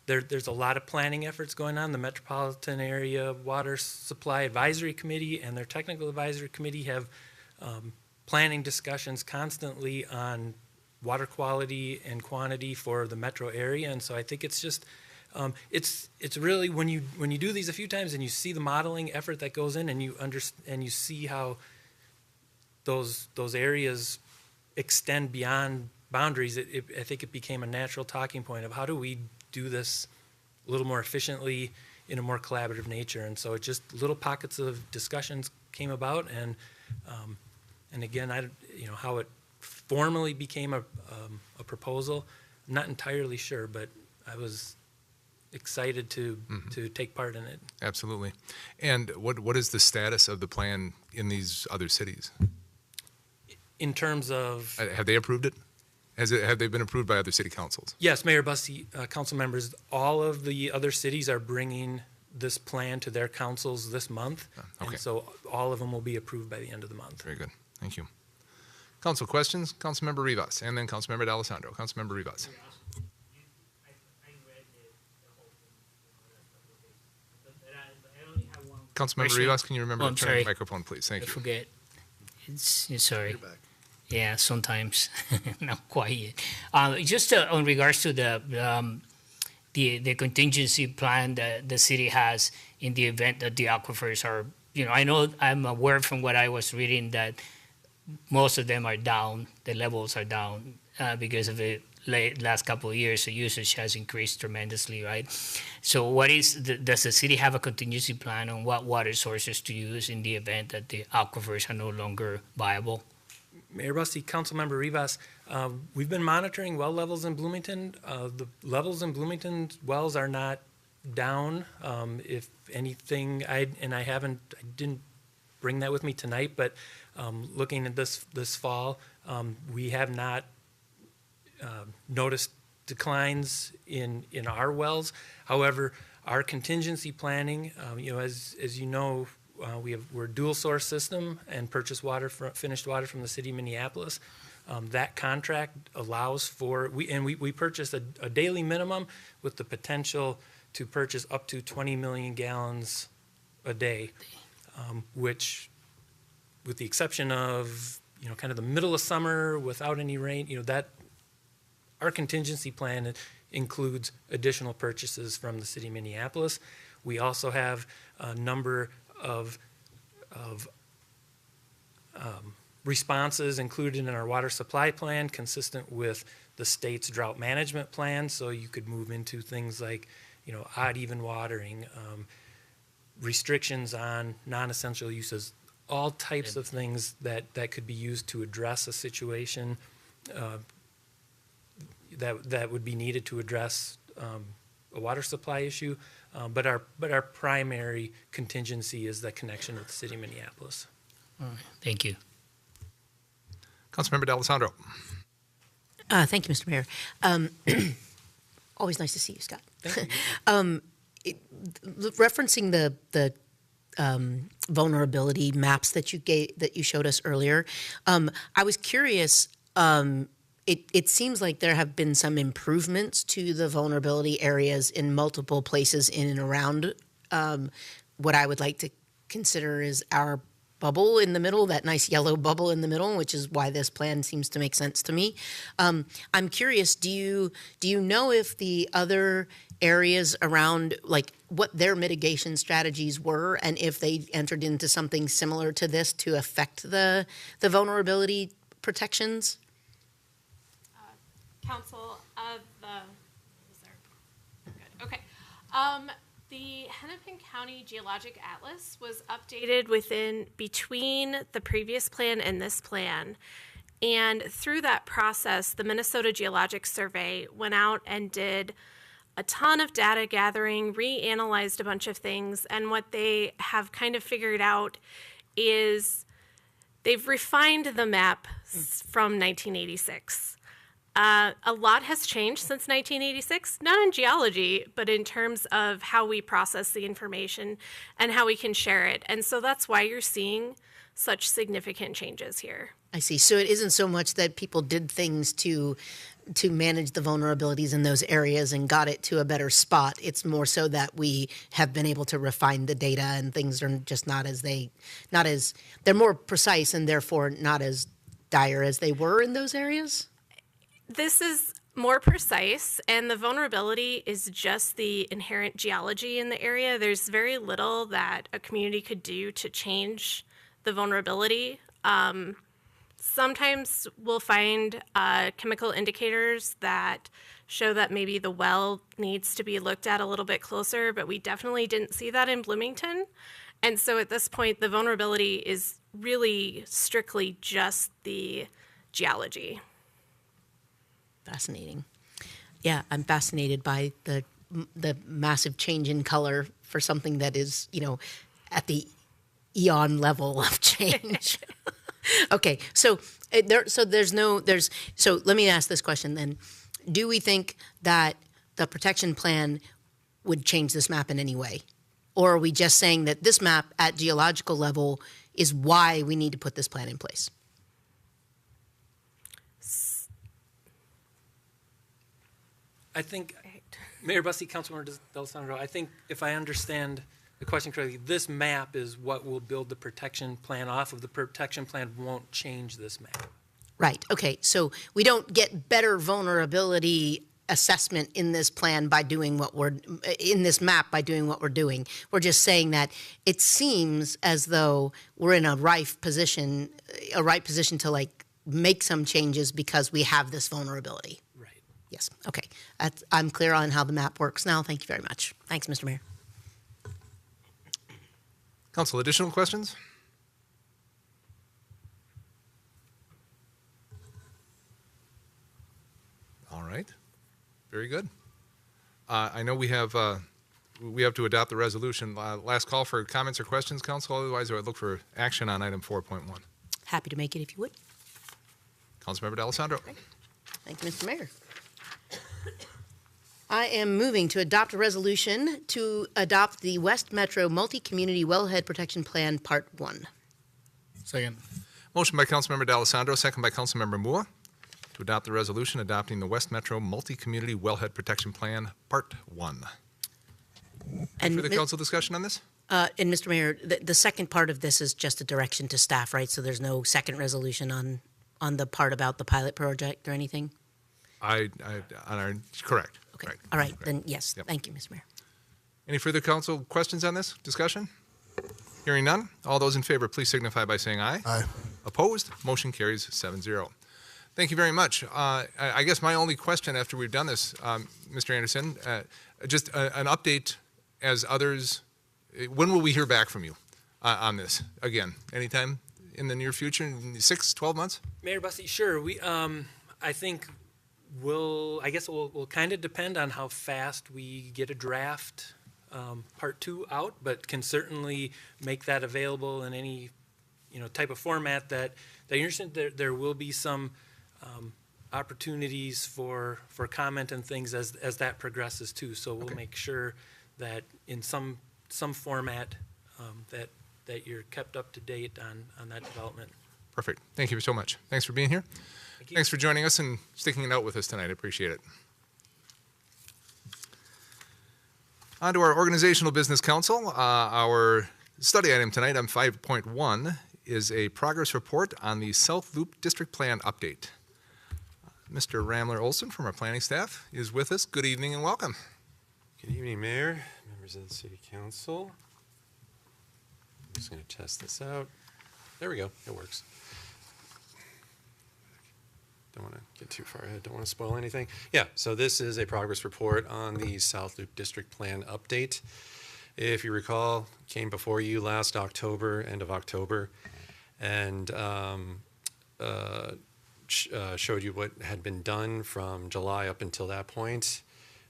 There's a lot of planning efforts going on. The Metropolitan Area Water Supply Advisory Committee and their Technical Advisory Committee have planning discussions constantly on water quality and quantity for the metro area. And so I think it's just, it's really when you do these a few times and you see the modeling effort that goes in and you see how those areas extend beyond boundaries, I think it became a natural talking point of how do we do this a little more efficiently in a more collaborative nature. And so it just little pockets of discussions came about, and again, how it formally became a proposal, I'm not entirely sure, but I was excited to take part in it. Absolutely. And what is the status of the plan in these other cities? In terms of... Have they approved it? Have they been approved by other city councils? Yes, Mayor Bussey, council members, all of the other cities are bringing this plan to their councils this month. Okay. And so all of them will be approved by the end of the month. Very good. Thank you. Council questions? Councilmember Rivas, and then Councilmember D'Alessandro. Councilmember Rivas. Councilmember Rivas, can you remember to turn the microphone, please? Thank you. I forget. Sorry. You're back. Yeah, sometimes not quite yet. Just on regards to the contingency plan that the city has in the event that the aquifers are, I know I'm aware from what I was reading that most of them are down, the levels are down because of the last couple of years, the usage has increased tremendously, right? So does the city have a contingency plan on what water sources to use in the event that the aquifers are no longer viable? Mayor Bussey, Councilmember Rivas, we've been monitoring well levels in Bloomington. The levels in Bloomington's wells are not down. If anything, I didn't bring that with me tonight, but looking at this fall, we have not noticed declines in our wells. However, our contingency planning, as you know, we're a dual source system and purchase finished water from the city of Minneapolis. That contract allows for, we purchase a daily minimum with the potential to purchase up to 20 million gallons a day, which, with the exception of, kind of the middle of summer without any rain, that our contingency plan includes additional purchases from the city of Minneapolis. We also have a number of responses included in our water supply plan consistent with the state's drought management plan. So you could move into things like, odd even watering, restrictions on non-essential uses, all types of things that could be used to address a situation that would be needed to address a water supply issue. But our primary contingency is the connection with the city of Minneapolis. All right. Thank you. Councilmember D'Alessandro. Thank you, Mr. Mayor. Always nice to see you, Scott. Thank you. Referencing the vulnerability maps that you showed us earlier, I was curious. It seems like there have been some improvements to the vulnerability areas in multiple places in and around what I would like to consider is our bubble in the middle, that nice yellow bubble in the middle, which is why this plan seems to make sense to me. I'm curious, do you know if the other areas around, like, what their mitigation strategies were, and if they entered into something similar to this to affect the vulnerability protections? Council of the, good, okay. The Hennepin County Geologic Atlas was updated between the previous plan and this plan. And through that process, the Minnesota Geologic Survey went out and did a ton of data gathering, reanalyzed a bunch of things, and what they have kind of figured out is they've refined the map from 1986. A lot has changed since 1986, not in geology, but in terms of how we process the information and how we can share it. And so that's why you're seeing such significant changes here. I see. So it isn't so much that people did things to manage the vulnerabilities in those areas and got it to a better spot. It's more so that we have been able to refine the data, and things are just they're more precise and therefore not as dire as they were in those areas? This is more precise, and the vulnerability is just the inherent geology in the area. There's very little that a community could do to change the vulnerability. Sometimes we'll find chemical indicators that show that maybe the well needs to be looked at a little bit closer, but we definitely didn't see that in Bloomington. And so at this point, the vulnerability is really strictly just the geology. Fascinating. Yeah, I'm fascinated by the massive change in color for something that is, at the eon level of change. Okay, so so let me ask this question then. Do we think that the protection plan would change this map in any way? Or are we just saying that this map at geological level is why we need to put this plan in place? I think, Mayor Bussey, Councilmember D'Alessandro, I think if I understand the question correctly, this map is what will build the protection plan off of. The protection plan won't change this map. Right. Okay. So we don't get better vulnerability assessment in this plan by doing in this map by doing what we're doing. We're just saying that it seems as though we're in a right position to make some changes because we have this vulnerability. Right. Yes. Okay. I'm clear on how the map works now. Thank you very much. Thanks, Mr. Mayor. Council, additional questions? All right. Very good. I know we have to adopt the resolution. Last call for comments or questions, Council. Otherwise, I would look for action on item 4.1. Happy to make it if you would. Councilmember D'Alessandro. Thank you, Mr. Mayor. I am moving to adopt a resolution to adopt the West Metro Multi-Community Wellhead Protection Plan Part 1. Second. Motion by Councilmember D'Alessandro, second by Councilmember Mua, to adopt the resolution adopting the West Metro Multi-Community Wellhead Protection Plan Part 1. And Further council discussion on this? And Mr. Mayor, the second part of this is just a direction to staff, right? So there's no second resolution on the part about the pilot project or anything? Correct. Okay. Right. All right. Correct. Then, yes. Yep. Thank you, Mr. Mayor. Any further council questions on this discussion? Hearing none, all those in favor, please signify by saying aye. Aye. Opposed? Motion carries 7-0. Thank you very much. I guess my only question after we've done this, Mr. Anderson, just an update as others. When will we hear back from you on this? Again, anytime in the near future, in 6, 12 months? Mayor Bussey, sure. I think it will kind of depend on how fast we get a draft Part 2 out, but can certainly make that available in any type of format that you understand. There will be some opportunities for comment and things as that progresses too. So we'll make sure that in some format that you're kept up to date on that development. Perfect. Thank you so much. Thanks for being here. Thanks for joining us and sticking it out with us tonight. I appreciate it. On to our organizational business council. Our study item tonight on 5.1 is a progress report on the South Loop District Plan update. Mr. Ramler Olson from our planning staff is with us. Good evening and welcome. Good evening, Mayor, members of the City Council. I'm just going to test this out. There we go. It works. Don't want to get too far ahead. Don't want to spoil anything. Yeah, so this is a progress report on the South Loop District Plan update. If you recall, came before you last October, end of October, and showed you what had been done from July up until that point,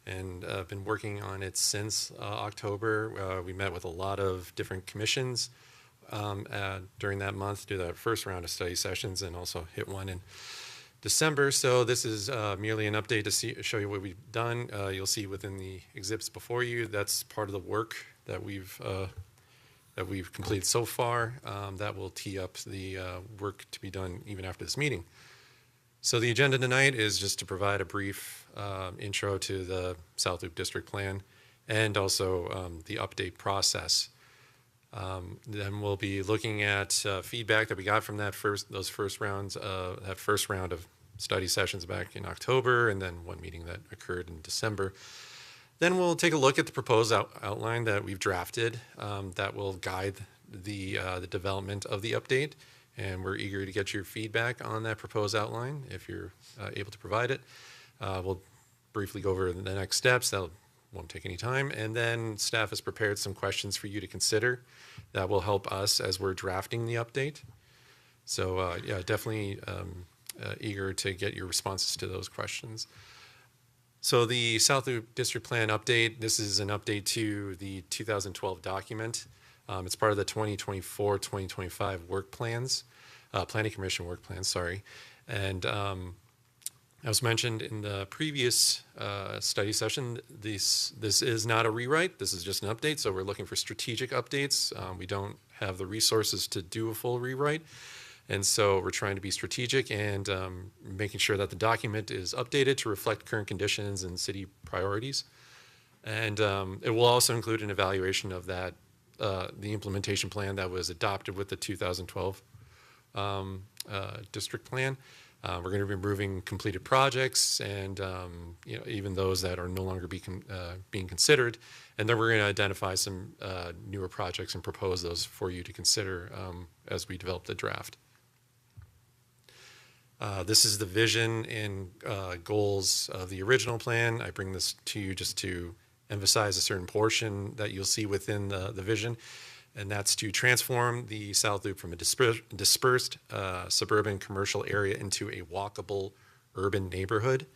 and been working on it since October. We met with a lot of different commissions during that month, do that first round of study sessions, and also hit one in December. So this is merely an update to show you what we've done. You'll see within the exhibits before you, that's part of the work that we've completed so far. That will tee up the work to be done even after this meeting. So the agenda tonight is just to provide a brief intro to the South Loop District Plan and also the update process. Then we'll be looking at feedback that we got from that first round of study sessions back in October, and then one meeting that occurred in December. Then we'll take a look at the proposed outline that we've drafted that will guide the development of the update, and we're eager to get your feedback on that proposed outline if you're able to provide it. We'll briefly go over the next steps. That won't take any time, and then staff has prepared some questions for you to consider that will help us as we're drafting the update. So yeah, definitely eager to get your responses to those questions. So the South Loop District Plan update, this is an update to the 2012 document. It's part of the 2024-2025 work plans, Planning Commission work plans, sorry. And as mentioned in the previous study session, this is not a rewrite. This is just an update. So we're looking for strategic updates. We don't have the resources to do a full rewrite. And so we're trying to be strategic and making sure that the document is updated to reflect current conditions and city priorities. And it will also include an evaluation of that, the implementation plan that was adopted with the 2012 district plan. We're going to be removing completed projects and even those that are no longer being considered. And then we're going to identify some newer projects and propose those for you to consider as we develop the draft. This is the vision and goals of the original plan. I bring this to you just to emphasize a certain portion that you'll see within the vision, and that's to transform the South Loop from a dispersed suburban commercial area into a walkable urban neighborhood.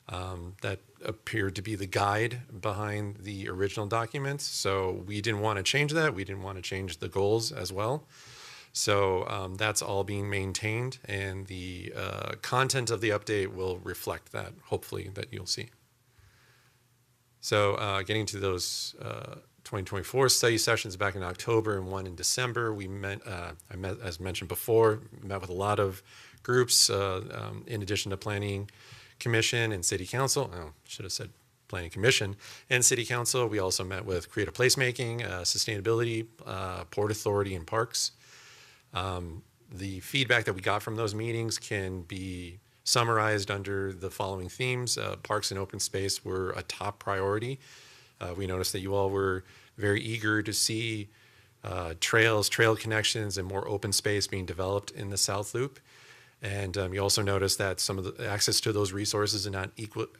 That appeared to be the guide behind the original document. So we didn't want to change that. We didn't want to change the goals as well. So that's all being maintained, and the content of the update will reflect that, hopefully, that you'll see. So getting to those 2024 study sessions back in October and one in December, I met, as mentioned before, met with a lot of groups in addition to Planning Commission and City Council. Oh, should have said Planning Commission and City Council. We also met with Creative Placemaking, Sustainability, Port Authority, and Parks. The feedback that we got from those meetings can be summarized under the following themes. Parks and open space were a top priority. We noticed that you all were very eager to see trails, trail connections, and more open space being developed in the South Loop. And you also noticed that some of the access to those resources are not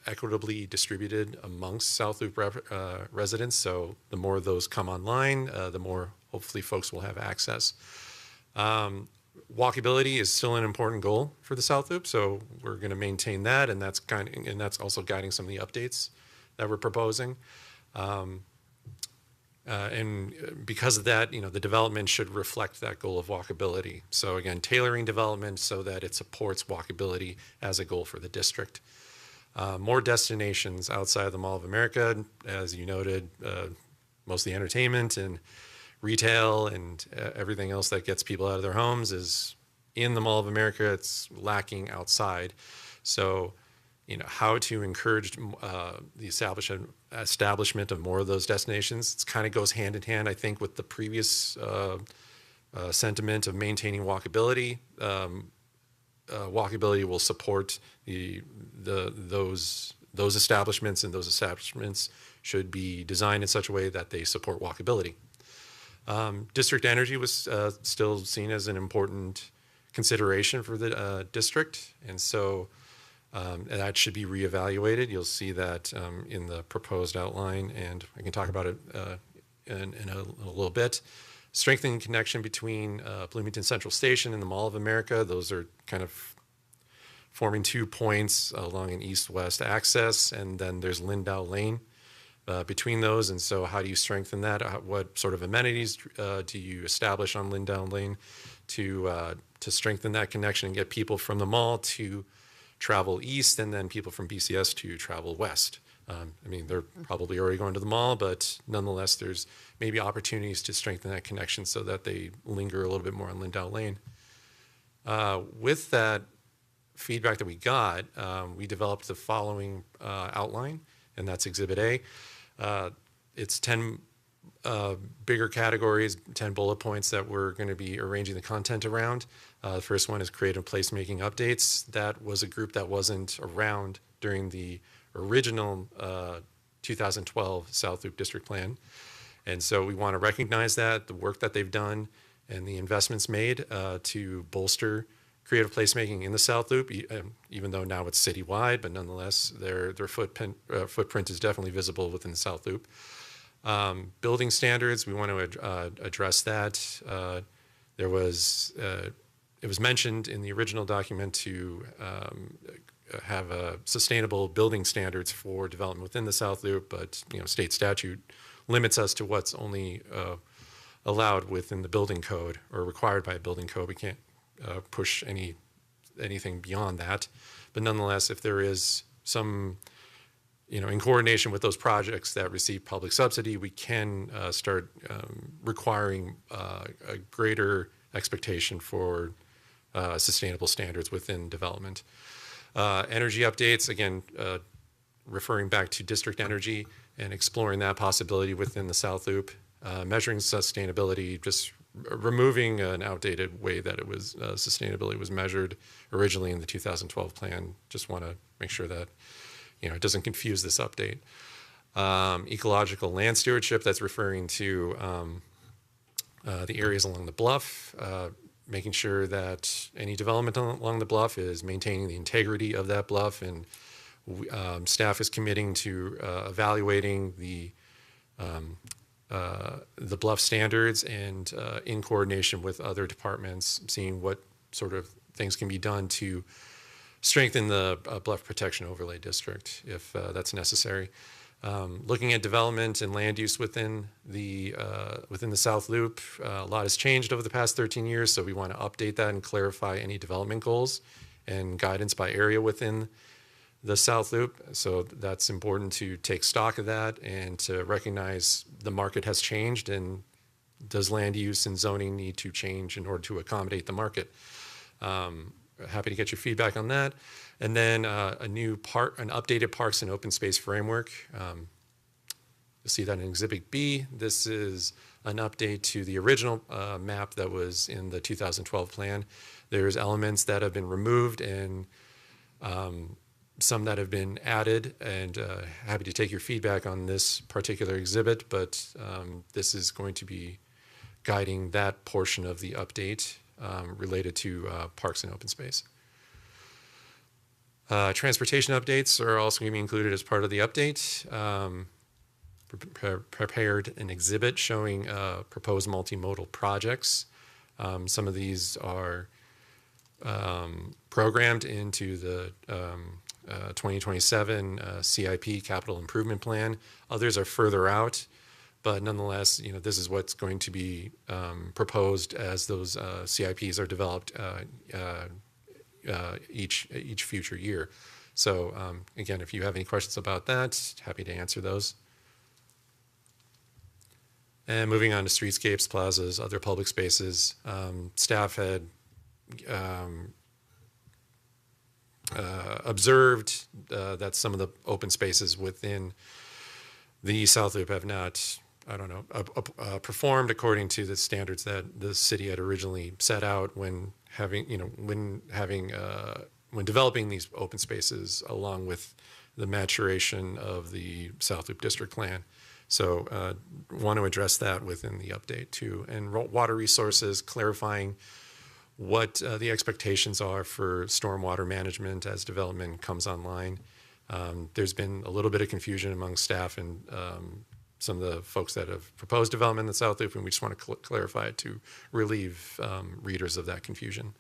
equitably distributed amongst South Loop residents. So the more of those come online, the more hopefully folks will have access. Walkability is still an important goal for the South Loop, so we're going to maintain that, and that's also guiding some of the updates that we're proposing. And because of that, the development should reflect that goal of walkability. So again, tailoring development so that it supports walkability as a goal for the district. More destinations outside of the Mall of America, as you noted, mostly entertainment and retail and everything else that gets people out of their homes is in the Mall of America. It's lacking outside. So, how to encourage the establishment of more of those destinations. It kind of goes hand in hand, I think, with the previous sentiment of maintaining walkability. Walkability will support those establishments, and those establishments should be designed in such a way that they support walkability. District energy was still seen as an important consideration for the district, and so that should be reevaluated. You'll see that in the proposed outline, and I can talk about it in a little bit. Strengthening connection between Bloomington Central Station and the Mall of America. Those are kind of forming 2 points along an east-west access, and then there's Lindau Lane between those. And so how do you strengthen that? What sort of amenities do you establish on Lindau Lane to strengthen that connection and get people from the mall to travel east, and then people from BCS to travel west? I mean, they're probably already going to the mall, but nonetheless, there's maybe opportunities to strengthen that connection so that they linger a little bit more on Lindau Lane. With that feedback that we got, we developed the following outline, and that's Exhibit A. It's 10 bigger categories, 10 bullet points that we're going to be arranging the content around. The first one is creative placemaking updates. That was a group that wasn't around during the original 2012 South Loop District Plan. And so we want to recognize that, the work that they've done and the investments made to bolster creative placemaking in the South Loop, even though now it's citywide, but nonetheless their footprint is definitely visible within the South Loop. Building standards, we want to address that. It was mentioned in the original document to have sustainable building standards for development within the South Loop, but state statute limits us to what's only allowed within the building code or required by a building code. We can't push anything beyond that. But nonetheless, if there is some, in coordination with those projects that receive public subsidy, we can start requiring a greater expectation for sustainable standards within development. Energy updates, again, referring back to district energy and exploring that possibility within the South Loop. Measuring sustainability, just removing an outdated way that it was sustainability was measured originally in the 2012 plan. Just want to make sure that it doesn't confuse this update. Ecological land stewardship, that's referring to the areas along the bluff, making sure that any development along the bluff is maintaining the integrity of that bluff, and staff is committing to evaluating the bluff standards and in coordination with other departments, seeing what sort of things can be done to strengthen the bluff protection overlay district if that's necessary. Looking at development and land use within the South Loop, a lot has changed over the past 13 years, so we want to update that and clarify any development goals and guidance by area within the South Loop. So that's important to take stock of that and to recognize the market has changed, and does land use and zoning need to change in order to accommodate the market. Happy to get your feedback on that. And then an updated parks and open space framework. You'll see that in Exhibit B. This is an update to the original map that was in the 2012 plan. There's elements that have been removed and some that have been added, and happy to take your feedback on this particular exhibit, but this is going to be guiding that portion of the update related to parks and open space. Transportation updates are also going to be included as part of the update. Prepared an exhibit showing proposed multimodal projects. Some of these are programmed into the 2027 CIP Capital Improvement Plan. Others are further out, but nonetheless, this is what's going to be proposed as those CIPs are developed each future year. So again, if you have any questions about that, happy to answer those. And moving on to streetscapes, plazas, other public spaces, staff had observed that some of the open spaces within the South Loop have not performed according to the standards that the city had originally set out when developing these open spaces, along with the maturation of the South Loop District Plan. So want to address that within the update too. And water resources, clarifying what the expectations are for stormwater management as development comes online. There's been a little bit of confusion among staff and some of the folks that have proposed development in the South Loop, and we just want to clarify it to relieve readers of that confusion.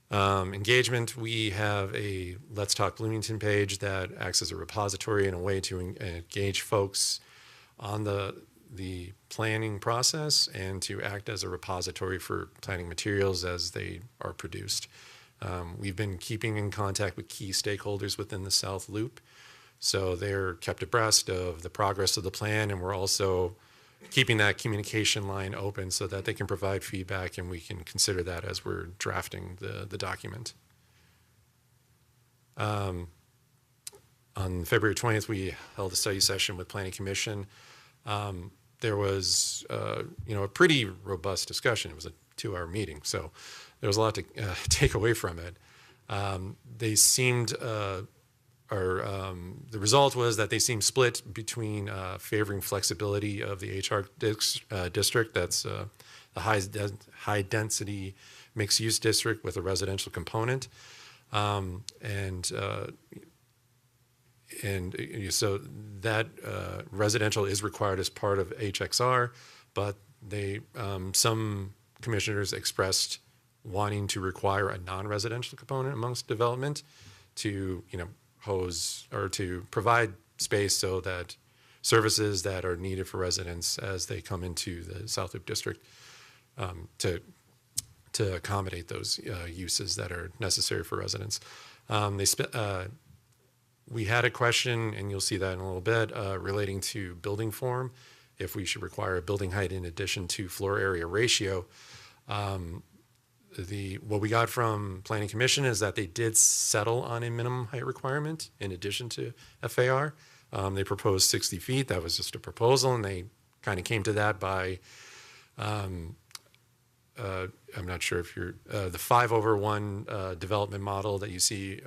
Engagement, we have a Let's Talk Bloomington page that acts as a repository and a way to engage folks on the planning process and to act as a repository for planning materials as they are produced. We've been keeping in contact with key stakeholders within the South Loop, so they're kept abreast of the progress of the plan, and we're also keeping that communication line open so that they can provide feedback and we can consider that as we're drafting the document. On February 20th, we held a study session with Planning Commission. There was, a pretty robust discussion. It was a 2-hour meeting, so there was a lot to take away from it. They seemed, the result was that they seemed split between favoring flexibility of the HR district, that's the high density mixed use district with a residential component, and so that residential is required as part of HXR, but some commissioners expressed wanting to require a non-residential component amongst development to, to provide space so that services that are needed for residents as they come into the South Loop District to accommodate those uses that are necessary for residents. We had a question, and you'll see that in a little bit, relating to building form, if we should require a building height in addition to floor area ratio. What we got from Planning Commission is that they did settle on a minimum height requirement in addition to FAR. They proposed 60 feet. That was just a proposal, and they kind of came to that by, I'm not sure if you're, the 5/1 development model that you see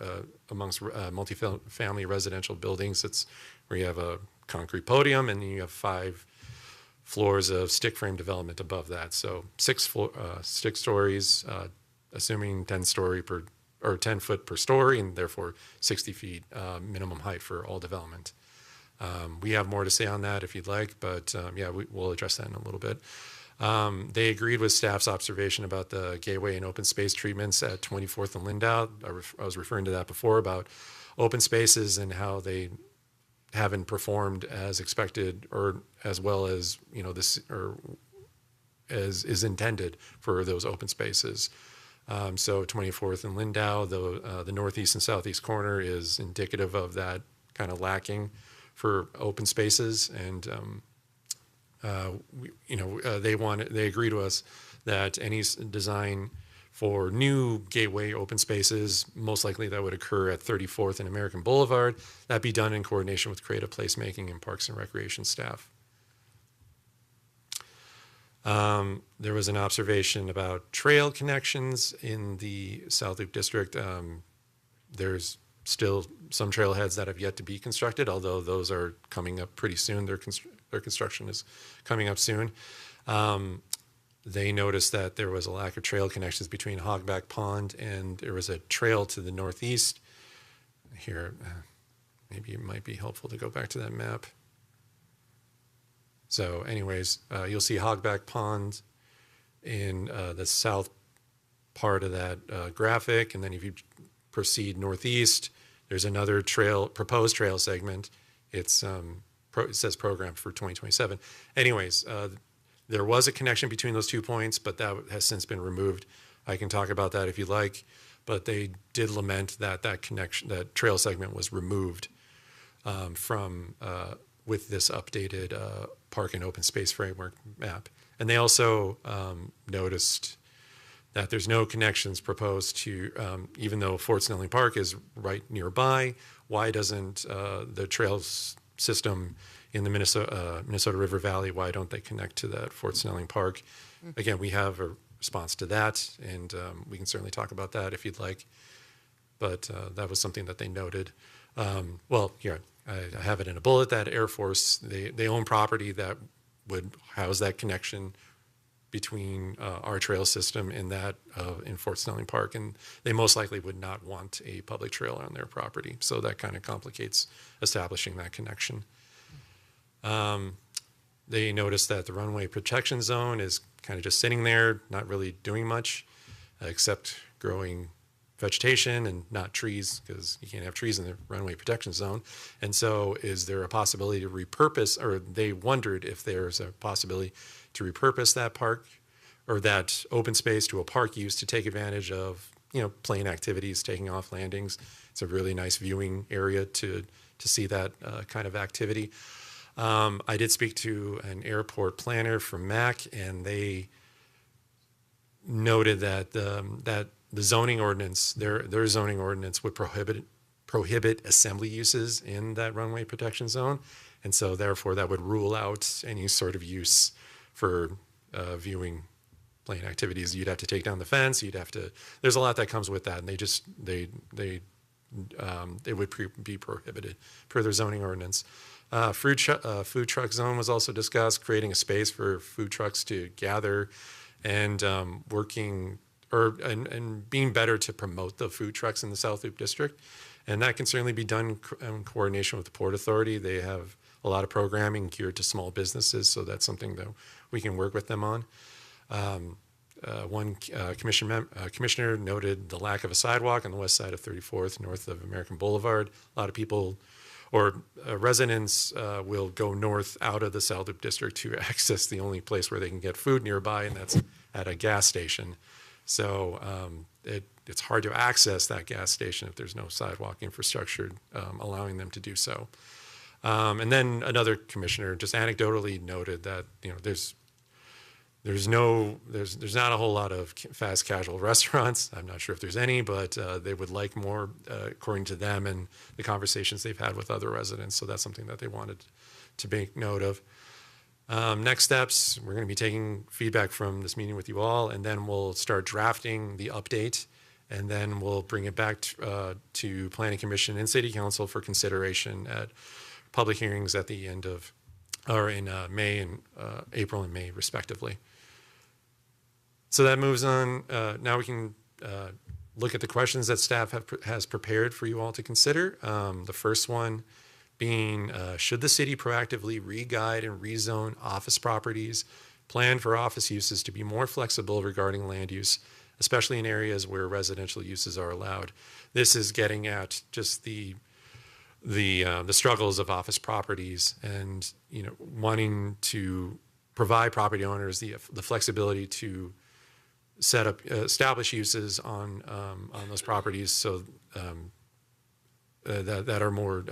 amongst multifamily residential buildings. It's where you have a concrete podium and then you have 5 floors of stick frame development above that. So 6 stories, assuming 10 foot per story, and therefore 60 feet minimum height for all development. We have more to say on that if you'd like, but we'll address that in a little bit. They agreed with staff's observation about the gateway and open space treatments at 24th and Lindau. I was referring to that before about open spaces and how they haven't performed as expected or as well as as is intended for those open spaces. So 24th and Lindau, the northeast and southeast corner is indicative of that kind of lacking for open spaces, and they agree to us that any design for new gateway open spaces, most likely that would occur at 34th and American Boulevard, that be done in coordination with creative placemaking and Parks and Recreation staff. There was an observation about trail connections in the South Loop District. There's still some trailheads that have yet to be constructed, although those are coming up pretty soon. Their construction is coming up soon. They noticed that there was a lack of trail connections between Hogback Pond, and there was a trail to the northeast. Here, maybe it might be helpful to go back to that map. So anyways, you'll see Hogback Pond in the south part of that graphic, and then if you proceed northeast, there's another proposed trail segment. It says program for 2027. Anyways, there was a connection between those 2 points, but that has since been removed. I can talk about that if you like, but they did lament that that trail segment was removed with this updated park and open space framework map. And they also noticed that there's no connections proposed to, even though Fort Snelling Park is right nearby, why doesn't the trails system in the Minnesota River Valley. Why don't they connect to that Fort Snelling Park? Again, we have a response to that, and we can certainly talk about that if you'd like. But that was something that they noted. Well, here, I have it in a bullet that Air Force, they own property that would house that connection between our trail system and that in Fort Snelling Park, and they most likely would not want a public trail on their property. So that kind of complicates establishing that connection. They noticed that the runway protection zone is kind of just sitting there, not really doing much, except growing vegetation and not trees, because you can't have trees in the runway protection zone. And so is there a possibility to repurpose, or they wondered if there's a possibility to repurpose that park or that open space to a park use to take advantage of, plane activities, taking off landings. It's a really nice viewing area to see that kind of activity. I did speak to an airport planner from MAC, and they noted that the zoning ordinance, their zoning ordinance would prohibit assembly uses in that runway protection zone. And so therefore that would rule out any sort of use for viewing plane activities. You'd have to take down the fence. There's a lot that comes with that. And it would be prohibited per their zoning ordinance. Food truck zone was also discussed, creating a space for food trucks to gather and and being better to promote the food trucks in the South Loop District. And that can certainly be done in coordination with the Port Authority. They have a lot of programming geared to small businesses, so that's something that we can work with them on. One commissioner noted the lack of a sidewalk on the west side of 34th, north of American Boulevard. A lot of people or residents will go north out of the South Loop District to access the only place where they can get food nearby, and that's at a gas station. So it's hard to access that gas station if there's no sidewalk infrastructure allowing them to do so. And then another commissioner just anecdotally noted that there's not a whole lot of fast casual restaurants. I'm not sure if there's any, but they would like more, according to them and the conversations they've had with other residents. So that's something that they wanted to make note of. Next steps, we're going to be taking feedback from this meeting with you all, and then we'll start drafting the update, and then we'll bring it back to Planning Commission and City Council for consideration at public hearings at the end of, or in May and April and May, respectively. So that moves on. Now we can look at the questions that staff has prepared for you all to consider. The first one being, should the city proactively re-guide and rezone office properties, plan for office uses to be more flexible regarding land use, especially in areas where residential uses are allowed? This is getting at just the struggles of office properties, and wanting to provide property owners the flexibility to establish uses on those properties, so that are more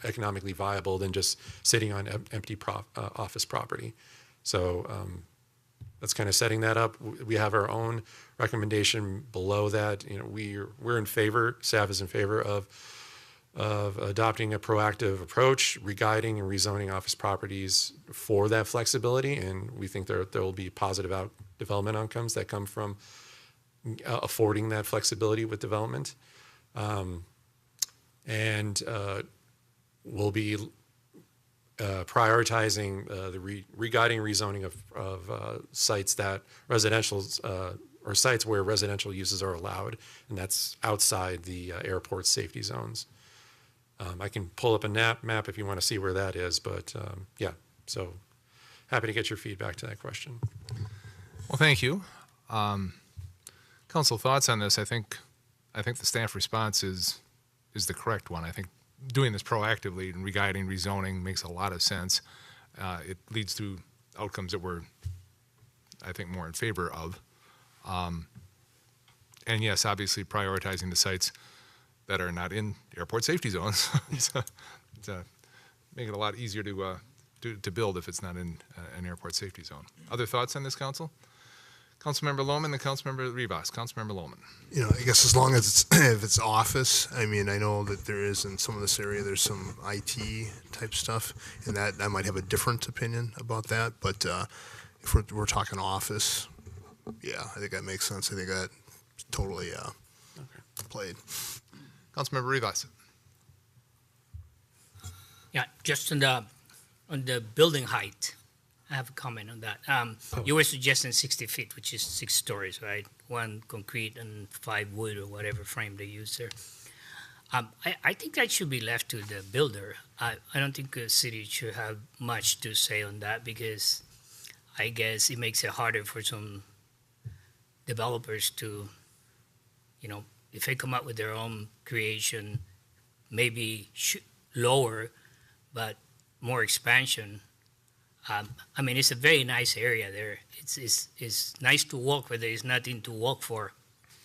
economically viable than just sitting on empty office property. So that's kind of setting that up. We have our own recommendation below that. We're in favor. Staff is in favor of adopting a proactive approach, re-guiding and rezoning office properties for that flexibility, and we think there will be positive development outcomes that come from affording that flexibility with development. And we'll be prioritizing the re-guiding rezoning of sites that or sites where residential uses are allowed, and that's outside the airport safety zones. I can pull up a map if you want to see where that is, but yeah, so happy to get your feedback to that question. Well, thank you. Council thoughts on this? I think the staff response is the correct one. I think doing this proactively and re-guiding, rezoning makes a lot of sense. It leads to outcomes that we're, I think, more in favor of. And yes, obviously prioritizing the sites that are not in airport safety zones to make it a lot easier to build if it's not in an airport safety zone. Other thoughts on this, Council? Councilmember Lohman, then Councilmember Rivas. Councilmember Lohman. You know, I guess as long as it's, if it's office, I mean, I know that there is in some of this area, there's some IT type stuff, and that I might have a different opinion about that. But if we're talking office, yeah, I think that makes sense. I think that totally played. Councilmember Rivas. Yeah, just on the building height, I have a comment on that. You were suggesting 60 feet, which is 6 stories, right? 1 concrete and 5 wood or whatever frame they use there. I think that should be left to the builder. I don't think the city should have much to say on that because I guess it makes it harder for some developers to, if they come up with their own creation, maybe lower, but more expansion. I mean, it's a very nice area there. It's nice to walk where there is nothing to walk for,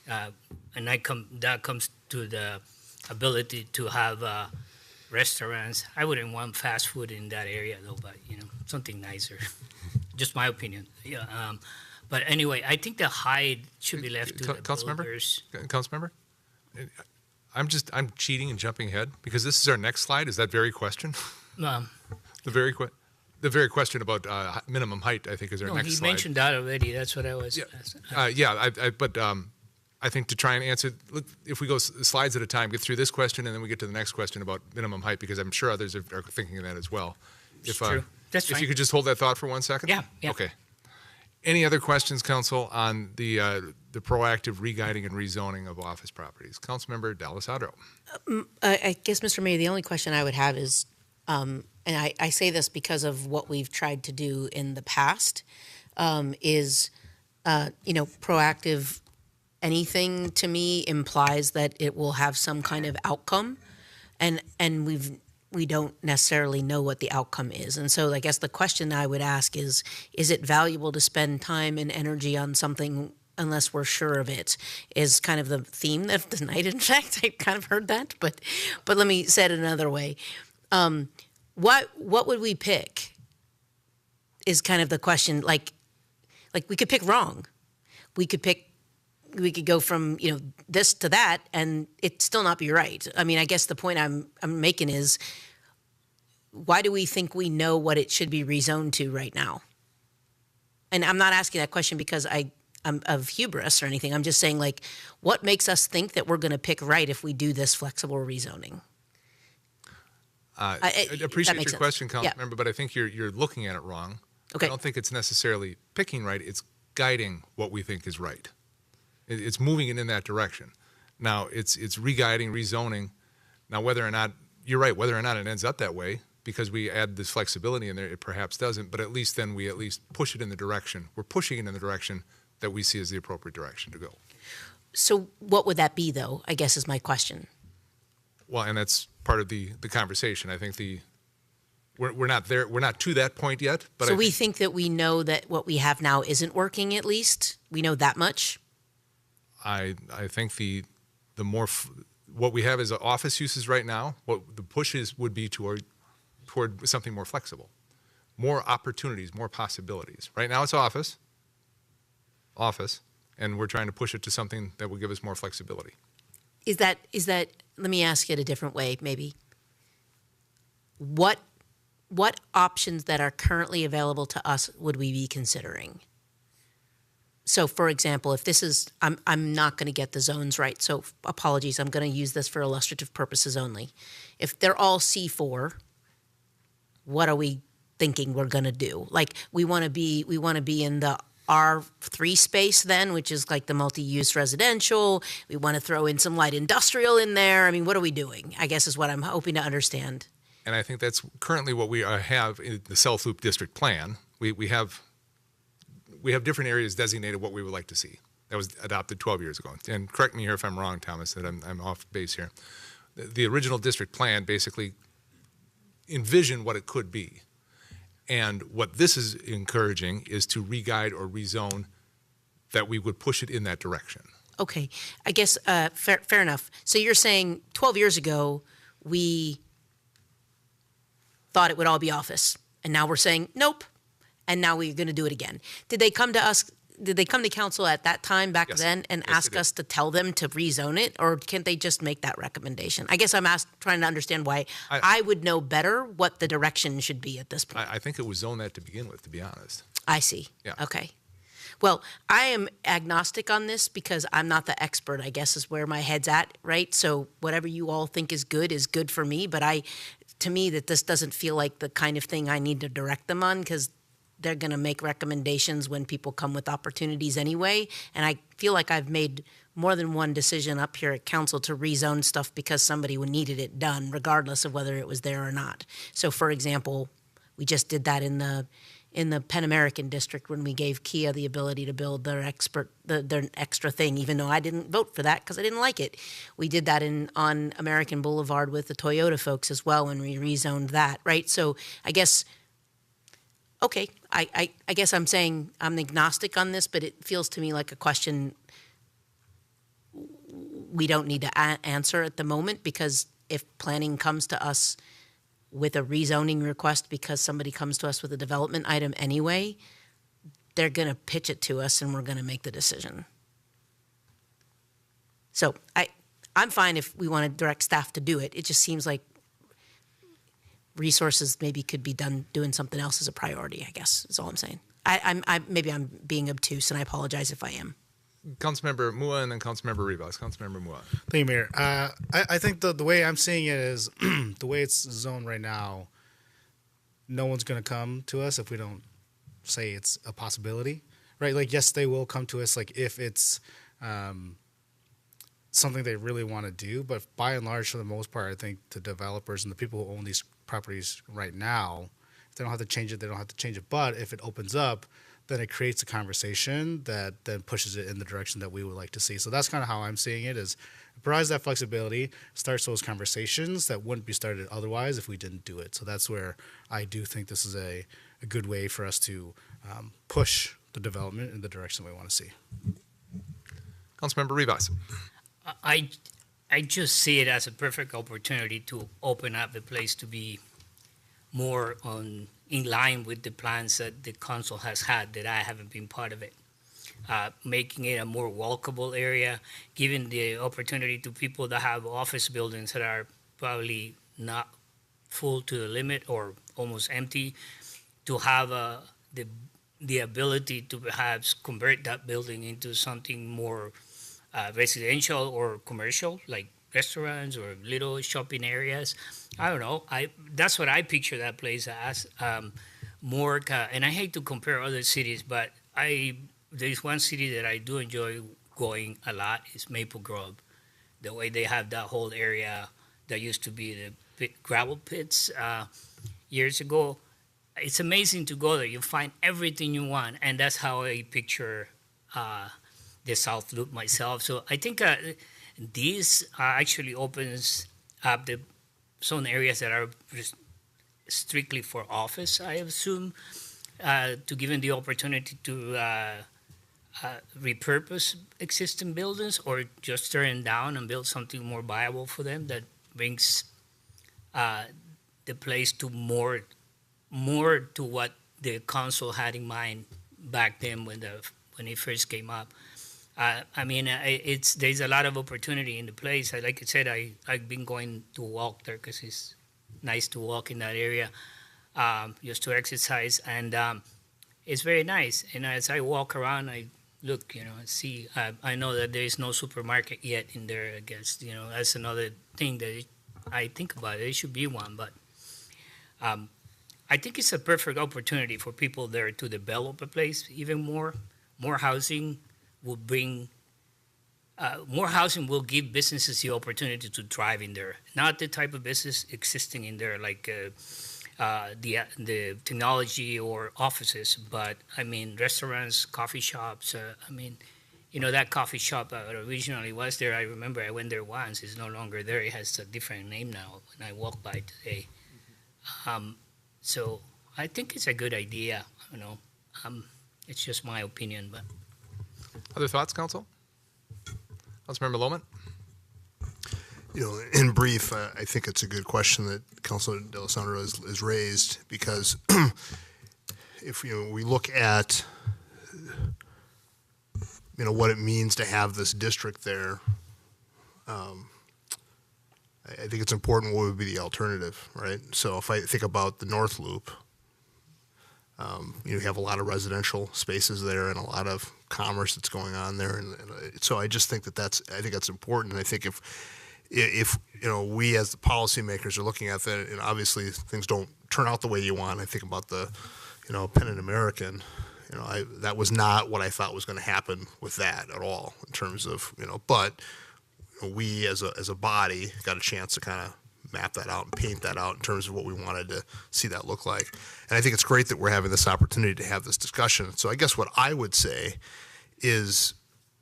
and that comes to the ability to have restaurants. I wouldn't want fast food in that area though, but something nicer. Just my opinion. Yeah. But anyway, I think the height should be left to the builders. Councilmember, I'm cheating and jumping ahead because this is our next slide. Is that very question? The very question about minimum height, I think, is our next slide. He mentioned that already. That's what I was asking. But I think to try and answer, if we go slides at a time, get through this question, and then we get to the next question about minimum height, because I'm sure others are thinking of that as well. It's true. That's fine. If you could just hold that thought for 1 second? Yeah. Okay. Any other questions, Council, on the proactive re-guiding and rezoning of office properties? Councilmember D'Alessandro. I guess, Mr. Mayor, the only question I would have is, and I say this because of what we've tried to do in the past, is proactive. Anything to me implies that it will have some kind of outcome, and we don't necessarily know what the outcome is. And so I guess the question I would ask is it valuable to spend time and energy on something unless we're sure of it, is kind of the theme of the night. In fact, I kind of heard that, but let me say it another way. What would we pick is kind of the question. Like we could pick wrong. We could go from this to that, and it still not be right. I mean, I guess the point I'm making is, why do we think we know what it should be rezoned to right now? And I'm not asking that question because I'm of hubris or anything. I'm just saying, what makes us think that we're going to pick right if we do this flexible rezoning? I appreciate your question, Councilmember, Yeah. but I think you're looking at it wrong. Okay. I don't think it's necessarily picking right. It's guiding what we think is right. It's moving it in that direction. Now, it's re-guiding, rezoning. Now, whether or not, you're right, whether or not it ends up that way, because we add this flexibility in there, it perhaps doesn't, but at least then we push it in the direction. We're pushing it in the direction that we see as the appropriate direction to go. So what would that be, though, I guess is my question. Well, and that's part of the conversation. I think we're not there. We're not to that point yet. But So we think that we know that what we have now isn't working, at least? We know that much? I think the more what we have is office uses right now. What the pushes would be toward something more flexible, more opportunities, more possibilities. Right now it's office, and we're trying to push it to something that will give us more flexibility. Is that? Let me ask it a different way, maybe. What options that are currently available to us would we be considering? So, for example, if this is, I'm not going to get the zones right, so apologies, I'm going to use this for illustrative purposes only. If they're all C4, what are we thinking we're going to do? Like, we want to be in the R3 space then, which is like the multi-use residential. We want to throw in some light industrial in there. I mean, what are we doing? I guess is what I'm hoping to understand. And I think that's currently what we have in the South Loop District Plan. We have different areas designated what we would like to see. That was adopted 12 years ago. And correct me here if I'm wrong, Thomas, that I'm off base here. The original district plan basically envisioned what it could be. And what this is encouraging is to re-guide or rezone that we would push it in that direction. Okay, I guess fair enough. So you're saying 12 years ago we thought it would all be office, and now we're saying nope, and now we're going to do it again. Did they come to us did they come to council at that time back Yes. then and Yes, they ask did. us to tell them to rezone it, or can't they just make that recommendation? I guess I'm trying to understand why I would know better what the direction should be at this point. I think it was zone that to begin with, to be honest. I see. Yeah. Okay. Well, I am agnostic on this because I'm not the expert, I guess, is where my head's at, right? So whatever you all think is good for me, but to me, that this doesn't feel like the kind of thing I need to direct them on, because they're going to make recommendations when people come with opportunities anyway. And I feel like I've made more than one decision up here at council to rezone stuff because somebody needed it done, regardless of whether it was there or not. So, for example, we just did that in the Penn American district when we gave Kia the ability to build their extra thing, even though I didn't vote for that because I didn't like it. We did that on American Boulevard with the Toyota folks as well, and we rezoned that, right? So I guess, okay, I guess I'm saying I'm agnostic on this, but it feels to me like a question we don't need to answer at the moment, because if planning comes to us with a rezoning request because somebody comes to us with a development item anyway, they're going to pitch it to us and we're going to make the decision. So I'm fine if we want to direct staff to do it. It just seems like resources maybe could be done doing something else as a priority, I guess, is all I'm saying. Maybe I'm being obtuse, and I apologize if I am. Councilmember Mua and then Councilmember Rivas. Councilmember Mua. Thank you, Mayor. I think the way I'm seeing it is the way it's zoned right now, no one's going to come to us if we don't say it's a possibility, right? Like, yes, they will come to us, like, if it's something they really want to do. But by and large, for the most part, I think the developers and the people who own these properties right now, if they don't have to change it, they don't have to change it. But if it opens up, then it creates a conversation that then pushes it in the direction that we would like to see. So that's kind of how I'm seeing it, is it provides that flexibility, starts those conversations that wouldn't be started otherwise if we didn't do it. So that's where I do think this is a good way for us to push the development in the direction we want to see. Councilmember Rivas. I just see it as a perfect opportunity to open up the place to be more in line with the plans that the council has had that I haven't been part of it. Making it a more walkable area, giving the opportunity to people that have office buildings that are probably not full to the limit or almost empty, to have the ability to perhaps convert that building into something more residential or commercial, like restaurants or little shopping areas. I don't know. That's what I picture that place as. More, and I hate to compare other cities, but there's one city that I do enjoy going a lot is Maple Grove. The way they have that whole area that used to be the gravel pits years ago. It's amazing to go there. You find everything you want, and that's how I picture the South Loop myself. So I think this actually opens up some areas that are just strictly for office, I assume, to give them the opportunity to repurpose existing buildings or just tear them down and build something more viable for them that brings the place to more to what the council had in mind back then when it first came up. I mean, there's a lot of opportunity in the place. Like I said, I've been going to walk there because it's nice to walk in that area, just to exercise, and it's very nice. And as I walk around, I look, see. I know that there is no supermarket yet in there. I guess that's another thing that I think about. There should be one, but I think it's a perfect opportunity for people there to develop a place even more. More housing will bring more housing will give businesses the opportunity to thrive in there. Not the type of business existing in there like the technology or offices, but I mean restaurants, coffee shops. I mean, that coffee shop that originally was there. I remember I went there once. It's no longer there. It has a different name now. When I walked by today, so I think it's a good idea. It's just my opinion, but. Other thoughts, Council? Councilmember Lohman? In brief, I think it's a good question that Councilor D'Alessandro has raised, because if we look at what it means to have this district there. I think it's important what would be the alternative, right? So if I think about the North Loop, you have a lot of residential spaces there and a lot of commerce that's going on there, and so I just think I think that's important. And I think if we as the policymakers are looking at that, and obviously things don't turn out the way you want. I think about the Pennant American. That was not what I thought was going to happen with that at all in terms of but we as a body got a chance to kind of map that out and paint that out in terms of what we wanted to see that look like. And I think it's great that we're having this opportunity to have this discussion. So I guess what I would say is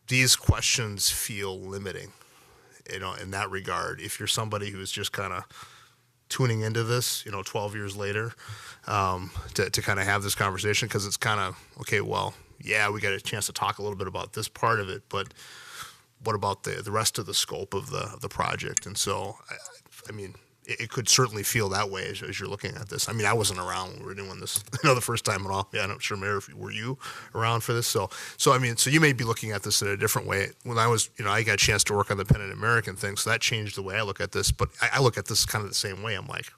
these questions feel limiting, in that regard. If you're somebody who's just kind of tuning into this, 12 years later, to kind of have this conversation, because it's kind of, okay, well, yeah, we got a chance to talk a little bit about this part of it, but what about the rest of the scope of the project? And so, I mean, it could certainly feel that way as you're looking at this. I mean, I wasn't around when we were doing this, the first time at all. Yeah, I'm not sure, Mayor, were you around for this? So I mean, so you may be looking at this in a different way. When I was, I got a chance to work on the Pennant American thing, so that changed the way I look at this. But I look at this kind of the same way. I'm like,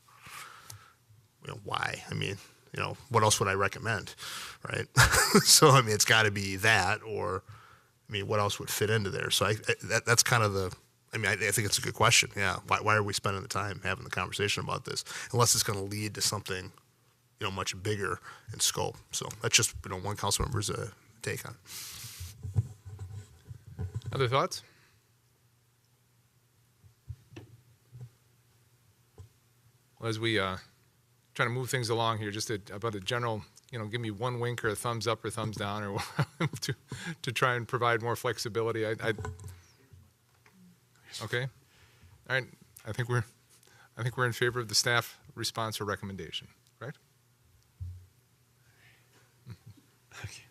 why? I mean, what else would I recommend, right? So I mean, it's got to be that, or I mean, what else would fit into there? So that's kind of the. I mean, I think it's a good question. Yeah, why are we spending the time having the conversation about this, unless it's going to lead to something, much bigger in scope? So that's just one council member's take on it. Other thoughts? Well, as we try to move things along here, just about a general, give me one wink or a thumbs up or thumbs down, or to try and provide more flexibility. Okay. All right. I think we're in favor of the staff response or recommendation, right? Okay.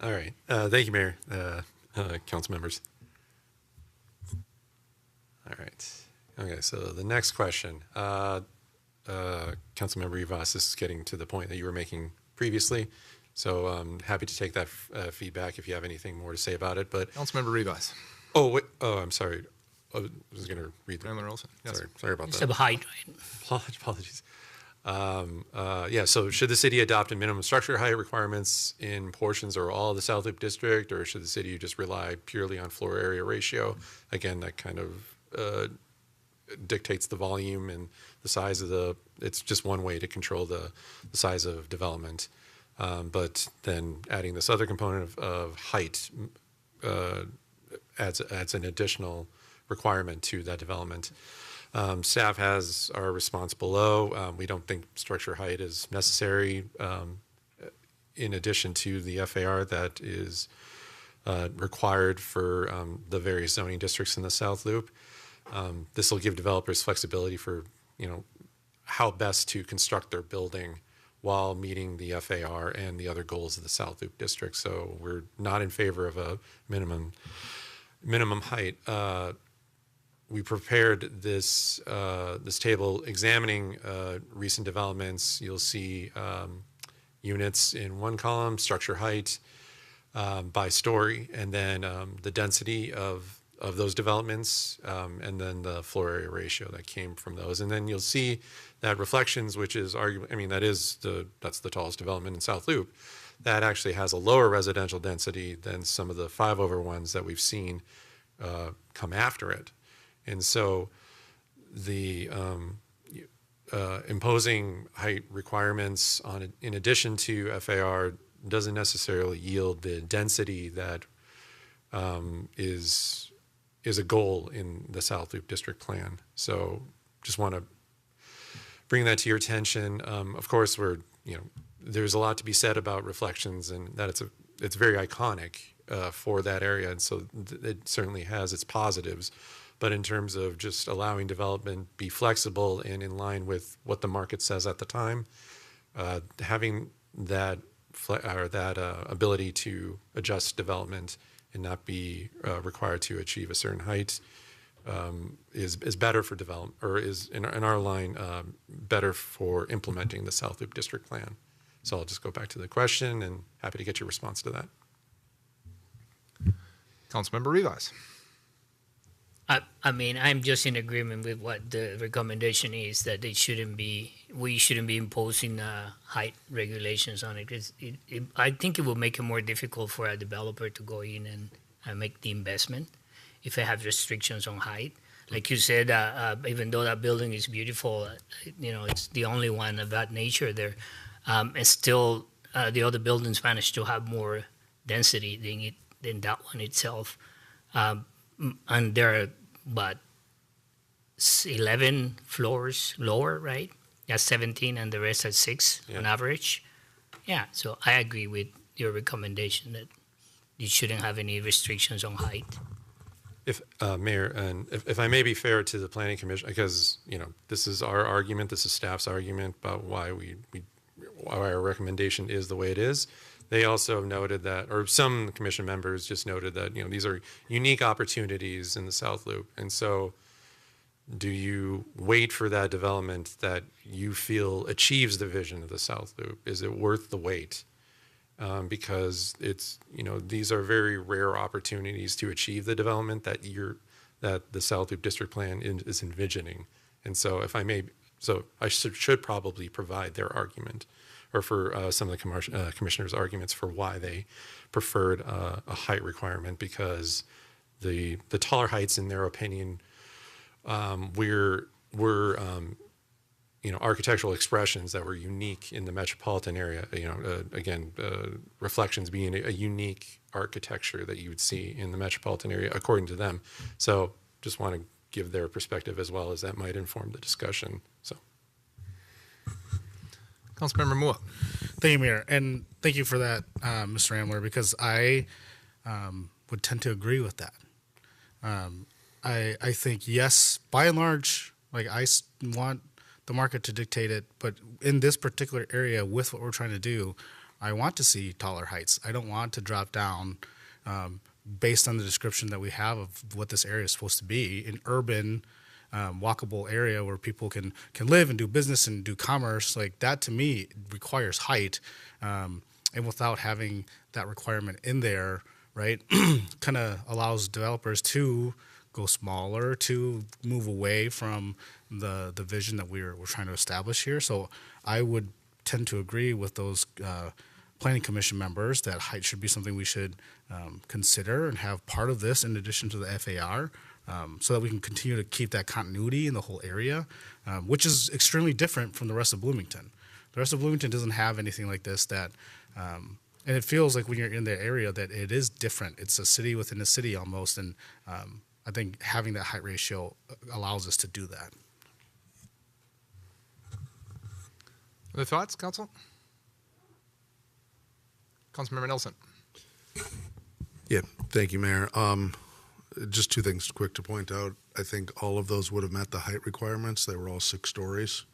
All right. Thank you, Mayor, council members. All right. Okay. So the next question, Councilmember Rivas, this is getting to the point that you were making previously. So I'm happy to take that feedback if you have anything more to say about it. But Councilmember Rivas. Oh, wait. Oh, I'm sorry. I was going to read the. Olson. Yes. Sorry about that. Height. Apologies. Yeah. So, should the city adopt a minimum structure height requirements in portions or all of the South Loop district, or should the city just rely purely on floor area ratio? Again, that kind of dictates the volume and the size of the. It's just one way to control the size of development, but then adding this other component of height. Adds an additional requirement to that development. Staff has our response below. We don't think structure height is necessary in addition to the FAR that is required for the various zoning districts in the South Loop. This will give developers flexibility for how best to construct their building while meeting the FAR and the other goals of the South Loop district. So we're not in favor of a minimum height. We prepared this table examining recent developments. You'll see units in one column, structure height by story, and then the density of those developments, and then the floor area ratio that came from those. And then you'll see that Reflections, which is that's the tallest development in South Loop, that actually has a lower residential density than some of the 5-over ones that we've seen come after it. And so the imposing height requirements in addition to FAR doesn't necessarily yield the density that is a goal in the South Loop District Plan. So just want to bring that to your attention. Of course, there's a lot to be said about Reflections, and that it's very iconic for that area, and so it certainly has its positives. But in terms of just allowing development be flexible and in line with what the market says at the time, having that ability to adjust development and not be required to achieve a certain height is better for development, or is in our line better for implementing the South Loop District Plan. So I'll just go back to the question and happy to get your response to that. Councilmember Rivas. I mean, I'm just in agreement with what the recommendation is, that we shouldn't be imposing height regulations on it. 'Cause I think it will make it more difficult for a developer to go in and make the investment if it has restrictions on height. Like you said, even though that building is beautiful, it's the only one of that nature there. And still, the other buildings manage to have more density than that one itself. And there are, but 11 floors lower, right? That's 17, and the rest are 6 on average. Yeah, so I agree with your recommendation that you shouldn't have any restrictions on height. If Mayor, and if I may be fair to the Planning Commission, because this is our argument, this is staff's argument about why why our recommendation is the way it is. They also noted that, or some commission members just noted that, these are unique opportunities in the South Loop. And so do you wait for that development that you feel achieves the vision of the South Loop? Is it worth the wait? Because it's, these are very rare opportunities to achieve the development that the South Loop District Plan is envisioning. And so I should probably provide their argument, or for some of the commissioners' arguments for why they preferred a height requirement, because the taller heights, in their opinion, were architectural expressions that were unique in the metropolitan area. Reflections being a unique architecture that you would see in the metropolitan area, according to them. So just want to give their perspective as well, as that might inform the discussion. So. Councilmember Mua. Thank you, Mayor, and thank you for that, Mr. Ambler, because I would tend to agree with that. I think, yes, by and large, I want the market to dictate it, but in this particular area, with what we're trying to do, I want to see taller heights. I don't want to drop down based on the description that we have of what this area is supposed to be, an urban, walkable area where people can live and do business and do commerce. Like that, to me, requires height, and without having that requirement in there, right, kind of allows developers to go smaller, to move away from the vision that we're trying to establish here. So I would tend to agree with those planning commission members that height should be something we should consider and have part of this in addition to the FAR. So that we can continue to keep that continuity in the whole area, which is extremely different from the rest of Bloomington. The rest of Bloomington doesn't have anything like this and it feels like when you're in the area that it is different. It's a city within a city almost, and I think having that height ratio allows us to do that. Other thoughts, Council? Councilmember Nelson. Yeah, thank you, Mayor. Just two things quick to point out. I think all of those would have met the height requirements. They were all 6 stories.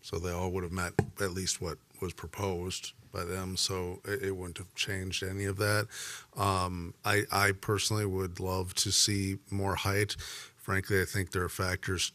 So they all would have met at least what was proposed by them. So it wouldn't have changed any of that. I personally would love to see more height. Frankly, I think there are factors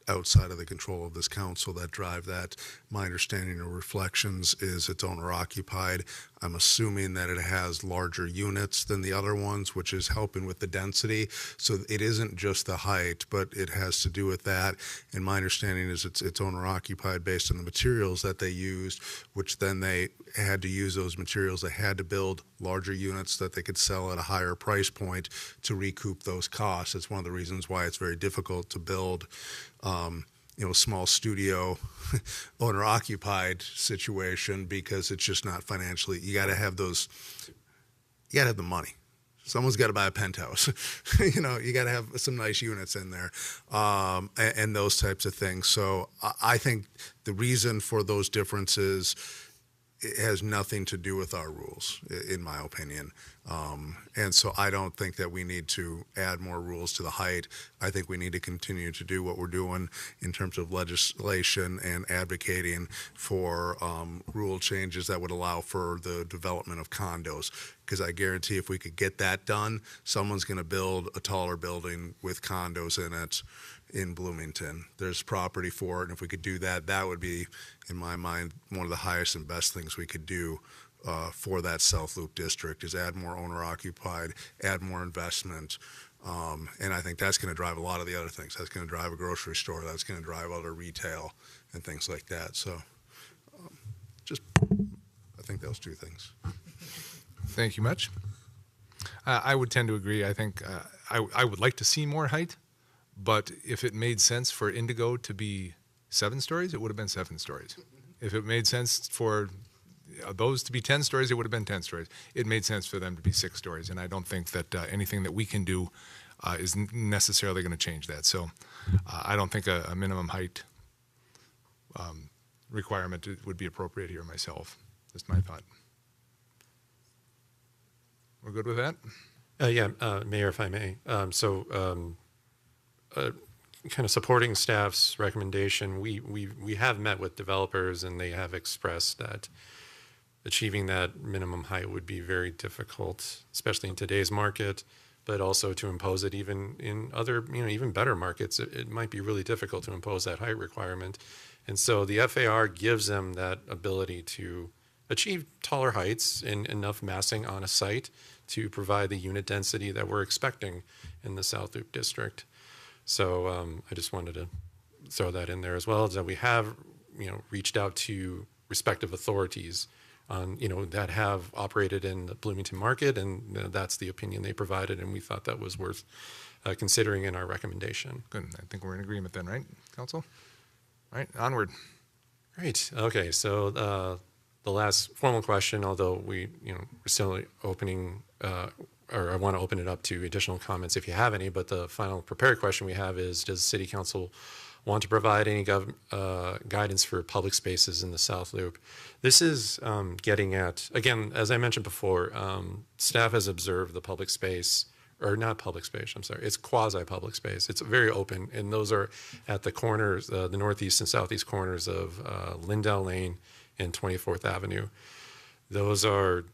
outside of the control of this council that drive that. My understanding of reflections is it's owner occupied. I'm assuming that it has larger units than the other ones, which is helping with the density. So it isn't just the height, but it has to do with that. And my understanding is it's owner occupied based on the materials that they used, which then they had to use those materials. They had to build larger units that they could sell at a higher price point to recoup those costs. It's one of the reasons why it's very difficult to build small studio owner occupied situation, because it's just not financially, you got to have the money. Someone's got to buy a penthouse. You got to have some nice units in there, and those types of things. So I think the reason for those differences, it has nothing to do with our rules, in my opinion. And so I don't think that we need to add more rules to the height. I think we need to continue to do what we're doing in terms of legislation and advocating for rule changes that would allow for the development of condos. Because I guarantee if we could get that done, someone's going to build a taller building with condos in it in Bloomington. There's property for it, and if we could do that, that would be, in my mind, one of the highest and best things we could do for that South Loop district is add more owner occupied, add more investment. And I think that's going to drive a lot of the other things. That's going to drive a grocery store. That's going to drive other retail and things like that. So I think those two things. Thank you much. I would tend to agree. I think I would like to see more height, but if it made sense for Indigo to be 7 stories, it would have been 7 stories. If it made sense for those to be 10 stories, it would have been 10 stories. It made sense for them to be 6 stories, and I don't think that anything that we can do is necessarily going to change that. So I don't think a minimum height requirement would be appropriate here myself. Just my thought. We're good with that? Mayor, if I may. Kind of supporting staff's recommendation, we have met with developers and they have expressed that achieving that minimum height would be very difficult, especially in today's market, but also to impose it even in other, even better markets, it might be really difficult to impose that height requirement. And so the FAR gives them that ability to achieve taller heights and enough massing on a site to provide the unit density that we're expecting in the South Loop district. So I just wanted to throw that in there as well, is that we have, reached out to respective authorities on, that have operated in the Bloomington market, and that's the opinion they provided, and we thought that was worth considering in our recommendation. Good. I think we're in agreement then, right, Council? All right, onward. Great. Okay, so the last formal question, although we're still opening, or I want to open it up to additional comments if you have any, but the final prepared question we have is, does City Council want to provide any guidance for public spaces in the South Loop? This is getting at, again, as I mentioned before, staff has observed the public space, or not public space, I'm sorry, it's quasi-public space. It's very open, and those are at the corners, the northeast and southeast corners of Lindell Lane and 24th Avenue. Those are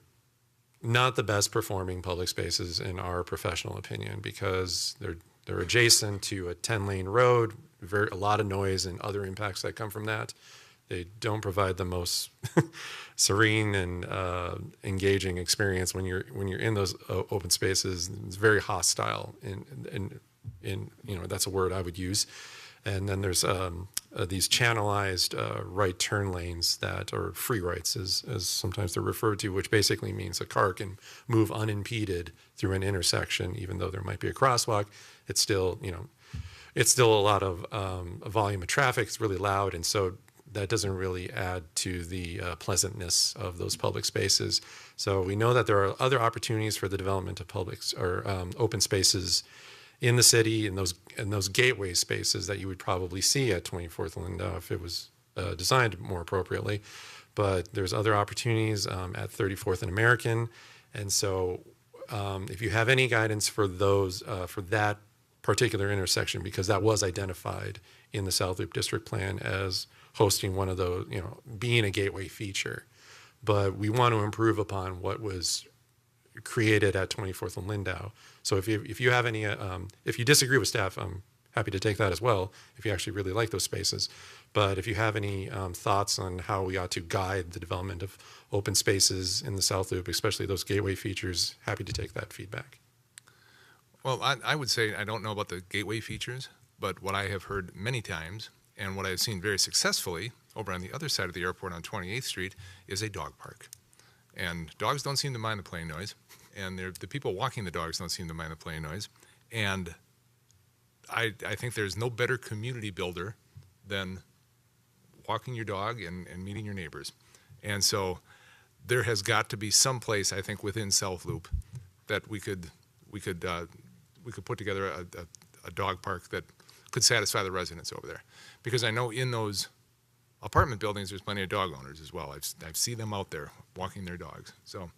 not the best performing public spaces in our professional opinion, because they're adjacent to a 10-lane road, a lot of noise and other impacts that come from that. They don't provide the most serene and engaging experience when you're in those open spaces. It's very hostile, and that's a word I would use. And then there's these channelized right turn lanes that are free rights, as sometimes they're referred to, which basically means a car can move unimpeded through an intersection, even though there might be a crosswalk. It's still, it's still a lot of a volume of traffic. It's really loud, and so that doesn't really add to the pleasantness of those public spaces. So we know that there are other opportunities for the development of public or open spaces in the city, in those gateway spaces that you would probably see at 24th Lindau if it was designed more appropriately. But there's other opportunities at 34th and American, and so if you have any guidance for those for that particular intersection, because that was identified in the South Loop District Plan as hosting one of those, being a gateway feature. But we want to improve upon what was created at 24th and Lindau. So if you have any, if you disagree with staff, I'm happy to take that as well, if you actually really like those spaces. But if you have any thoughts on how we ought to guide the development of open spaces in the South Loop, especially those gateway features, happy to take that feedback. Well, I would say I don't know about the gateway features, but what I have heard many times and what I've seen very successfully over on the other side of the airport on 28th Street is a dog park. And dogs don't seem to mind the plane noise, and the people walking the dogs don't seem to mind the plane noise. And I think there's no better community builder than walking your dog and meeting your neighbors. And so there has got to be some place, I think, within South Loop that we could put together a dog park that could satisfy the residents over there. Because I know in those apartment buildings, there's plenty of dog owners as well. I've seen them out there walking their dogs. So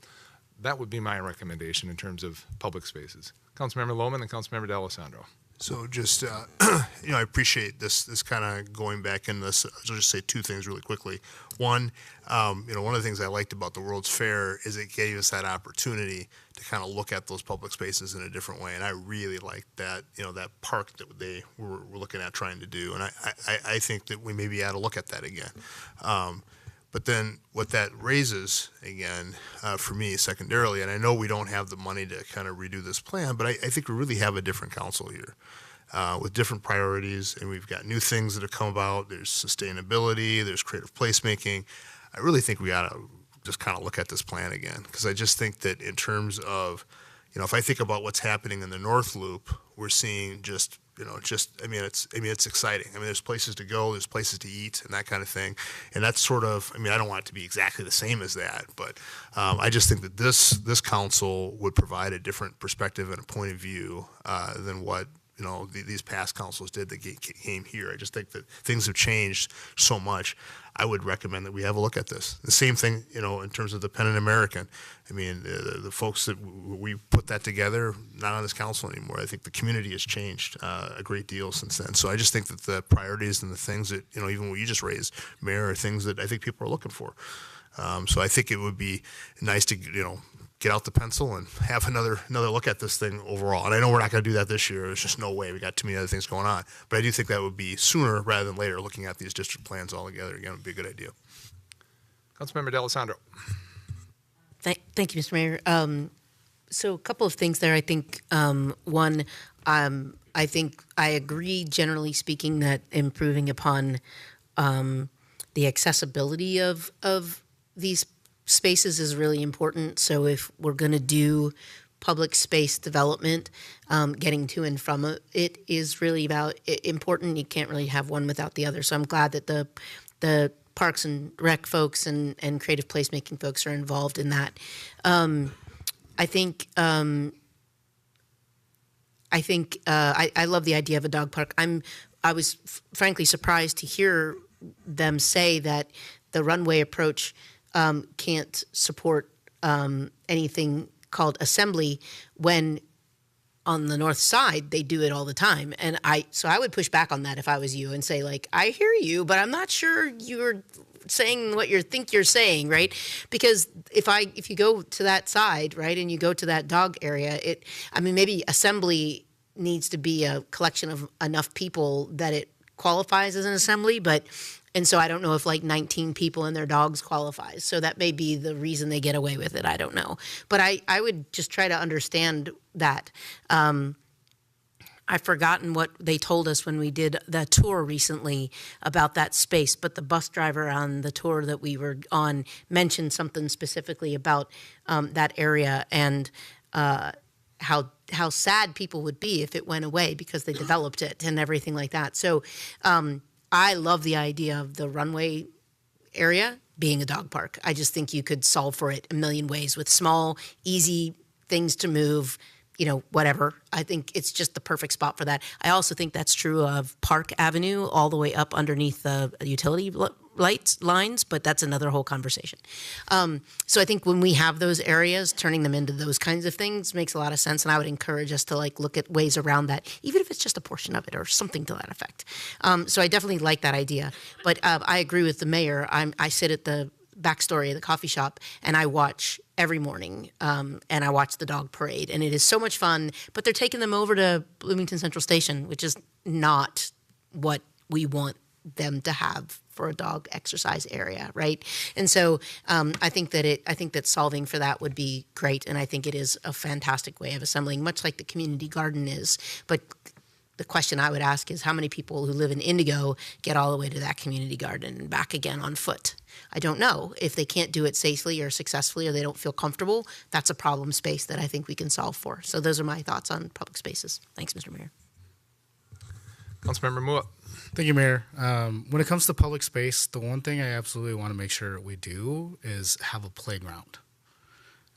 that would be my recommendation in terms of public spaces. Councilmember Lohman and Councilmember D'Alessandro. So just, I appreciate this kind of going back in this. I'll just say two things really quickly. One, one of the things I liked about the World's Fair is it gave us that opportunity to kind of look at those public spaces in a different way. And I really liked that, that park that they were looking at trying to do. And I think that we maybe ought to look at that again. But then what that raises, again, for me secondarily, and I know we don't have the money to kind of redo this plan, but I think we really have a different council here with different priorities, and we've got new things that have come about. There's sustainability, there's creative placemaking. I really think we ought to just kind of look at this plan again, because I just think that in terms of, if I think about what's happening in the North Loop, we're seeing it's exciting. There's places to go, there's places to eat, and that kind of thing. And that's sort of, I don't want it to be exactly the same as that, but I just think that this council would provide a different perspective and a point of view than what these past councils did that came here. I just think that things have changed so much. I would recommend that we have a look at this. The same thing, in terms of the Pennant American. The folks that we put that together, not on this council anymore. I think the community has changed a great deal since then. So I just think that the priorities and the things that, even what you just raised, Mayor, are things that I think people are looking for. So I think it would be nice to, get out the pencil and have another look at this thing overall. And I know we're not going to do that this year. There's just no way. We got too many other things going on. But I do think that would be sooner rather than later, looking at these district plans all together. Again, would be a good idea. Councilmember D'Alessandro. Thank you, Mr. Mayor. So a couple of things there. I think, one, I think I agree, generally speaking, that improving upon the accessibility of these spaces is really important. So if we're going to do public space development, getting to and from it is really important. You can't really have one without the other. So I'm glad that the Parks and Rec folks and creative placemaking folks are involved in that. I think I love the idea of a dog park. I was frankly surprised to hear them say that the runway approach can't support anything called assembly when on the north side they do it all the time. And so I would push back on that if I was you and say, like, I hear you, but I'm not sure you're saying what you think you're saying, right? Because if you go to that side, right, and you go to that dog area, maybe assembly needs to be a collection of enough people that it qualifies as an assembly, and so I don't know if 19 people and their dogs qualifies. So that may be the reason they get away with it. I don't know. But I would just try to understand that. I've forgotten what they told us when we did the tour recently about that space, but the bus driver on the tour that we were on mentioned something specifically about that area and how sad people would be if it went away because they developed it and everything like that. So I love the idea of the runway area being a dog park. I just think you could solve for it a million ways with small, easy things to move, whatever. I think it's just the perfect spot for that. I also think that's true of Park Avenue all the way up underneath the utility lines, but that's another whole conversation. So I think when we have those areas, turning them into those kinds of things makes a lot of sense, and I would encourage us to look at ways around that, even if it's just a portion of it or something to that effect. So I definitely like that idea, but I agree with the mayor. I sit at the backstory of the coffee shop, and I watch every morning, and I watch the dog parade, and it is so much fun, but they're taking them over to Bloomington Central Station, which is not what we want them to have for a dog exercise area, right? And so I think that solving for that would be great, and I think it is a fantastic way of assembling, much like the community garden is. But the question I would ask is how many people who live in Indigo get all the way to that community garden and back again on foot? I don't know. If they can't do it safely or successfully or they don't feel comfortable, that's a problem space that I think we can solve for. So those are my thoughts on public spaces. Thanks, Mr. Mayor. Councilmember Mua. Thank you, Mayor. When it comes to public space, the one thing I absolutely want to make sure we do is have a playground.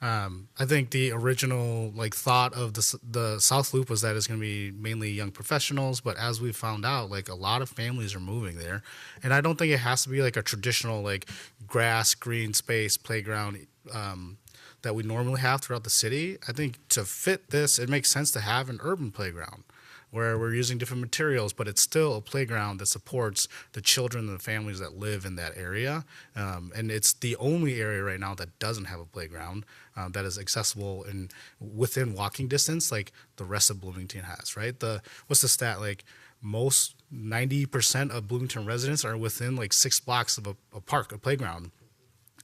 I think the original thought of the South Loop was that it's going to be mainly young professionals, but as we found out, a lot of families are moving there, and I don't think it has to be a traditional grass, green space playground that we normally have throughout the city. I think to fit this, it makes sense to have an urban playground where we're using different materials, but it's still a playground that supports the children and the families that live in that area. And it's the only area right now that doesn't have a playground that is accessible and within walking distance like the rest of Bloomington has, right? What's the stat? Most 90% of Bloomington residents are within 6 blocks of a park, a playground.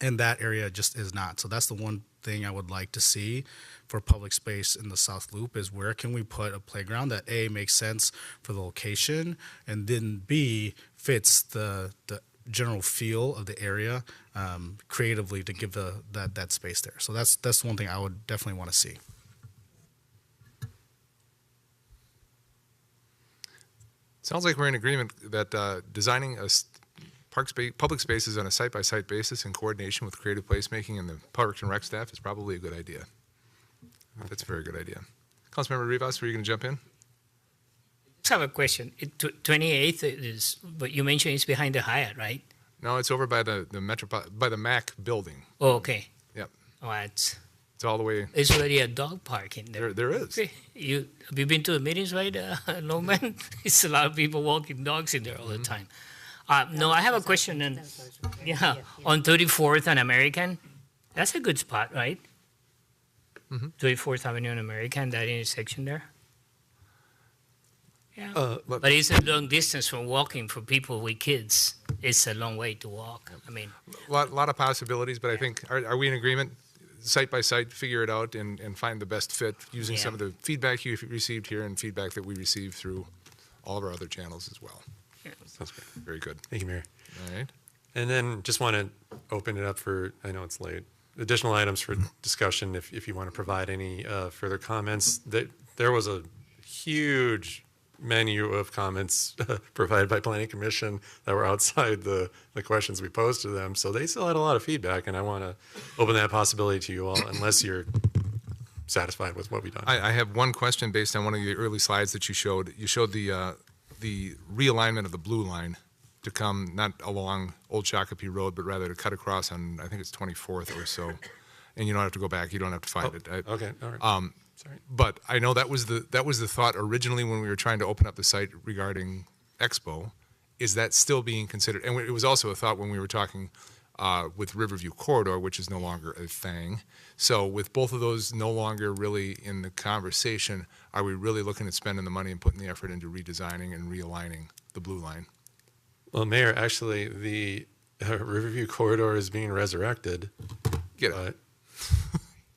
and that area just is not. So that's the one thing I would like to see for public space in the South Loop is where can we put a playground that A, makes sense for the location, and then B, fits the general feel of the area creatively to give that space there. So that's one thing I would definitely want to see. Sounds like we're in agreement that designing public spaces on a site-by-site basis in coordination with creative placemaking and the Parks and Rec staff is probably a good idea. That's a very good idea. Councilmember Rivas, were you going to jump in? I have a question. 28th is, but you mentioned it's behind the Hyatt, right? No, it's over by the by the MAC building. Oh, okay. Yep. Oh, it's all the way. There's already a dog park in there. There is. Okay. Have you been to the meetings, right, Loman? It's a lot of people walking dogs in there all the time. No, I have a question. On 34th and American, that's a good spot, right? 34th Avenue and American, that intersection there. Yeah. But it's a long distance from walking for people with kids. It's a long way to walk. I mean, a lot of possibilities, but I think are we in agreement? Site by site, figure it out and find the best fit using some of the feedback you've received here and feedback that we receive through all of our other channels as well. Sounds great. Very good. Thank you, Mayor. All right. And then just want to open it up for, I know it's late, additional items for discussion if you want to provide any further comments. There was a huge menu of comments provided by Planning Commission that were outside the questions we posed to them. So they still had a lot of feedback, and I want to open that possibility to you all, unless you're satisfied with what we've done. I have one question based on one of the early slides that you showed. You showed the realignment of the blue line to come not along Old Shakopee Road, but rather to cut across on, I think it's 24th or so. And you don't have to go back. You don't have to find it. Okay, all right. Sorry. But I know that was the thought originally when we were trying to open up the site regarding Expo. Is that still being considered? And it was also a thought when we were talking with Riverview Corridor, which is no longer a thing. So with both of those no longer really in the conversation, are we really looking at spending the money and putting the effort into redesigning and realigning the blue line? Well, Mayor, actually, the Riverview Corridor is being resurrected. Get it?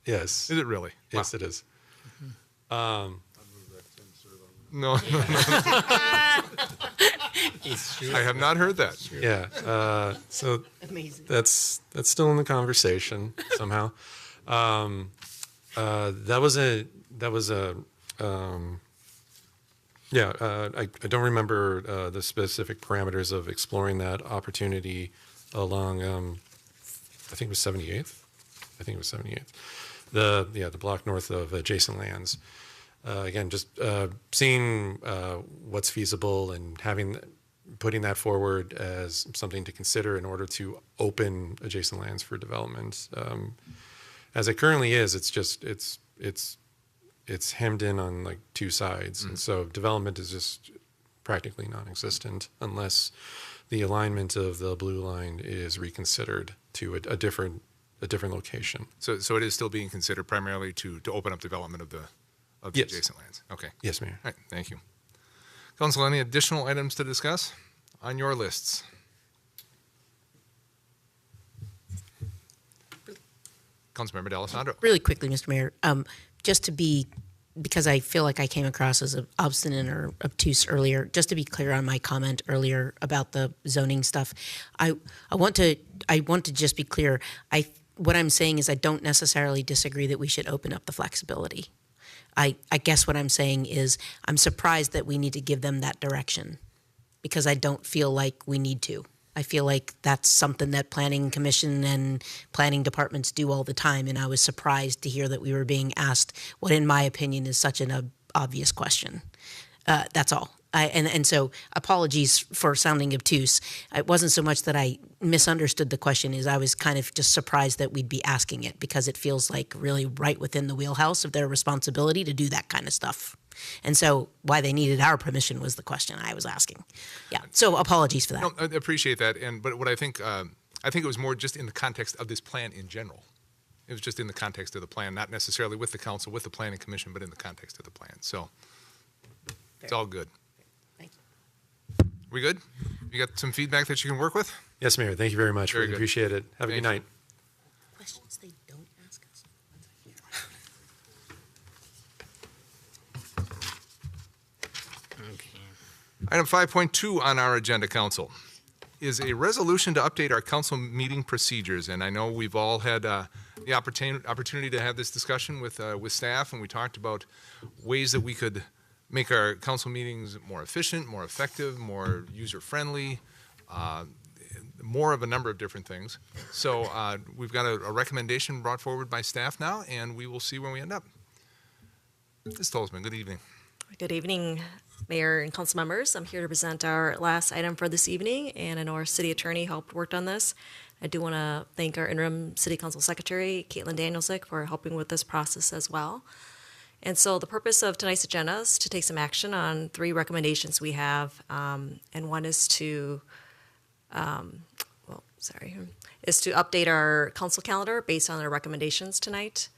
Yes. Is it really? Yes, Wow. it is. No. I have not heard that. Yeah. So Amazing. that's still in the conversation somehow. That was a I don't remember the specific parameters of exploring that opportunity along I think it was 78th. The block north of adjacent lands. Again, just seeing what's feasible and putting that forward as something to consider in order to open adjacent lands for development. As it currently is, it's hemmed in on like two sides, and so development is just practically non-existent unless the alignment of the blue line is reconsidered to a different location. So it is still being considered primarily to open up development of the Yes. adjacent lands. Okay. Yes, Mayor. All right. Thank you. Council, any additional items to discuss on your lists? Councilmember D'Alessandro. Really quickly, Mr. Mayor, just to be, because I feel like I came across as obstinate or obtuse earlier, just to be clear on my comment earlier about the zoning stuff, I want to just be clear. What I'm saying is I don't necessarily disagree that we should open up the flexibility. I guess what I'm saying is I'm surprised that we need to give them that direction because I don't feel like we need to. I feel like that's something that planning commission and planning departments do all the time, and I was surprised to hear that we were being asked what, in my opinion, is such an obvious question. That's all. And so apologies for sounding obtuse. It wasn't so much that I misunderstood the question, as I was kind of just surprised that we'd be asking it because it feels like really right within the wheelhouse of their responsibility to do that kind of stuff. And so why they needed our permission was the question I was asking. Yeah, so apologies for that. No, I appreciate that. But what I think it was more just in the context of this plan in general. It was just in the context of the plan, not necessarily with the council, with the planning commission, but in the context of the plan. So it's all good. We good? You got some feedback that you can work with? Yes, Mayor. Thank you very much. Very Really good. appreciate it. Have a good night. Item 5.2 on our agenda, council, is a resolution to update our council meeting procedures. And I know we've all had the opportunity to have this discussion with staff, and we talked about ways that we could make our council meetings more efficient, more effective, more user-friendly, more of a number of different things. So we've got a recommendation brought forward by staff now, and we will see where we end up. Ms. Tolzman, good evening. Good evening, Mayor and council members. I'm here to present our last item for this evening, and I know our city attorney worked on this. I do want to thank our interim city council secretary, Caitlin Danielsick, for helping with this process as well. And so the purpose of tonight's agenda is to take some action on 3 recommendations we have, and one is to update our council calendar based on our recommendations tonight.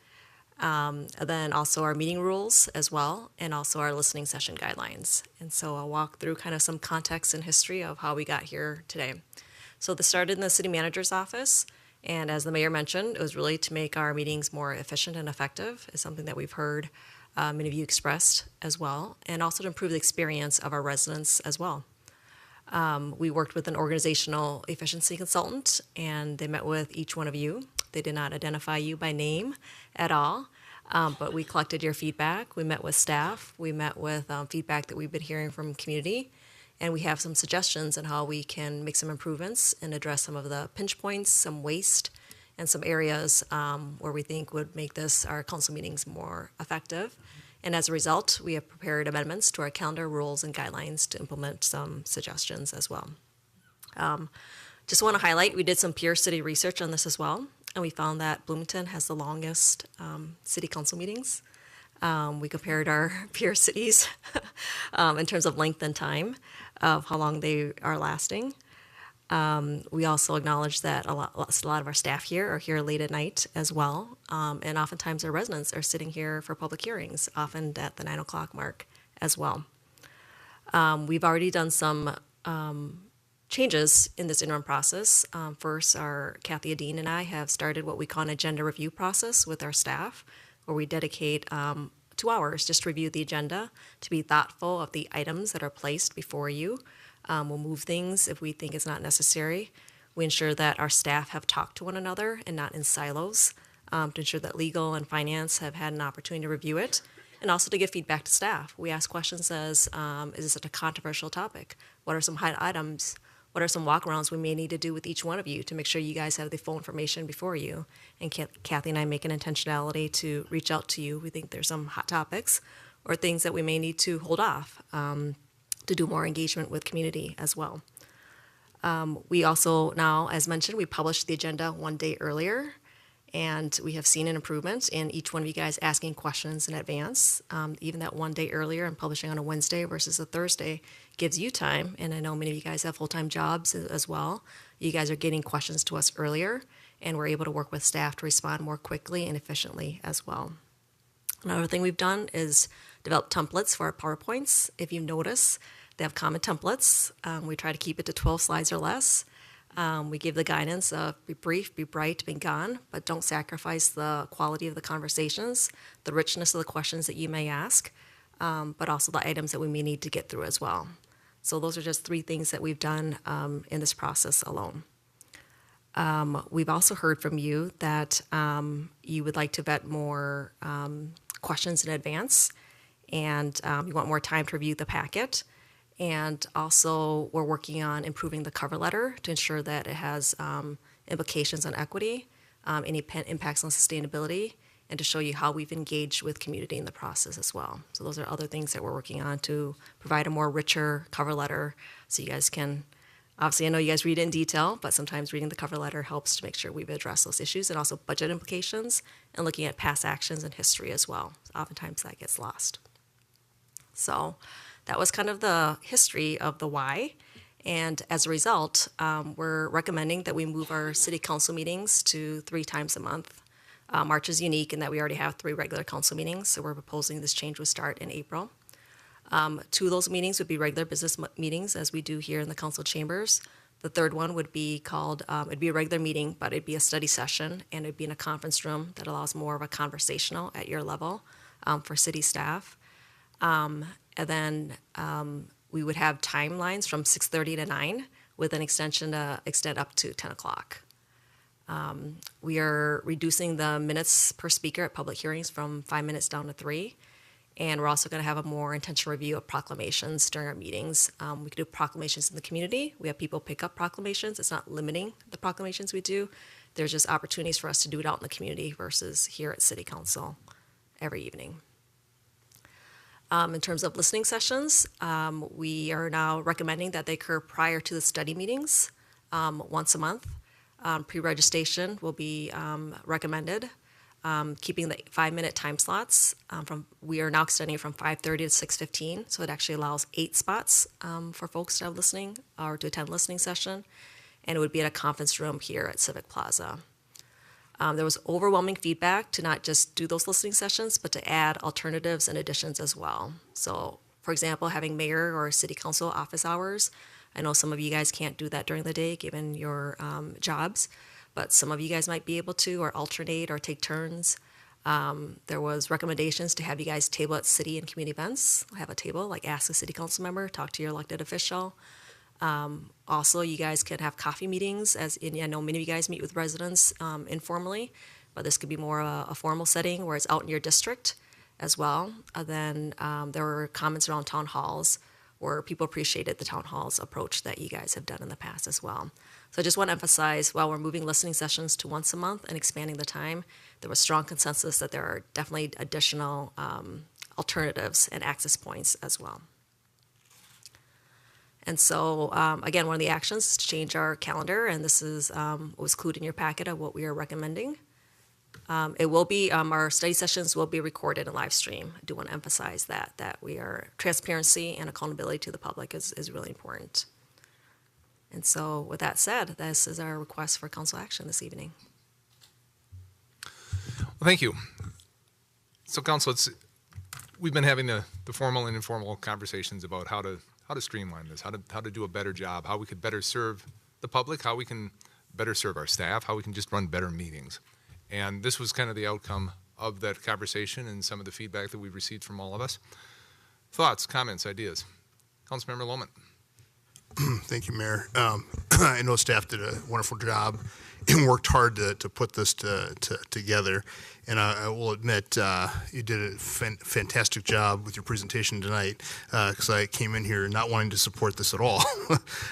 And then also our meeting rules as well, and also our listening session guidelines. And so I'll walk through kind of some context and history of how we got here today. So this started in the city manager's office, and as the mayor mentioned, it was really to make our meetings more efficient and effective. It's something that we've heard many of you expressed as well, and also to improve the experience of our residents as well. We worked with an organizational efficiency consultant, and they met with each one of you. They did not identify you by name at all, but we collected your feedback. We met with staff. We met with feedback that we've been hearing from community, and we have some suggestions on how we can make some improvements and address some of the pinch points, some waste, and some areas where we think would make our council meetings more effective. And as a result, we have prepared amendments to our calendar rules and guidelines to implement some suggestions as well. Just want to highlight, we did some peer city research on this as well, and we found that Bloomington has the longest city council meetings. We compared our peer cities in terms of length and time of how long they are lasting. We also acknowledge that a lot of our staff here are here late at night as well, and oftentimes our residents are sitting here for public hearings, often at the 9 o'clock mark as well. We've already done some changes in this interim process. First, our Kathy Adine and I have started what we call an agenda review process with our staff, where we dedicate 2 hours just to review the agenda, to be thoughtful of the items that are placed before you. We'll move things if we think it's not necessary. We ensure that our staff have talked to one another and not in silos, to ensure that legal and finance have had an opportunity to review it, and also to give feedback to staff. We ask questions as, is this a controversial topic? What are some hot items? What are some walkarounds we may need to do with each one of you to make sure you guys have the full information before you? And Kathy and I make an intentionality to reach out to you. We think there's some hot topics or things that we may need to hold off to do more engagement with community as well. We also now, as mentioned, we published the agenda 1 day earlier, and we have seen an improvement in each one of you guys asking questions in advance. Even that 1 day earlier and publishing on a Wednesday versus a Thursday gives you time, and I know many of you guys have full-time jobs as well. You guys are getting questions to us earlier, and we're able to work with staff to respond more quickly and efficiently as well. Another thing we've done is develop templates for our PowerPoints. If you notice, they have common templates. We try to keep it to 12 slides or less. We give the guidance of be brief, be bright, be gone, but don't sacrifice the quality of the conversations, the richness of the questions that you may ask, but also the items that we may need to get through as well. So those are just 3 things that we've done in this process alone. We've also heard from you that you would like to vet more questions in advance, and you want more time to review the packet. And also, we're working on improving the cover letter to ensure that it has implications on equity, any impacts on sustainability, and to show you how we've engaged with community in the process as well. So those are other things that we're working on to provide a more richer cover letter so you guys can, obviously I know you guys read it in detail, but sometimes reading the cover letter helps to make sure we've addressed those issues, and also budget implications and looking at past actions and history as well. Oftentimes that gets lost. So that was kind of the history of the why. And as a result, we're recommending that we move our city council meetings to 3 times a month. March is unique in that we already have 3 regular council meetings, so we're proposing this change would start in April. 2 of those meetings would be regular business meetings, as we do here in the council chambers. The 3rd one would be called, it'd be a regular meeting, but it'd be a study session, and it'd be in a conference room that allows more of a conversational at your level for city staff. And then we would have timelines from 6:30 to 9 with an extension to extend up to 10 o'clock. We are reducing the minutes per speaker at public hearings from 5 minutes down to 3. And we're also going to have a more intentional review of proclamations during our meetings. We can do proclamations in the community. We have people pick up proclamations. It's not limiting the proclamations we do. There's just opportunities for us to do it out in the community versus here at City Council every evening. In terms of listening sessions, we are now recommending that they occur prior to the study meetings once a month. Pre-registration will be recommended. Keeping the 5-minute time slots we are now extending it from 5:30 to 6:15, so it actually allows 8 spots for folks to have listening or to attend listening session, and it would be at a conference room here at Civic Plaza. There was overwhelming feedback to not just do those listening sessions, but to add alternatives and additions as well. So, for example, having mayor or city council office hours. I know some of you guys can't do that during the day given your jobs, but some of you guys might be able to, or alternate or take turns. There was recommendations to have you guys table at city and community events. Have a table, like ask a city council member, talk to your elected official. Also, you guys could have coffee meetings, as in, I know many of you guys meet with residents informally, but this could be more a formal setting where it's out in your district as well. Then there were comments around town halls where people appreciated the town hall's approach that you guys have done in the past as well. So I just want to emphasize, while we're moving listening sessions to once a month and expanding the time, there was strong consensus that there are definitely additional alternatives and access points as well. And so, again, one of the actions is to change our calendar, and this is what was included in your packet of what we are recommending. It will be, our study sessions will be recorded and live stream. I do want to emphasize that we are, transparency and accountability to the public is really important. And so with that said, this is our request for council action this evening. Well, thank you. So council, we've been having the formal and informal conversations about how to streamline this, how to do a better job, how we could better serve the public, how we can better serve our staff, how we can just run better meetings. And this was kind of the outcome of that conversation and some of the feedback that we've received from all of us. Thoughts, comments, ideas? Councilmember Lohman. Thank you, Mayor. I know staff did a wonderful job and worked hard to put this together. And I will admit, you did a fantastic job with your presentation tonight, because I came in here not wanting to support this at all.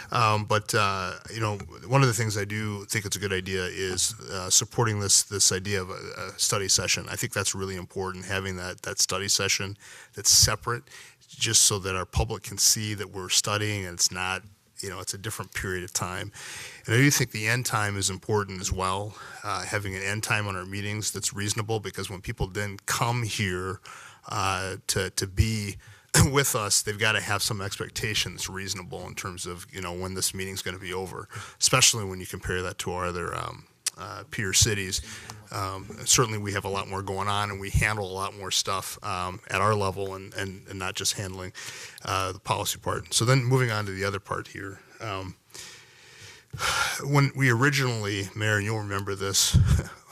But you know, one of the things I do think it's a good idea is supporting this idea of a study session. I think that's really important, having that study session that's separate, just so that our public can see that we're studying and it's not, you know, it's a different period of time. And I do think the end time is important as well, having an end time on our meetings that's reasonable, because when people then come here to be with us, they've got to have some expectation that's reasonable in terms of, you know, when this meeting's going to be over, especially when you compare that to our other peer cities. Certainly we have a lot more going on, and we handle a lot more stuff at our level, and not just handling the policy part. So then moving on to the other part here. When we originally, Mayor, and you'll remember this,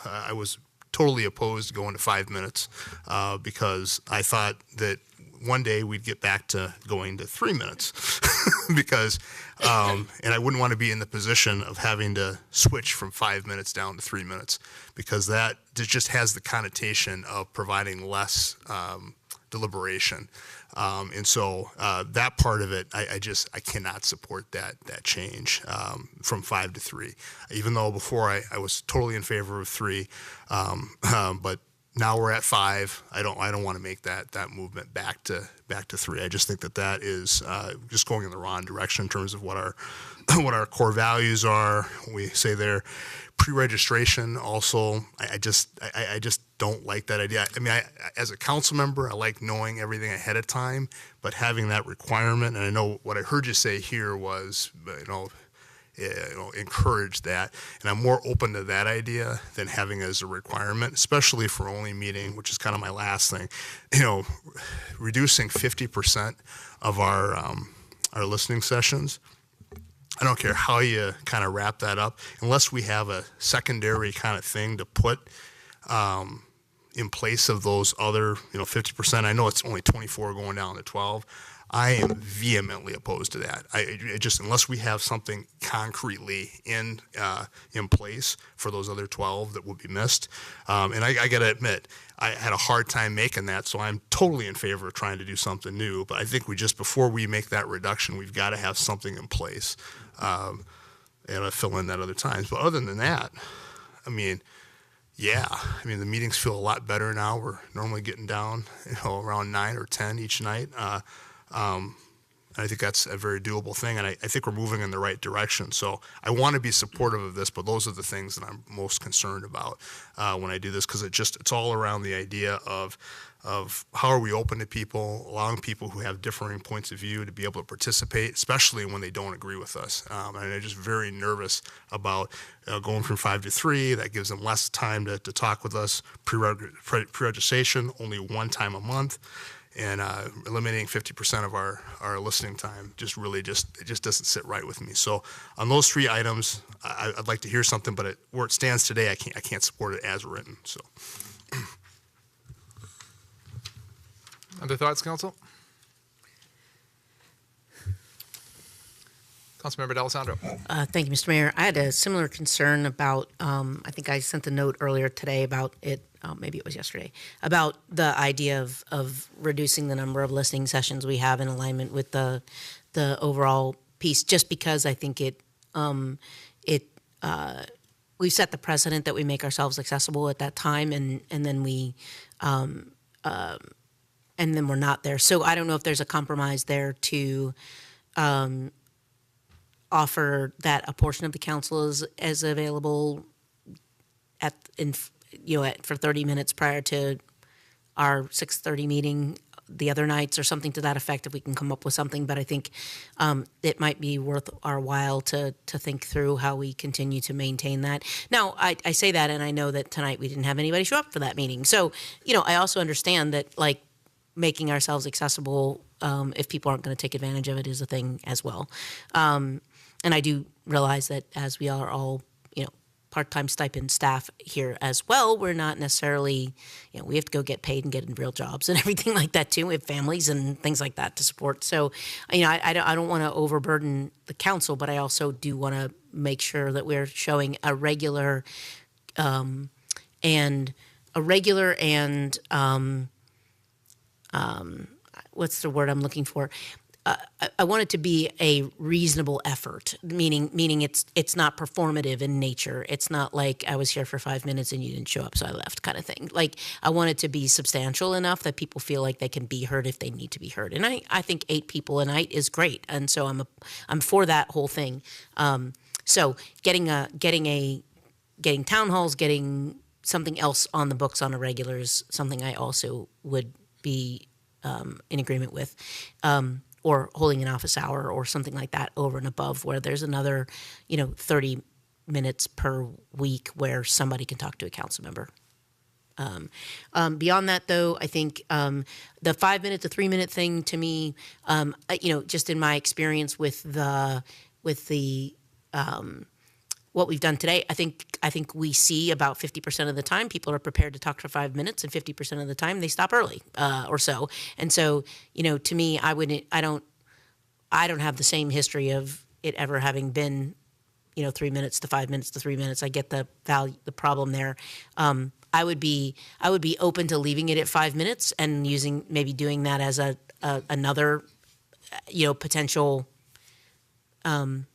I was totally opposed to going to 5 minutes because I thought that one day we'd get back to going to 3 minutes because, and I wouldn't want to be in the position of having to switch from 5 minutes down to 3 minutes, because that just has the connotation of providing less deliberation. And so that part of it, I cannot support that change from 5 to 3, even though before I was totally in favor of 3, but now we're at 5. I don't want to make that movement back to 3. I just think that is just going in the wrong direction in terms of what our core values are. We say there, pre-registration also. I just don't like that idea. I mean, as a council member, I like knowing everything ahead of time, but having that requirement, and I know what I heard you say here was, encourage that, and I'm more open to that idea than having it as a requirement, especially for only meeting, which is kind of my last thing. Reducing 50% of our listening sessions. I don't care how you kind of wrap that up, unless we have a secondary kind of thing to put in place of those other, 50%. I know it's only 24 going down to 12. I am vehemently opposed to that. I just, unless we have something concretely in place for those other 12 that will be missed. And I got to admit, I had a hard time making that, so I'm totally in favor of trying to do something new. But I think before we make that reduction, we've got to have something in place. And I fill in that other times. But other than that, the meetings feel a lot better now. We're normally getting down, around 9 or 10 each night. I think that's a very doable thing, and I think we're moving in the right direction. So I want to be supportive of this, but those are the things that I'm most concerned about when I do this, because it's all around the idea of how are we open to people, allowing people who have differing points of view to be able to participate, especially when they don't agree with us. And I'm just very nervous about going from 5 to 3. That gives them less time to talk with us. Pre-registration, only one time a month. And eliminating 50% of our listening time it just doesn't sit right with me. So on those 3 items, I'd like to hear something, but where it stands today, I can't support it as written. So, other thoughts, Council? Councilmember D'Alessandro. Thank you, Mr. Mayor. I had a similar concern about, I think I sent a note earlier today about it, maybe it was yesterday, about the idea of reducing the number of listening sessions we have in alignment with the overall piece, just because I think we set the precedent that we make ourselves accessible at that time, and then we're not there. So I don't know if there's a compromise there to offer that a portion of the council is available for 30 minutes prior to our 6:30 meeting the other nights, or something to that effect, if we can come up with something. But I think it might be worth our while to think through how we continue to maintain that. Now, I say that, and I know that tonight we didn't have anybody show up for that meeting. So, I also understand that, making ourselves accessible, if people aren't going to take advantage of it, is a thing as well. And I do realize that as we are all, part-time stipend staff here as well, we're not necessarily, we have to go get paid and get in real jobs and everything like that too. We have families and things like that to support. So, I don't want to overburden the council, but I also do want to make sure that we're showing a regular what's the word I'm looking for? I want it to be a reasonable effort, meaning it's not performative in nature. It's not like I was here for 5 minutes and you didn't show up, so I left, kind of thing. I want it to be substantial enough that people feel like they can be heard if they need to be heard. And I think 8 people a night is great, and so I'm for that whole thing. So getting town halls, getting something else on the books on a regular is something I also would be in agreement with. Or holding an office hour or something like that over and above, where there's another, 30 minutes per week where somebody can talk to a council member. Beyond that, though, I think the 5 minute to 3 minute thing, to me, just in my experience with what we've done today, I think we see about 50% of the time people are prepared to talk for 5 minutes, and 50% of the time they stop early or so. And so, to me, I don't have the same history of it ever having been, 3 minutes to 5 minutes to 3 minutes. I get the problem there. I would be open to leaving it at 5 minutes and maybe doing that as another, potential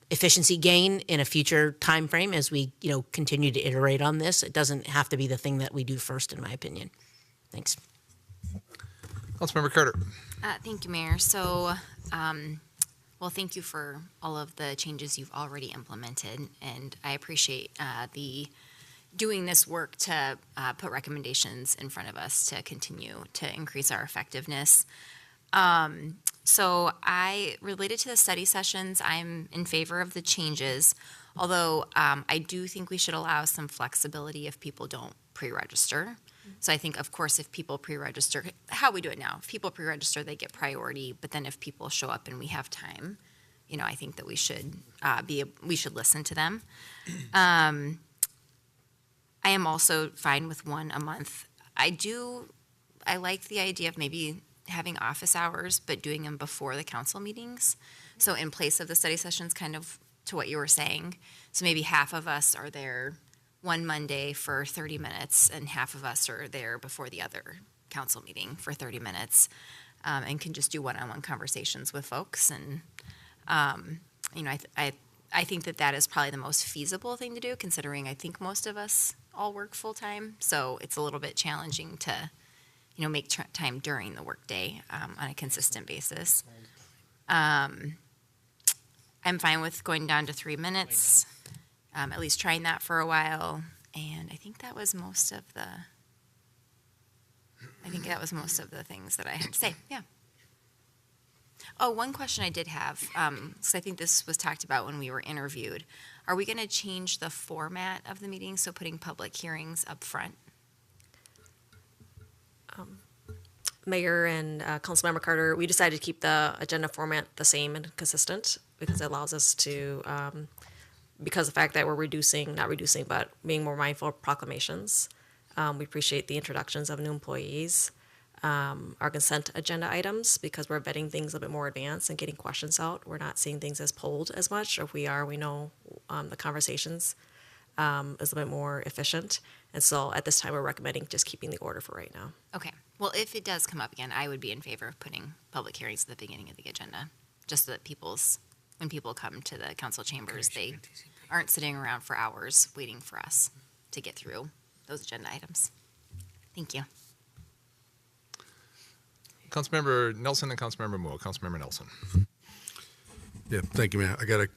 efficiency gain in a future time frame as we, continue to iterate on this. It doesn't have to be the thing that we do first, in my opinion. Thanks. Councilmember Carter. Thank you, Mayor. So, thank you for all of the changes you've already implemented, and I appreciate doing this work to put recommendations in front of us to continue to increase our effectiveness. So related to the study sessions, I'm in favor of the changes, although I do think we should allow some flexibility if people don't pre-register. So I think, of course, if people pre-register, how we do it now, if people pre-register, they get priority, but then if people show up and we have time, I think that we should listen to them. I am also fine with one a month. I like the idea of maybe having office hours, but doing them before the council meetings. So in place of the study sessions, kind of to what you were saying. So maybe half of us are there one Monday for 30 minutes and half of us are there before the other council meeting for 30 minutes, and can just do one-on-one conversations with folks. And, I think that is probably the most feasible thing to do, considering I think most of us all work full-time. So it's a little bit challenging to, make time during the workday on a consistent basis. I'm fine with going down to 3 minutes, at least trying that for a while. And I think that was most of the things that I had to say. Yeah. Oh, one question I did have, because I think this was talked about when we were interviewed. Are we going to change the format of the meeting, so putting public hearings up front? Mayor and Councilmember Carter, we decided to keep the agenda format the same and consistent because it allows us to, because of the fact that we're being more mindful of proclamations. We appreciate the introductions of new employees, our consent agenda items, because we're vetting things a bit more advanced and getting questions out. We're not seeing things as polled as much. Or if we are, we know the conversations is a bit more efficient. And so at this time, we're recommending just keeping the order for right now. Okay. Well, if it does come up again, I would be in favor of putting public hearings at the beginning of the agenda, just so that when people come to the council chambers, they aren't sitting around for hours waiting for us to get through those agenda items. Thank you. Councilmember Nelson and Councilmember Moore. Councilmember Nelson. Yeah, thank you, Mayor. I got a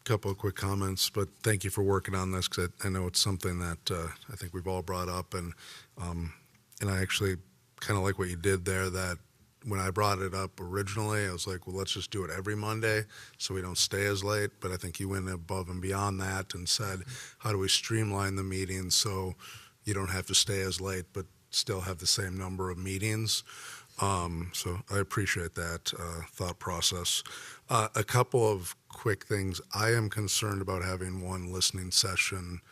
couple of quick comments, but thank you for working on this, because I know it's something that I think we've all brought up, and I actually kind of like what you did there, that when I brought it up originally, I was like, well, let's just do it every Monday so we don't stay as late. But I think you went above and beyond that and said, how do we streamline the meetings so you don't have to stay as late but still have the same number of meetings? So I appreciate that thought process. A couple of quick things. I am concerned about having one listening session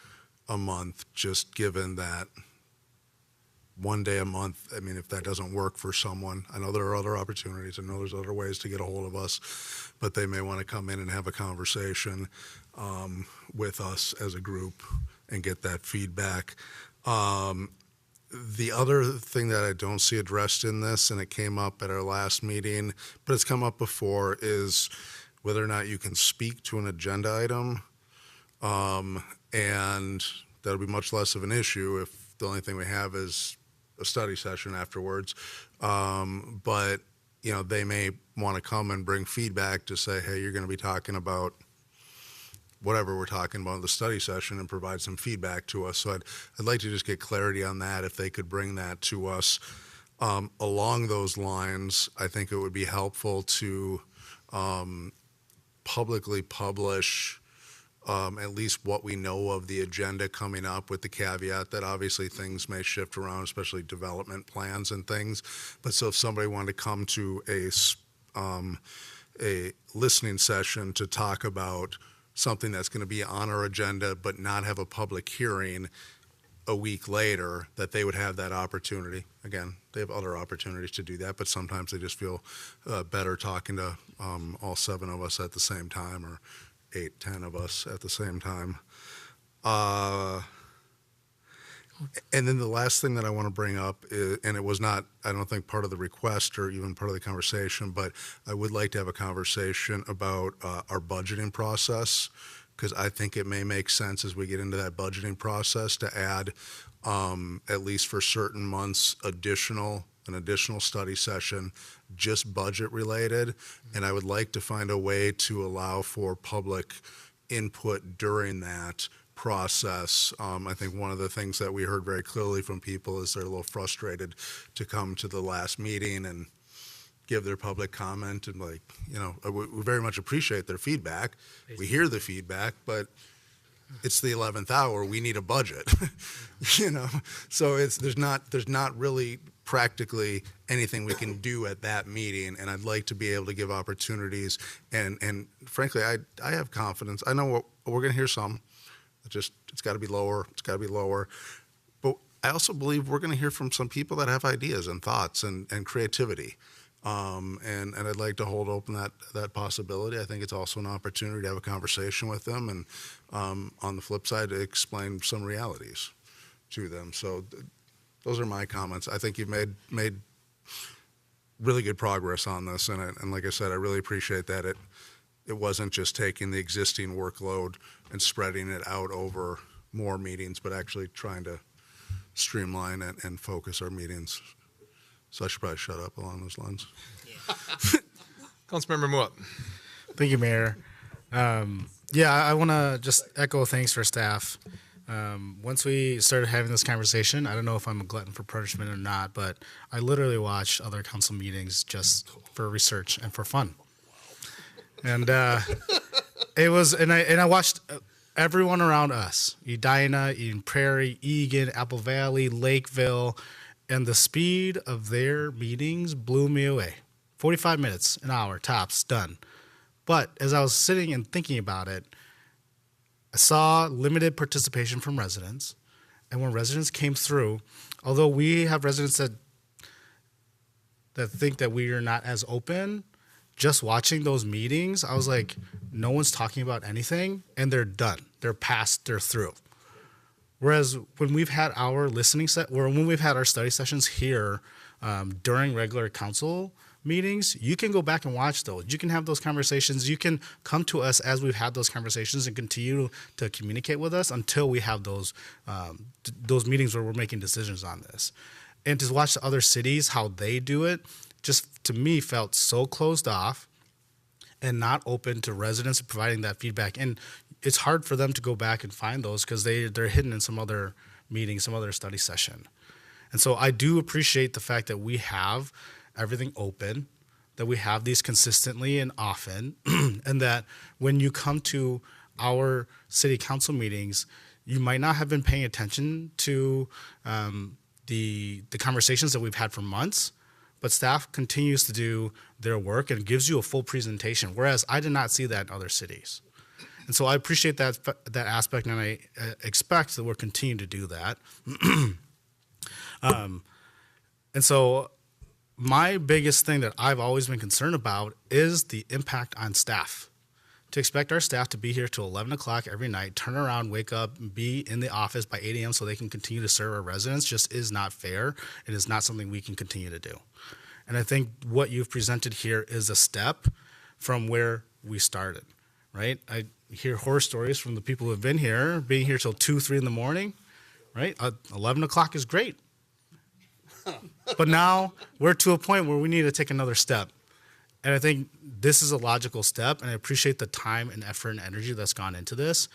a month, just given that one day a month, I mean, if that doesn't work for someone, I know there are other opportunities, I know there's other ways to get a hold of us, but they may want to come in and have a conversation with us as a group and get that feedback. The other thing that I don't see addressed in this, and it came up at our last meeting, but it's come up before, is whether or not you can speak to an agenda item. And that'll be much less of an issue if the only thing we have is a study session afterwards. But, they may want to come and bring feedback to say, hey, you're going to be talking about whatever we're talking about in the study session, and provide some feedback to us. So I'd like to just get clarity on that. If they could bring that to us along those lines, I think it would be helpful to publicly publish at least what we know of the agenda coming up, with the caveat that obviously things may shift around, especially development plans and things. But so if somebody wanted to come to a listening session to talk about something that's going to be on our agenda but not have a public hearing a week later, that they would have that opportunity. Again, they have other opportunities to do that, but sometimes they just feel better talking to all 7 of us at the same time, or 8, 10 of us at the same time. And then the last thing that I want to bring up is, and it was not, I don't think, part of the request or even part of the conversation, but I would like to have a conversation about our budgeting process, because I think it may make sense as we get into that budgeting process to add, at least for certain months, an additional study session, just budget related. And I would like to find a way to allow for public input during that process. I think one of the things that we heard very clearly from people is they're a little frustrated to come to the last meeting and give their public comment, and we very much appreciate their feedback. We hear the feedback, but it's the 11th hour. We need a budget, So there's not really practically anything we can do at that meeting, and I'd like to be able to give opportunities. And frankly, I have confidence. I know we're going to hear some. It's got to be lower. It's got to be lower. But I also believe we're going to hear from some people that have ideas and thoughts and creativity. And I'd like to hold open that possibility. I think it's also an opportunity to have a conversation with them and on the flip side, to explain some realities to them. So those are my comments. I think you've made really good progress on this. And like I said, I really appreciate that it wasn't just taking the existing workload and spreading it out over more meetings, but actually trying to streamline and focus our meetings. So I should probably shut up along those lines. Councilmember Muat. Thank you, Mayor. I want to just echo thanks for staff. Once we started having this conversation, I don't know if I'm a glutton for punishment or not, but I literally watched other council meetings just for research and for fun. And it was, and I watched everyone around us: Edina, Eden Prairie, Egan, Apple Valley, Lakeville, and the speed of their meetings blew me away. 45 minutes, an hour, tops, done. But as I was sitting and thinking about it, I saw limited participation from residents. And when residents came through, although we have residents that think that we are not as open, just watching those meetings, I was like, no one's talking about anything, and they're done. They're past, they're through. Whereas when we've had our when we've had our study sessions here during regular council meetings, you can go back and watch those. You can have those conversations. You can come to us as we've had those conversations and continue to communicate with us until we have those meetings where we're making decisions on this. And to watch the other cities, how they do it, just to me felt so closed off and not open to residents providing that feedback. And it's hard for them to go back and find those because they're hidden in some other meeting, some other study session. And so I do appreciate the fact that we have everything open, that we have these consistently and often, and that when you come to our city council meetings, you might not have been paying attention to the conversations that we've had for months, but staff continues to do their work and gives you a full presentation, whereas I did not see that in other cities. And so I appreciate that aspect, and I expect that we'll continue to do that. And so my biggest thing that I've always been concerned about is the impact on staff. To expect our staff to be here till 11 o'clock every night, turn around, wake up, and be in the office by 8 a.m. so they can continue to serve our residents just is not fair. It is not something we can continue to do. And I think what you've presented here is a step from where we started, right? I hear horror stories from the people who have been here, being here till 2, 3 in the morning, right? 11 o'clock is great. But now we're to a point where we need to take another step. And I think this is a logical step, and I appreciate the time and effort and energy that's gone into this,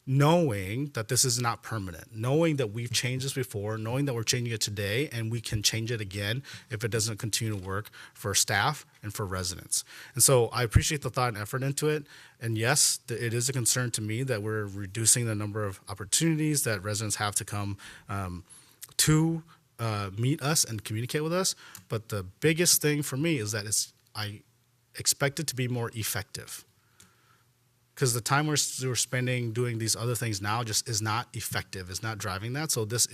knowing that this is not permanent, knowing that we've changed this before, knowing that we're changing it today, and we can change it again if it doesn't continue to work for staff and for residents. And so I appreciate the thought and effort into it. And yes, it is a concern to me that we're reducing the number of opportunities that residents have to come to meet us and communicate with us. But the biggest thing for me is that I expect it to be more effective, because the time we're spending doing these other things now just is not effective. It's not driving that. So this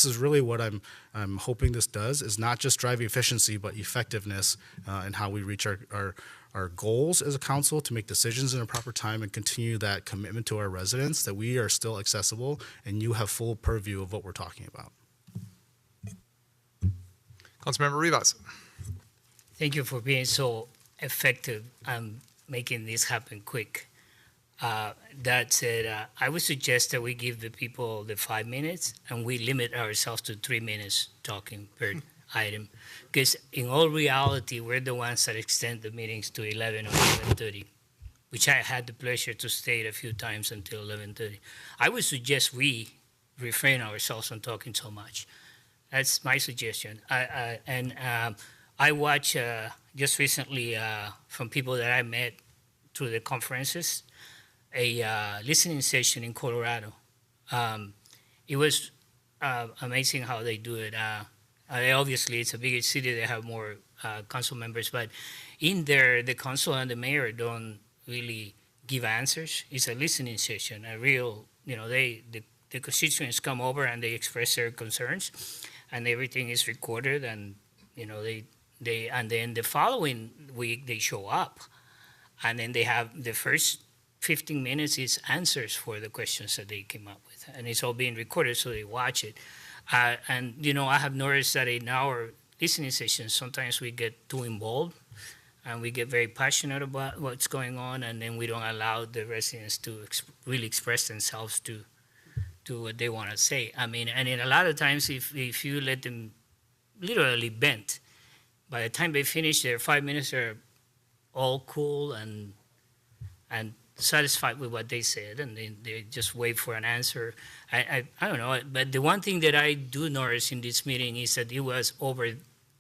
is really what I'm hoping this does, is not just drive efficiency, but effectiveness in how we reach our goals as a council, to make decisions in a proper time and continue that commitment to our residents that we are still accessible and you have full purview of what we're talking about. Councilmember Rivas. Thank you for being so effective and making this happen quick. That said, I would suggest that we give the people the 5 minutes and we limit ourselves to 3 minutes talking per item. Because in all reality, we're the ones that extend the meetings to 11 or 11:30, which I had the pleasure to stay a few times until 11:30. I would suggest we refrain ourselves from talking so much. That's my suggestion. I watched just recently from people that I met through the conferences, a listening session in Colorado. It was amazing how they do it. Obviously, it's a bigger city. They have more council members. But in there, the council and the mayor don't really give answers. It's a listening session, a real, the the constituents come over and they express their concerns, and everything is recorded, and and then the following week they show up, and then they have the first 15 minutes is answers for the questions that they came up with, and it's all being recorded, so they watch it. And I have noticed that in our listening sessions, sometimes we get too involved, and we get very passionate about what's going on, and then we don't allow the residents to really express themselves to what they want to say. I mean, and in a lot of times, if you let them literally vent, by the time they finish their 5 minutes, they're all cool and satisfied with what they said, and they just wait for an answer. I don't know, but the one thing that I do notice in this meeting is that it was over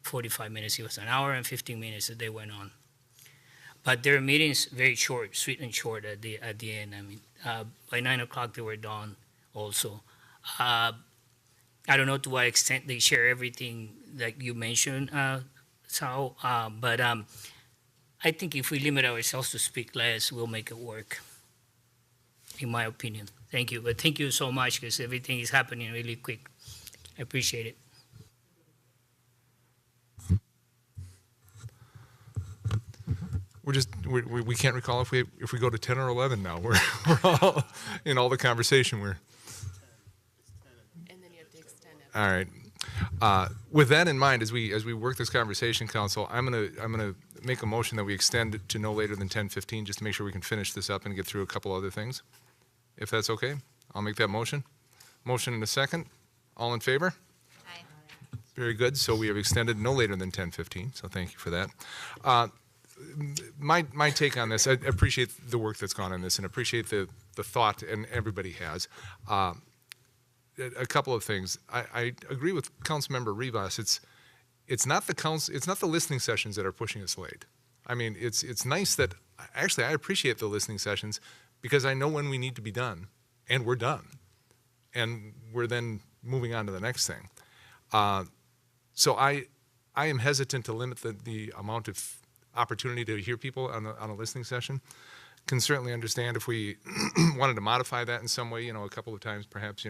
45 minutes. It was an hour and 15 minutes that they went on. But their meetings very short, sweet and short at the end. I mean, by 9 o'clock they were done also. I don't know to what extent they share everything that you mentioned, Sal, but I think if we limit ourselves to speak less, we'll make it work, in my opinion. Thank you. But thank you so much, because everything is happening really quick. I appreciate it. We can't recall if we go to 10 or 11 now. We're all in all the conversation. And then you have to extend it. All right. With that in mind, as we work this conversation, Council, I'm gonna make a motion that we extend it to no later than 10:15, just to make sure we can finish this up and get through a couple other things. If that's okay, I'll make that motion. Motion in a second. All in favor? Aye. Very good. So we have extended no later than 10:15. So thank you for that. My take on this, I appreciate the work that's gone on this, and appreciate the thought, and everybody has. A couple of things. I agree with Councilmember Rivas. It's not the listening sessions that are pushing us late. I mean, it's nice that actually I appreciate the listening sessions, because I know when we need to be done, and we're done, and we're then moving on to the next thing. So I am hesitant to limit the amount of opportunity to hear people on a listening session. Can certainly understand if we wanted to modify that in some way, a couple of times, perhaps,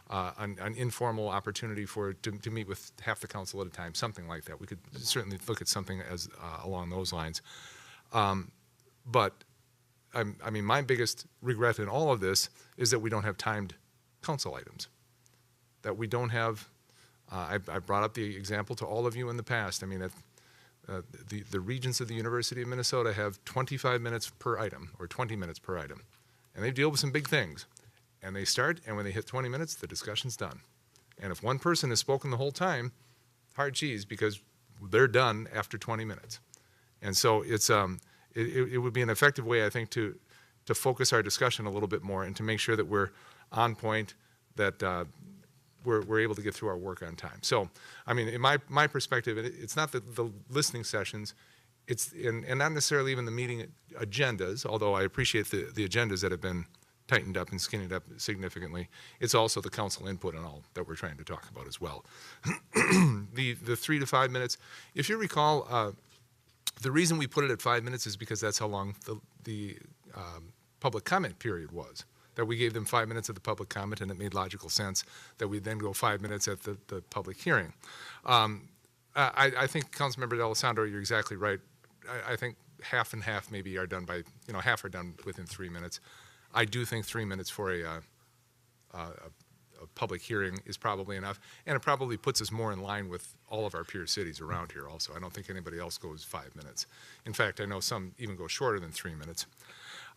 an informal opportunity to meet with half the council at a time, something like that. We could certainly look at something as along those lines. But I mean, my biggest regret in all of this is that we don't have timed council items. That we don't have. I brought up the example to all of you in the past. I mean, the regents of the University of Minnesota have 25 minutes per item, or 20 minutes per item, and they deal with some big things. And they start, and when they hit 20 minutes, the discussion's done. And if one person has spoken the whole time, hard cheese, because they're done after 20 minutes. And so it would be an effective way, I think, to focus our discussion a little bit more, and to make sure that we're on point, that we're able to get through our work on time. So, I mean, in my perspective, it's not the listening sessions, and not necessarily even the meeting agendas, although I appreciate the agendas that have been tightened up and skinnied up significantly. It's also the council input and all that we're trying to talk about as well. The 3 to 5 minutes, if you recall, the reason we put it at 5 minutes is because that's how long the public comment period was. That we gave them 5 minutes of the public comment, and it made logical sense that we then go 5 minutes at the public hearing. I think, Councilmember D'Alessandro, you're exactly right. I think half and half maybe are done by, half are done within 3 minutes. I do think 3 minutes for a public hearing is probably enough, and it probably puts us more in line with all of our peer cities around here also. I don't think anybody else goes 5 minutes. In fact, I know some even go shorter than 3 minutes.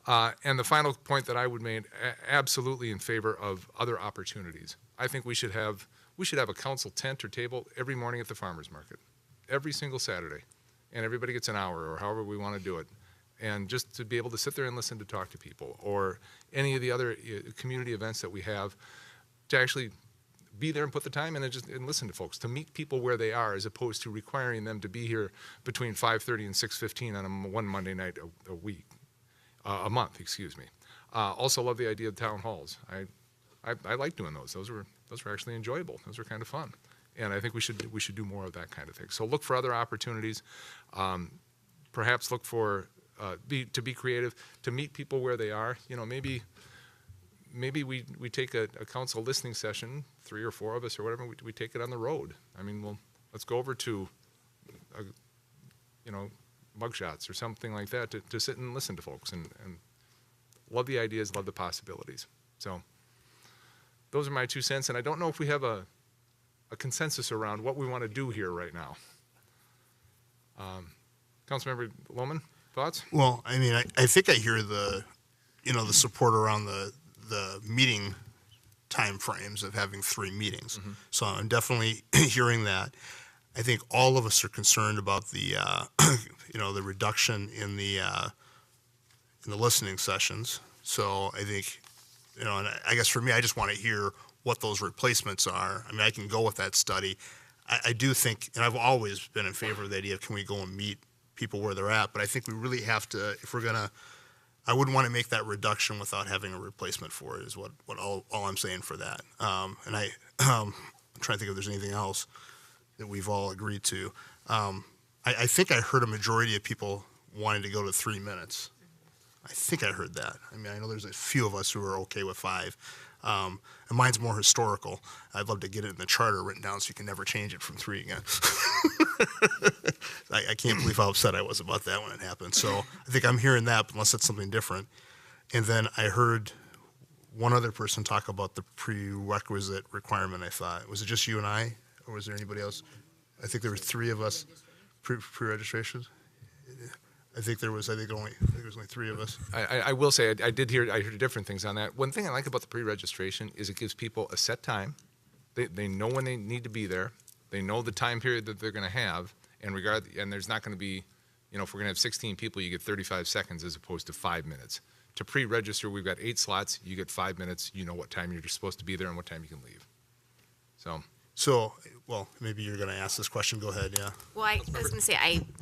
And the final point that I would make, absolutely in favor of other opportunities. I think we should have a council tent or table every morning at the farmers market, every single Saturday, and everybody gets an hour or however we want to do it. And just to be able to sit there and listen to talk to people, or any of the other community events that we have, to actually be there and put the time in and listen to folks, to meet people where they are, as opposed to requiring them to be here between 5:30 and 6:15 on one Monday night a month, excuse me. Also love the idea of town halls. I like doing those. Those were actually enjoyable. Those were kind of fun. And I think we should do more of that kind of thing. So look for other opportunities. Perhaps look for to be creative, to meet people where they are. maybe we take a council listening session, 3 or 4 of us or whatever, we take it on the road. I mean, let's go over to, mugshots or something like that to sit and listen to folks and love the ideas, love the possibilities. So those are my 2 cents, and I don't know if we have a consensus around what we want to do here right now. Councilmember Lohman, thoughts? Well, I mean, I think I hear the support around the meeting time frames of having 3 meetings. Mm-hmm. So I'm definitely hearing that. I think all of us are concerned about the the reduction in the listening sessions. So I think, and I guess for me, I just want to hear what those replacements are. I mean, I can go with that study. I do think, and I've always been in favor of the idea of can we go and meet people where they're at, but I think we really have to, if we're gonna, I wouldn't want to make that reduction without having a replacement for it is what all I'm saying for that. I'm trying to think if there's anything else that we've all agreed to. I think I heard a majority of people wanting to go to 3 minutes. I think I heard that. I mean, I know there's a few of us who are okay with 5. And mine's more historical. I'd love to get it in the charter written down so you can never change it from 3 again. I can't believe how upset I was about that when it happened. So I think I'm hearing that, unless it's something different. And then I heard one other person talk about the prerequisite requirement, I thought. Was it just you and I, or was there anybody else? I think there were 3 of us pre-registration. I think there was only 3 of us. I will say I heard different things on that. One thing I like about the pre-registration is it gives people a set time. They know when they need to be there. They know the time period that they're going to have, and there's not going to be, if we're going to have 16 people, you get 35 seconds as opposed to 5 minutes. To pre-register, we've got 8 slots. You get 5 minutes. You know what time you're supposed to be there and what time you can leave. So, well, maybe you're going to ask this question. Go ahead, yeah. Well, I was going to say,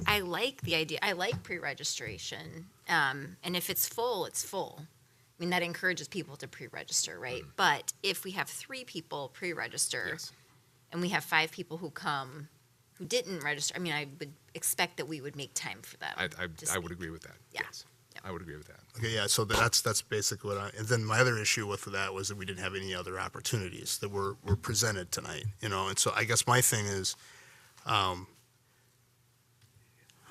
I like the idea. I like pre-registration. And if it's full, it's full. I mean, that encourages people to pre-register, right? But if we have 3 people pre-register, Yes. and we have 5 people who come who didn't register, I mean, I would expect that we would make time for them. I would agree with that. Yeah. Yes. I would agree with that. Okay, yeah, so that's basically what and then my other issue with that was that we didn't have any other opportunities that were presented tonight, and so I guess my thing is, I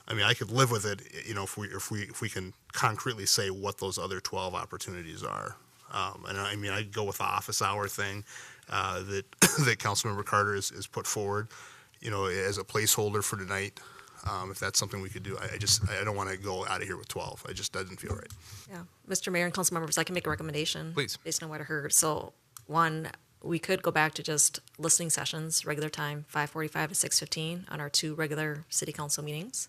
mean, I could live with it, if we can concretely say what those other 12 opportunities are. And I mean, I'd go with the office hour thing, that Councilmember Carter has put forward, as a placeholder for tonight. If that's something we could do, I don't want to go out of here with 12. It just doesn't feel right. Yeah, Mr. Mayor and council members, I can make a recommendation. Please. Based on what I heard. So, 1, we could go back to just listening sessions, regular time, 5:45 to 6:15 on our 2 regular city council meetings.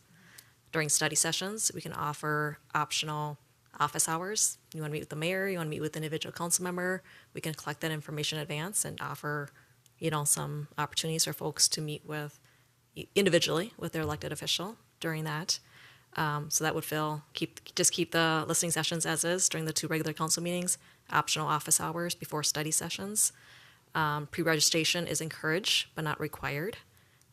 During study sessions, we can offer optional office hours. You want to meet with the mayor, you want to meet with the individual council member, we can collect that information in advance and offer, some opportunities for folks to meet with individually with their elected official during that. So that would keep the listening sessions as is during the 2 regular council meetings, optional office hours before study sessions. Pre-registration is encouraged but not required.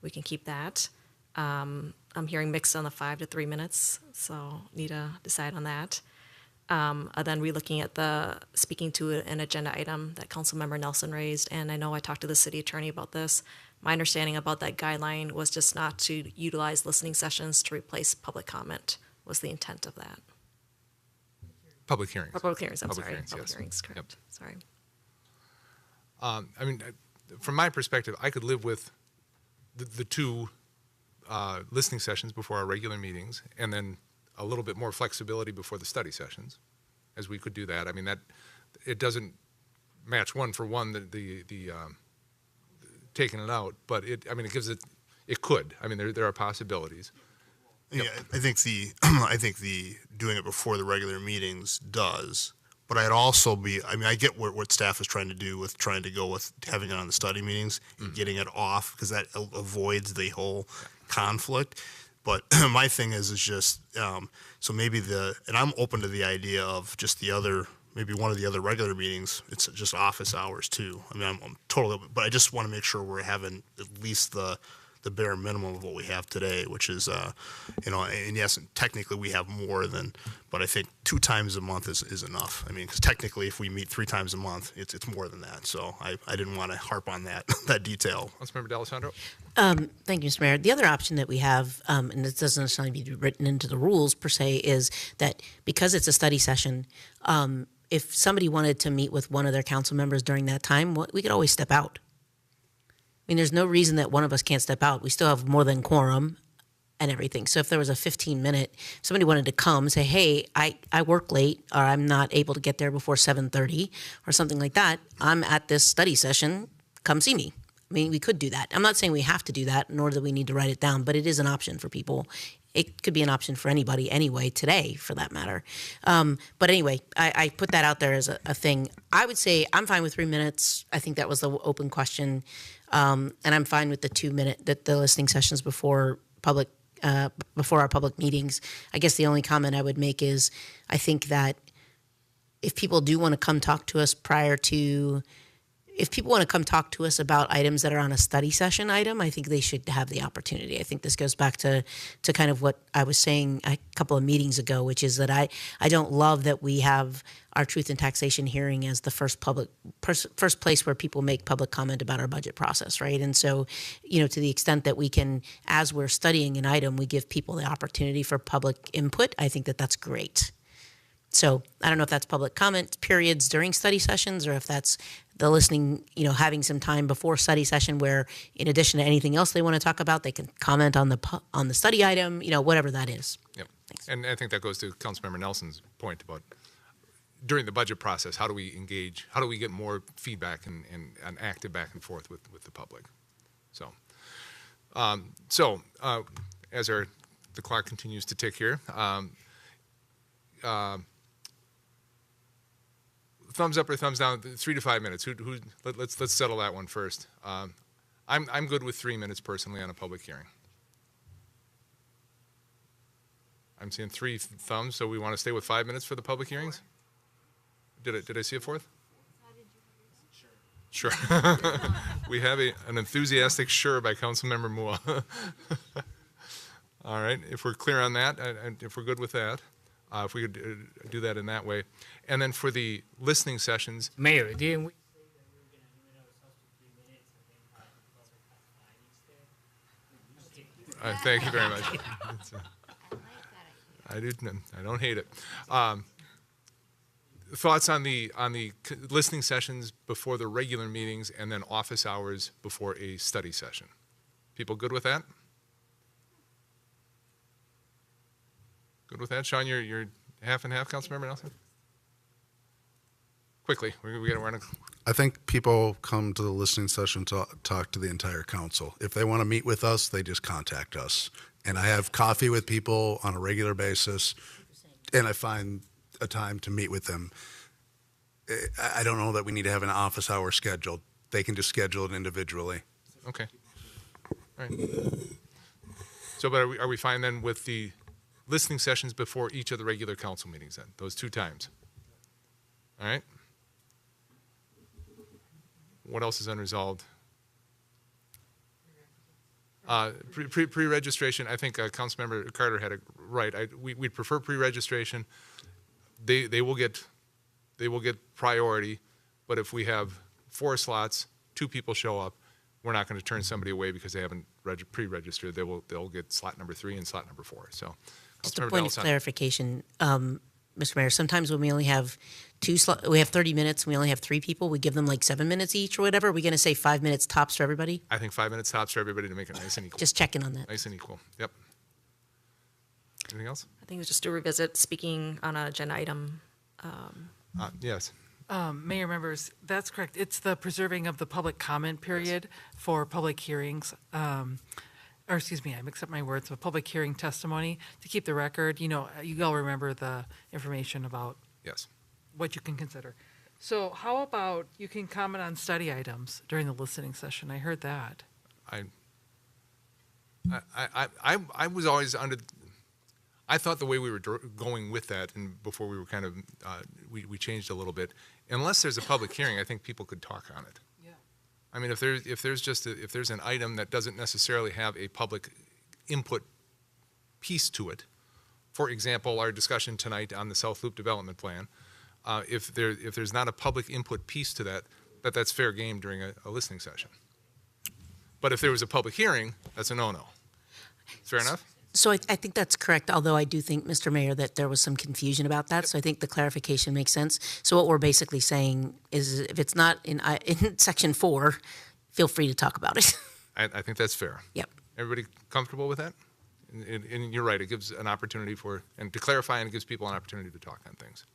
We can keep that. I'm hearing mixed on the 5 to 3 minutes, so need to decide on that. And then relooking at speaking to an agenda item that Councilmember Nelson raised, and I know I talked to the city attorney about this. My understanding about that guideline was just not to utilize listening sessions to replace public comment, was the intent of that. Public hearings. Public hearings, Public sorry. hearings, Public yes. hearings, correct. Yep. Sorry. I mean, from my perspective, I could live with the 2 listening sessions before our regular meetings, and then a little bit more flexibility before the study sessions, as we could do that. I mean, that it doesn't match 1 for 1 the taking it out, but it gives it could. I mean, there are possibilities. Yeah, I think the doing it before the regular meetings does, but I get what staff is trying to do with trying to go with having it on the study meetings and getting it off, because that avoids the whole conflict. But my thing is just, so maybe and I'm open to the idea of just maybe one of the other regular meetings, it's just office hours too. I mean, I'm totally, but I just want to make sure we're having at least the the bare minimum of what we have today, which is, and yes, technically we have more than, but I think 2 times a month is enough. I mean, because technically if we meet 3 times a month, it's more than that. So I didn't want to harp on that, that detail. Councilmember D'Alessandro? Thank you, Mr. Mayor. The other option that we have, and this doesn't necessarily be written into the rules per se, is that because it's a study session, if somebody wanted to meet with one of their council members during that time, we could always step out. I mean, there's no reason that one of us can't step out. We still have more than quorum and everything. So if there was a 15-minute, somebody wanted to come say, hey, I work late, or I'm not able to get there before 7:30 or something like that, I'm at this study session, come see me. I mean, we could do that. I'm not saying we have to do that, nor do we need to write it down, but it is an option for people. It could be an option for anybody anyway today, for that matter. But anyway, I put that out there as a thing. I would say I'm fine with 3 minutes. I think that was the open question. And I'm fine with the 2-minute, the listening sessions before our public meetings. I guess the only comment I would make is I think that if people do want to come talk to us if people want to come talk to us about items that are on a study session item, I think they should have the opportunity. I think this goes back to kind of what I was saying a couple of meetings ago, which is that I don't love that we have our truth and taxation hearing as the first place where people make public comment about our budget process, right? And so, to the extent that we can, as we're studying an item, we give people the opportunity for public input, I think that that's great. So I don't know if that's public comment periods during study sessions, or if that's the listening, having some time before study session where, in addition to anything else they want to talk about, they can comment on the study item, whatever that is. Yep. Thanks. And I think that goes to Councilmember Nelson's point about during the budget process, how do we engage, how do we get more feedback and active back and forth with the public? So, as the clock continues to tick here, thumbs up or thumbs down, 3 to 5 minutes. Let's settle that one first. I'm good with 3 minutes personally on a public hearing. I'm seeing 3 thumbs, so we want to stay with 5 minutes for the public hearings? Did I see a 4th? Sure. We have an enthusiastic sure by Councilmember Mua. All right, if we're clear on that, and if we're good with that, if we could do that in that way. And then for the listening sessions. Mayor, didn't we say that we were going to limit ourselves to 3 minutes and then have the public testify instead? Thank you very much. I don't hate it. Thoughts on the listening sessions before the regular meetings and then office hours before a study session? People good with that? Good with that? Sean, you're half and half, Councilmember Nelson? Quickly, we got to run. I think people come to the listening session to talk to the entire council. If they want to meet with us, they just contact us. And I have coffee with people on a regular basis, and I find a time to meet with them. I don't know that we need to have an office hour scheduled. They can just schedule it individually. Okay. All right. So, but are we fine then with the listening sessions before each of the regular council meetings then, those 2 times? All right. What else is unresolved? Pre-registration, I think Councilmember Carter had it right. We'd prefer pre-registration. They will get priority, but if we have 4 slots, 2 people show up, we're not going to turn somebody away because they haven't pre-registered. They'll get slot number 3 and slot number 4. So, just a point of clarification, Mr. Mayor. Sometimes when we only have we have 30 minutes, and we only have 3 people. We give them like 7 minutes each or whatever. Are we going to say 5 minutes tops for everybody? I think 5 minutes tops for everybody to make it nice and equal. Just checking on that. Nice and equal. Yep. Anything else? I think it was just to revisit speaking on an agenda item. Yes. Mayor, members, that's correct. It's the preserving of the public comment period for public hearings. Or excuse me, I mixed up my words. A public hearing testimony to keep the record. You all remember the information about Yes. what you can consider. So how about you can comment on study items during the listening session? I heard that. I was always under. I thought the way we were going with that, and before we were kind of, we changed a little bit. Unless there's a public hearing, I think people could talk on it. Yeah. I mean, if there's an item that doesn't necessarily have a public input piece to it, for example, our discussion tonight on the South Loop Development Plan, if there's not a public input piece to that's fair game during a listening session. But if there was a public hearing, that's a no-no. Fair enough? So I think that's correct, although I do think, Mr. Mayor, that there was some confusion about that. So I think the clarification makes sense. So what we're basically saying is if it's not in Section 4, feel free to talk about it. I think that's fair. Yep. Everybody comfortable with that? And you're right, it gives an opportunity to clarify, and it gives people an opportunity to talk on things.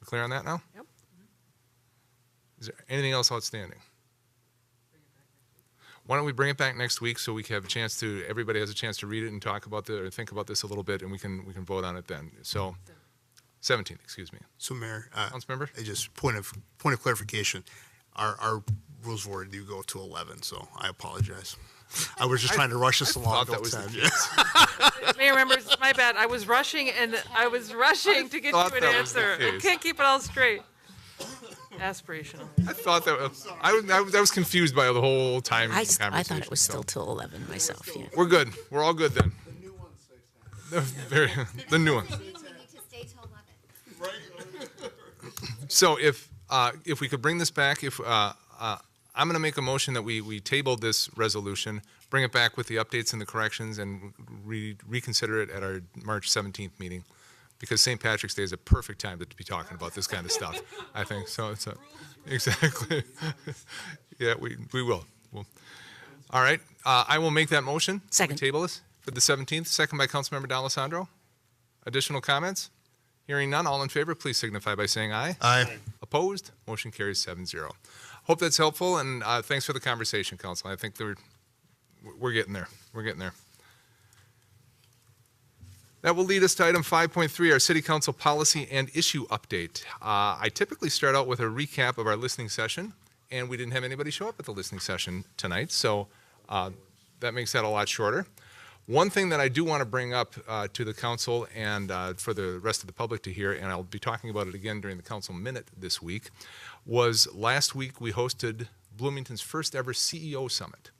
We clear on that now? Yep. Is there anything else outstanding? Why don't we bring it back next week so we can have everybody has a chance to read it and talk about or think about this a little bit, and we can vote on it then. So, 17th, excuse me. So, Mayor, Councilmember? just point of clarification. Our rules of order do go to 11, so I apologize. I was just trying to rush us along. Thought that was the case. Mayor members, my bad. I was rushing to get you thought an that was the answer. I case. can't keep it all straight. Aspirational. I thought that I was confused by the whole time I conversation. thought it was so. still till 11 myself. Yeah. We're good. We're all good then. The new one. So if we could bring this back, I'm going to make a motion that we table this resolution, bring it back with the updates and the corrections, and reconsider it at our March 17th meeting, because St. Patrick's Day is a perfect time to be talking about this kind of stuff. I think so. Exactly. Yeah, we will. All right. I will make that motion. Second. We table this for the 17th. Second by Councilmember D'Alessandro. Additional comments? Hearing none, all in favor, please signify by saying aye. Aye. Opposed? Motion carries 7-0. Hope that's helpful, and thanks for the conversation, Council. I think we're getting there. We're getting there. That will lead us to item 5.3, our City Council policy and issue update. I typically start out with a recap of our listening session, and we didn't have anybody show up at the listening session tonight, so that makes that a lot shorter. One thing that I do want to bring up to the council and for the rest of the public to hear, and I'll be talking about it again during the council minute this week, was last week we hosted Bloomington's first ever CEO Summit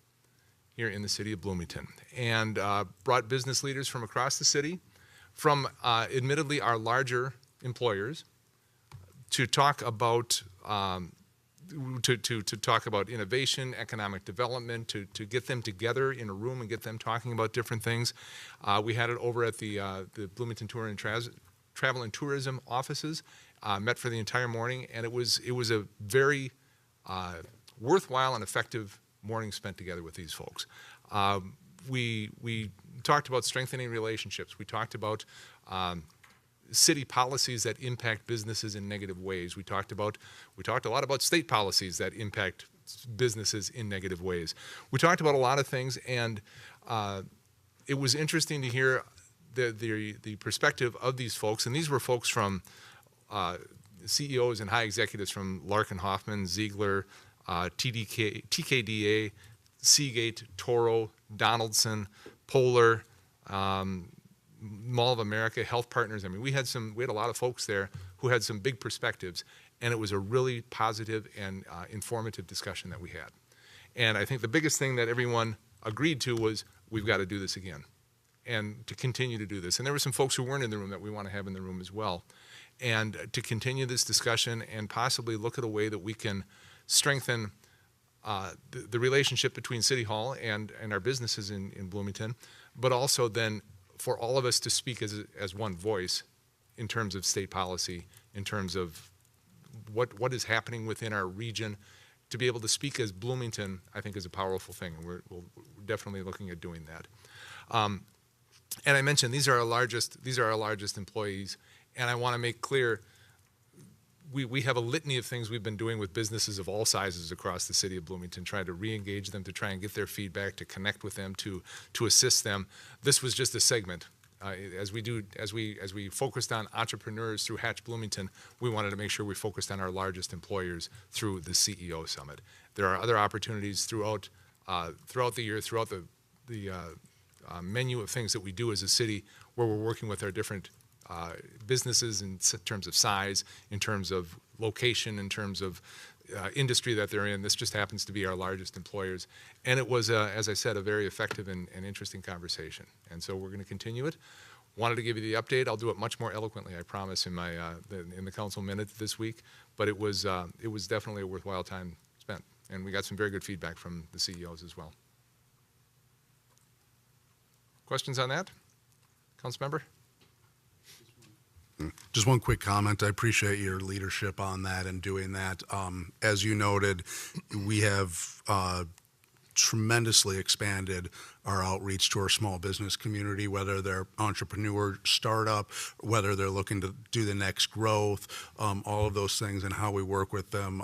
here in the city of Bloomington, and brought business leaders from across the city, from admittedly our larger employers, to talk about to talk about innovation, economic development, to get them together in a room and get them talking about different things. We had it over at the Bloomington Tour and Travel and Tourism offices, met for the entire morning, and it was a very worthwhile and effective morning spent together with these folks. We talked about strengthening relationships. We talked about city policies that impact businesses in negative ways. We talked a lot about state policies that impact businesses in negative ways. We talked about a lot of things, and it was interesting to hear the perspective of these folks. And these were folks from CEOs and high executives from Larkin Hoffman, Ziegler, TKDA, Seagate, Toro, Donaldson, Polar, Mall of America, Health Partners. I mean, we had a lot of folks there who had some big perspectives, and it was a really positive and informative discussion that we had. And I think the biggest thing that everyone agreed to was we've got to do this again and to continue to do this. And there were some folks who weren't in the room that we want to have in the room as well. And to continue this discussion and possibly look at a way that we can strengthen the relationship between City Hall and our businesses in Bloomington, but also then for all of us to speak as one voice in terms of state policy, in terms of what is happening within our region. To be able to speak as Bloomington, I think, is a powerful thing, and we're definitely looking at doing that. And I mentioned these are our largest employees, and I want to make clear we have a litany of things we've been doing with businesses of all sizes across the city of Bloomington, trying to re-engage them, to try and get their feedback, to connect with them, to assist them. This was just a segment. As we focused on entrepreneurs through Hatch Bloomington, we wanted to make sure we focused on our largest employers through the CEO Summit. There are other opportunities throughout the year, throughout the menu of things that we do as a city, where we're working with our different businesses in terms of size, in terms of location, in terms of industry that they're in. This just happens to be our largest employers. And it was, as I said, a very effective and interesting conversation. And so we're going to continue it. Wanted to give you the update. I'll do it much more eloquently, I promise, in my in the council minutes this week. But it was definitely a worthwhile time spent. And we got some very good feedback from the CEOs as well. Questions on that? Councilmember? Just one quick comment. I appreciate your leadership on that and doing that. As you noted, we have tremendously expanded our outreach to our small business community, whether they're entrepreneur, startup, whether they're looking to do the next growth, all of those things and how we work with them.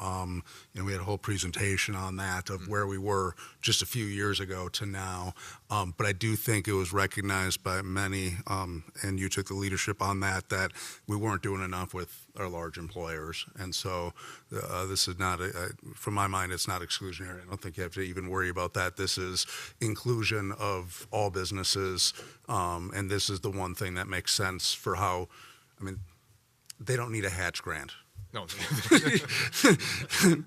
We had a whole presentation on that of where we were just a few years ago to now. But I do think it was recognized by many, and you took the leadership on that we weren't doing enough with our large employers. And so this is not, from my mind, it's not exclusionary. I don't think you have to even worry about that. This is inclusion of all businesses, and this is the one thing that makes sense for how, they don't need a Hatch grant. No.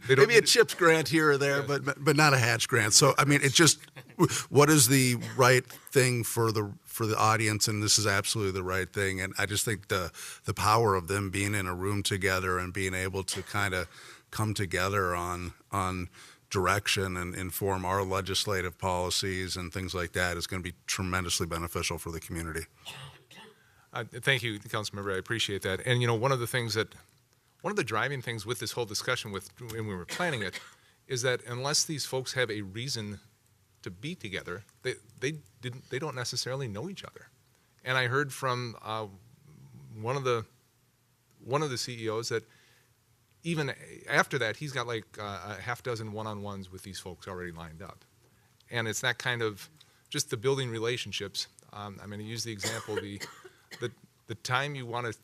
Maybe a CHIPS grant here or there, yes. but not a Hatch grant. So, it's just, what is the right thing for the audience, and this is absolutely the right thing. And I just think the power of them being in a room together and being able to kind of come together on direction and inform our legislative policies and things like that is going to be tremendously beneficial for the community. Thank you, Councilmember. I appreciate that. And one of the driving things with this whole discussion when we were planning it is that unless these folks have a reason to be together, they don't necessarily know each other. And I heard from one of the CEOs that even after that, he's got like a half dozen one-on-ones with these folks already lined up. And it's that kind of just the building relationships. I'm going to use the example, the time you want to,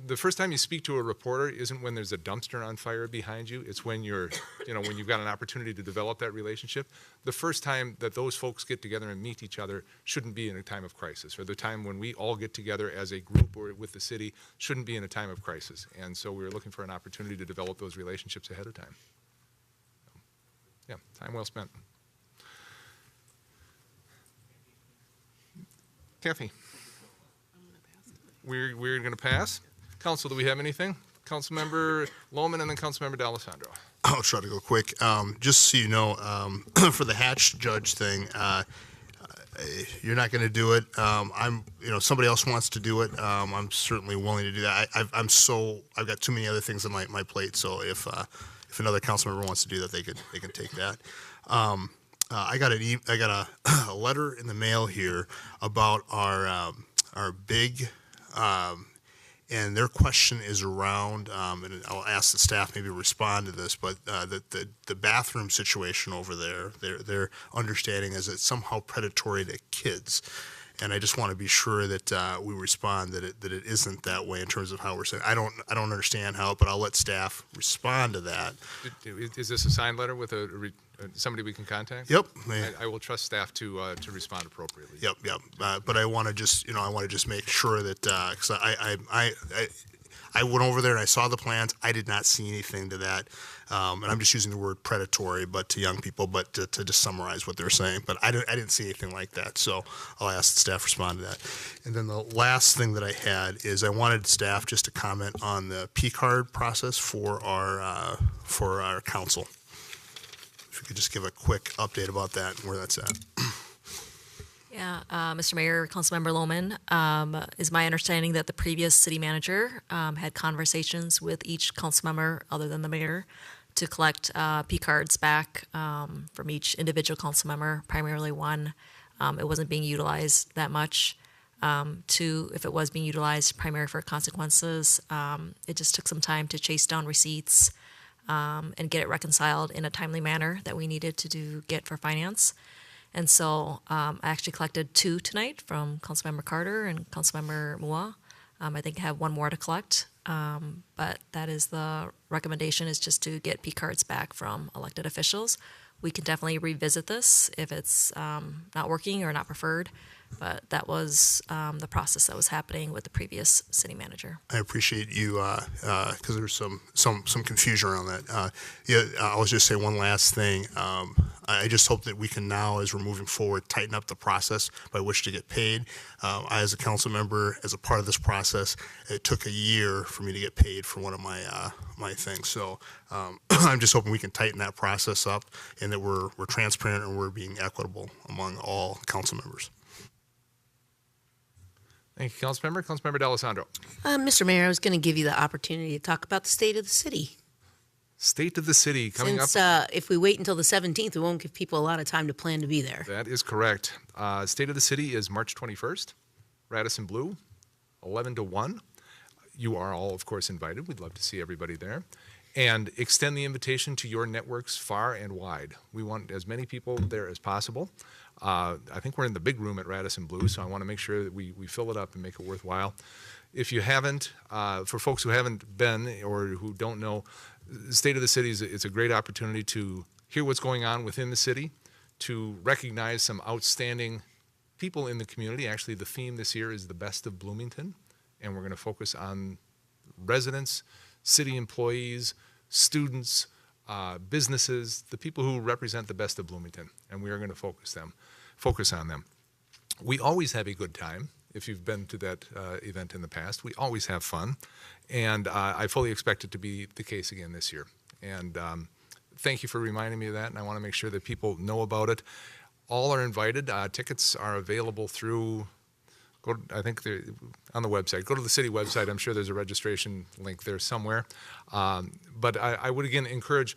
the first time you speak to a reporter isn't when there's a dumpster on fire behind you. It's when when you've got an opportunity to develop that relationship. The first time that those folks get together and meet each other shouldn't be in a time of crisis, or the time when we all get together as a group or with the city shouldn't be in a time of crisis. And so we were looking for an opportunity to develop those relationships ahead of time. Yeah, time well spent. Kathy. We're going to pass. Council, do we have anything? Councilmember Lohman and then Councilmember D'Alessandro. I'll try to go quick. Just so you know, for the Hatch judge thing, you're not going to do it. Somebody else wants to do it. I'm certainly willing to do that. I've got too many other things on my plate. So if another council member wants to do that, they can take that. I got a letter in the mail here about our big. And their question is around, and I'll ask the staff maybe respond to this, but the bathroom situation over there, their understanding is it's somehow predatory to kids. And I just want to be sure that we respond that it isn't that way in terms of how we're saying. I don't understand how, but I'll let staff respond to that. Is this a signed letter with somebody we can contact? Yep. I will trust staff to respond appropriately. Yep. But I want to just make sure that because I went over there and I saw the plans. I did not see anything to that, and I'm just using the word predatory, but to young people, but to just summarize what they're saying. But I didn't see anything like that, so I'll ask the staff to respond to that. And then the last thing that I had is I wanted staff just to comment on the P card process for our council. If you could just give a quick update about that and where that's at. Yeah, Mr. Mayor, Councilmember Lohman, is my understanding that the previous city manager had conversations with each council member other than the mayor to collect P cards back from each individual council member, primarily one. It wasn't being utilized that much. Two, if it was being utilized primarily for consequences, it just took some time to chase down receipts and get it reconciled in a timely manner that we needed to get for finance. And so I actually collected 2 tonight from Councilmember Carter and Councilmember Mua. I think I have 1 more to collect, but that is the recommendation, is just to get P cards back from elected officials. We can definitely revisit this if it's not working or not preferred, But that was the process that was happening with the previous city manager. I appreciate you because there's some confusion around that. Yeah, I'll just say one last thing. I just hope that we can now, as we're moving forward, tighten up the process by which to get paid. I, as a council member, as a part of this process, it took a year for me to get paid for one of my things. So I'm just hoping we can tighten that process up and that we're transparent and we're being equitable among all council members. Thank you, Councilmember. Councilmember D'Alessandro. Mr. Mayor, I was going to give you the opportunity to talk about the state of the city. State of the city coming Since up. if we wait until the 17th, we won't give people a lot of time to plan to be there. That is correct. State of the city is March 21st, Radisson Blue, 11 to 1. You are all, of course, invited. We'd love to see everybody there. And extend the invitation to your networks far and wide. We want as many people there as possible. I think we're in the big room at Radisson Blue, so I want to make sure that we fill it up and make it worthwhile. If you haven't, for folks who haven't been or who don't know, State of the City is a great opportunity to hear what's going on within the city, to recognize some outstanding people in the community. Actually, the theme this year is the best of Bloomington, and we're going to focus on residents, city employees, students, businesses, the people who represent the best of Bloomington, and we are going to focus on them. We always have a good time. If you've been to that event in the past, we always have fun, and I fully expect it to be the case again this year. And thank you for reminding me of that, and I want to make sure that people know about it. All are invited. Tickets are available through, I think they're on the website. Go to the city website. I'm sure there's a registration link there somewhere. But I would again encourage,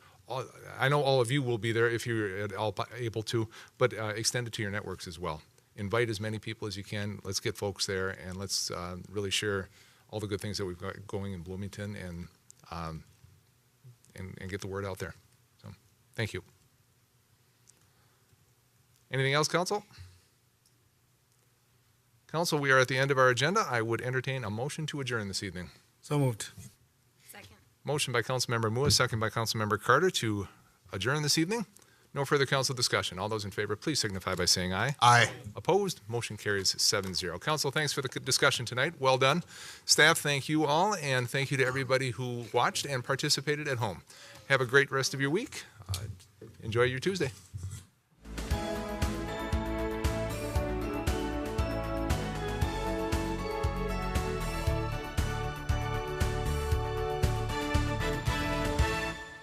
I know all of you will be there if you're at all able to, but extend it to your networks as well. Invite as many people as you can. Let's get folks there, and let's really share all the good things that we've got going in Bloomington and get the word out there. So, thank you. Anything else, Council? Council, we are at the end of our agenda. I would entertain a motion to adjourn this evening. So moved. Second. Motion by Councilmember Mua, second by Councilmember Carter to adjourn this evening. No further council discussion. All those in favor, please signify by saying aye. Aye. Opposed? Motion carries 7-0. Council, thanks for the discussion tonight. Well done. Staff, thank you all, and thank you to everybody who watched and participated at home. Have a great rest of your week. Enjoy your Tuesday.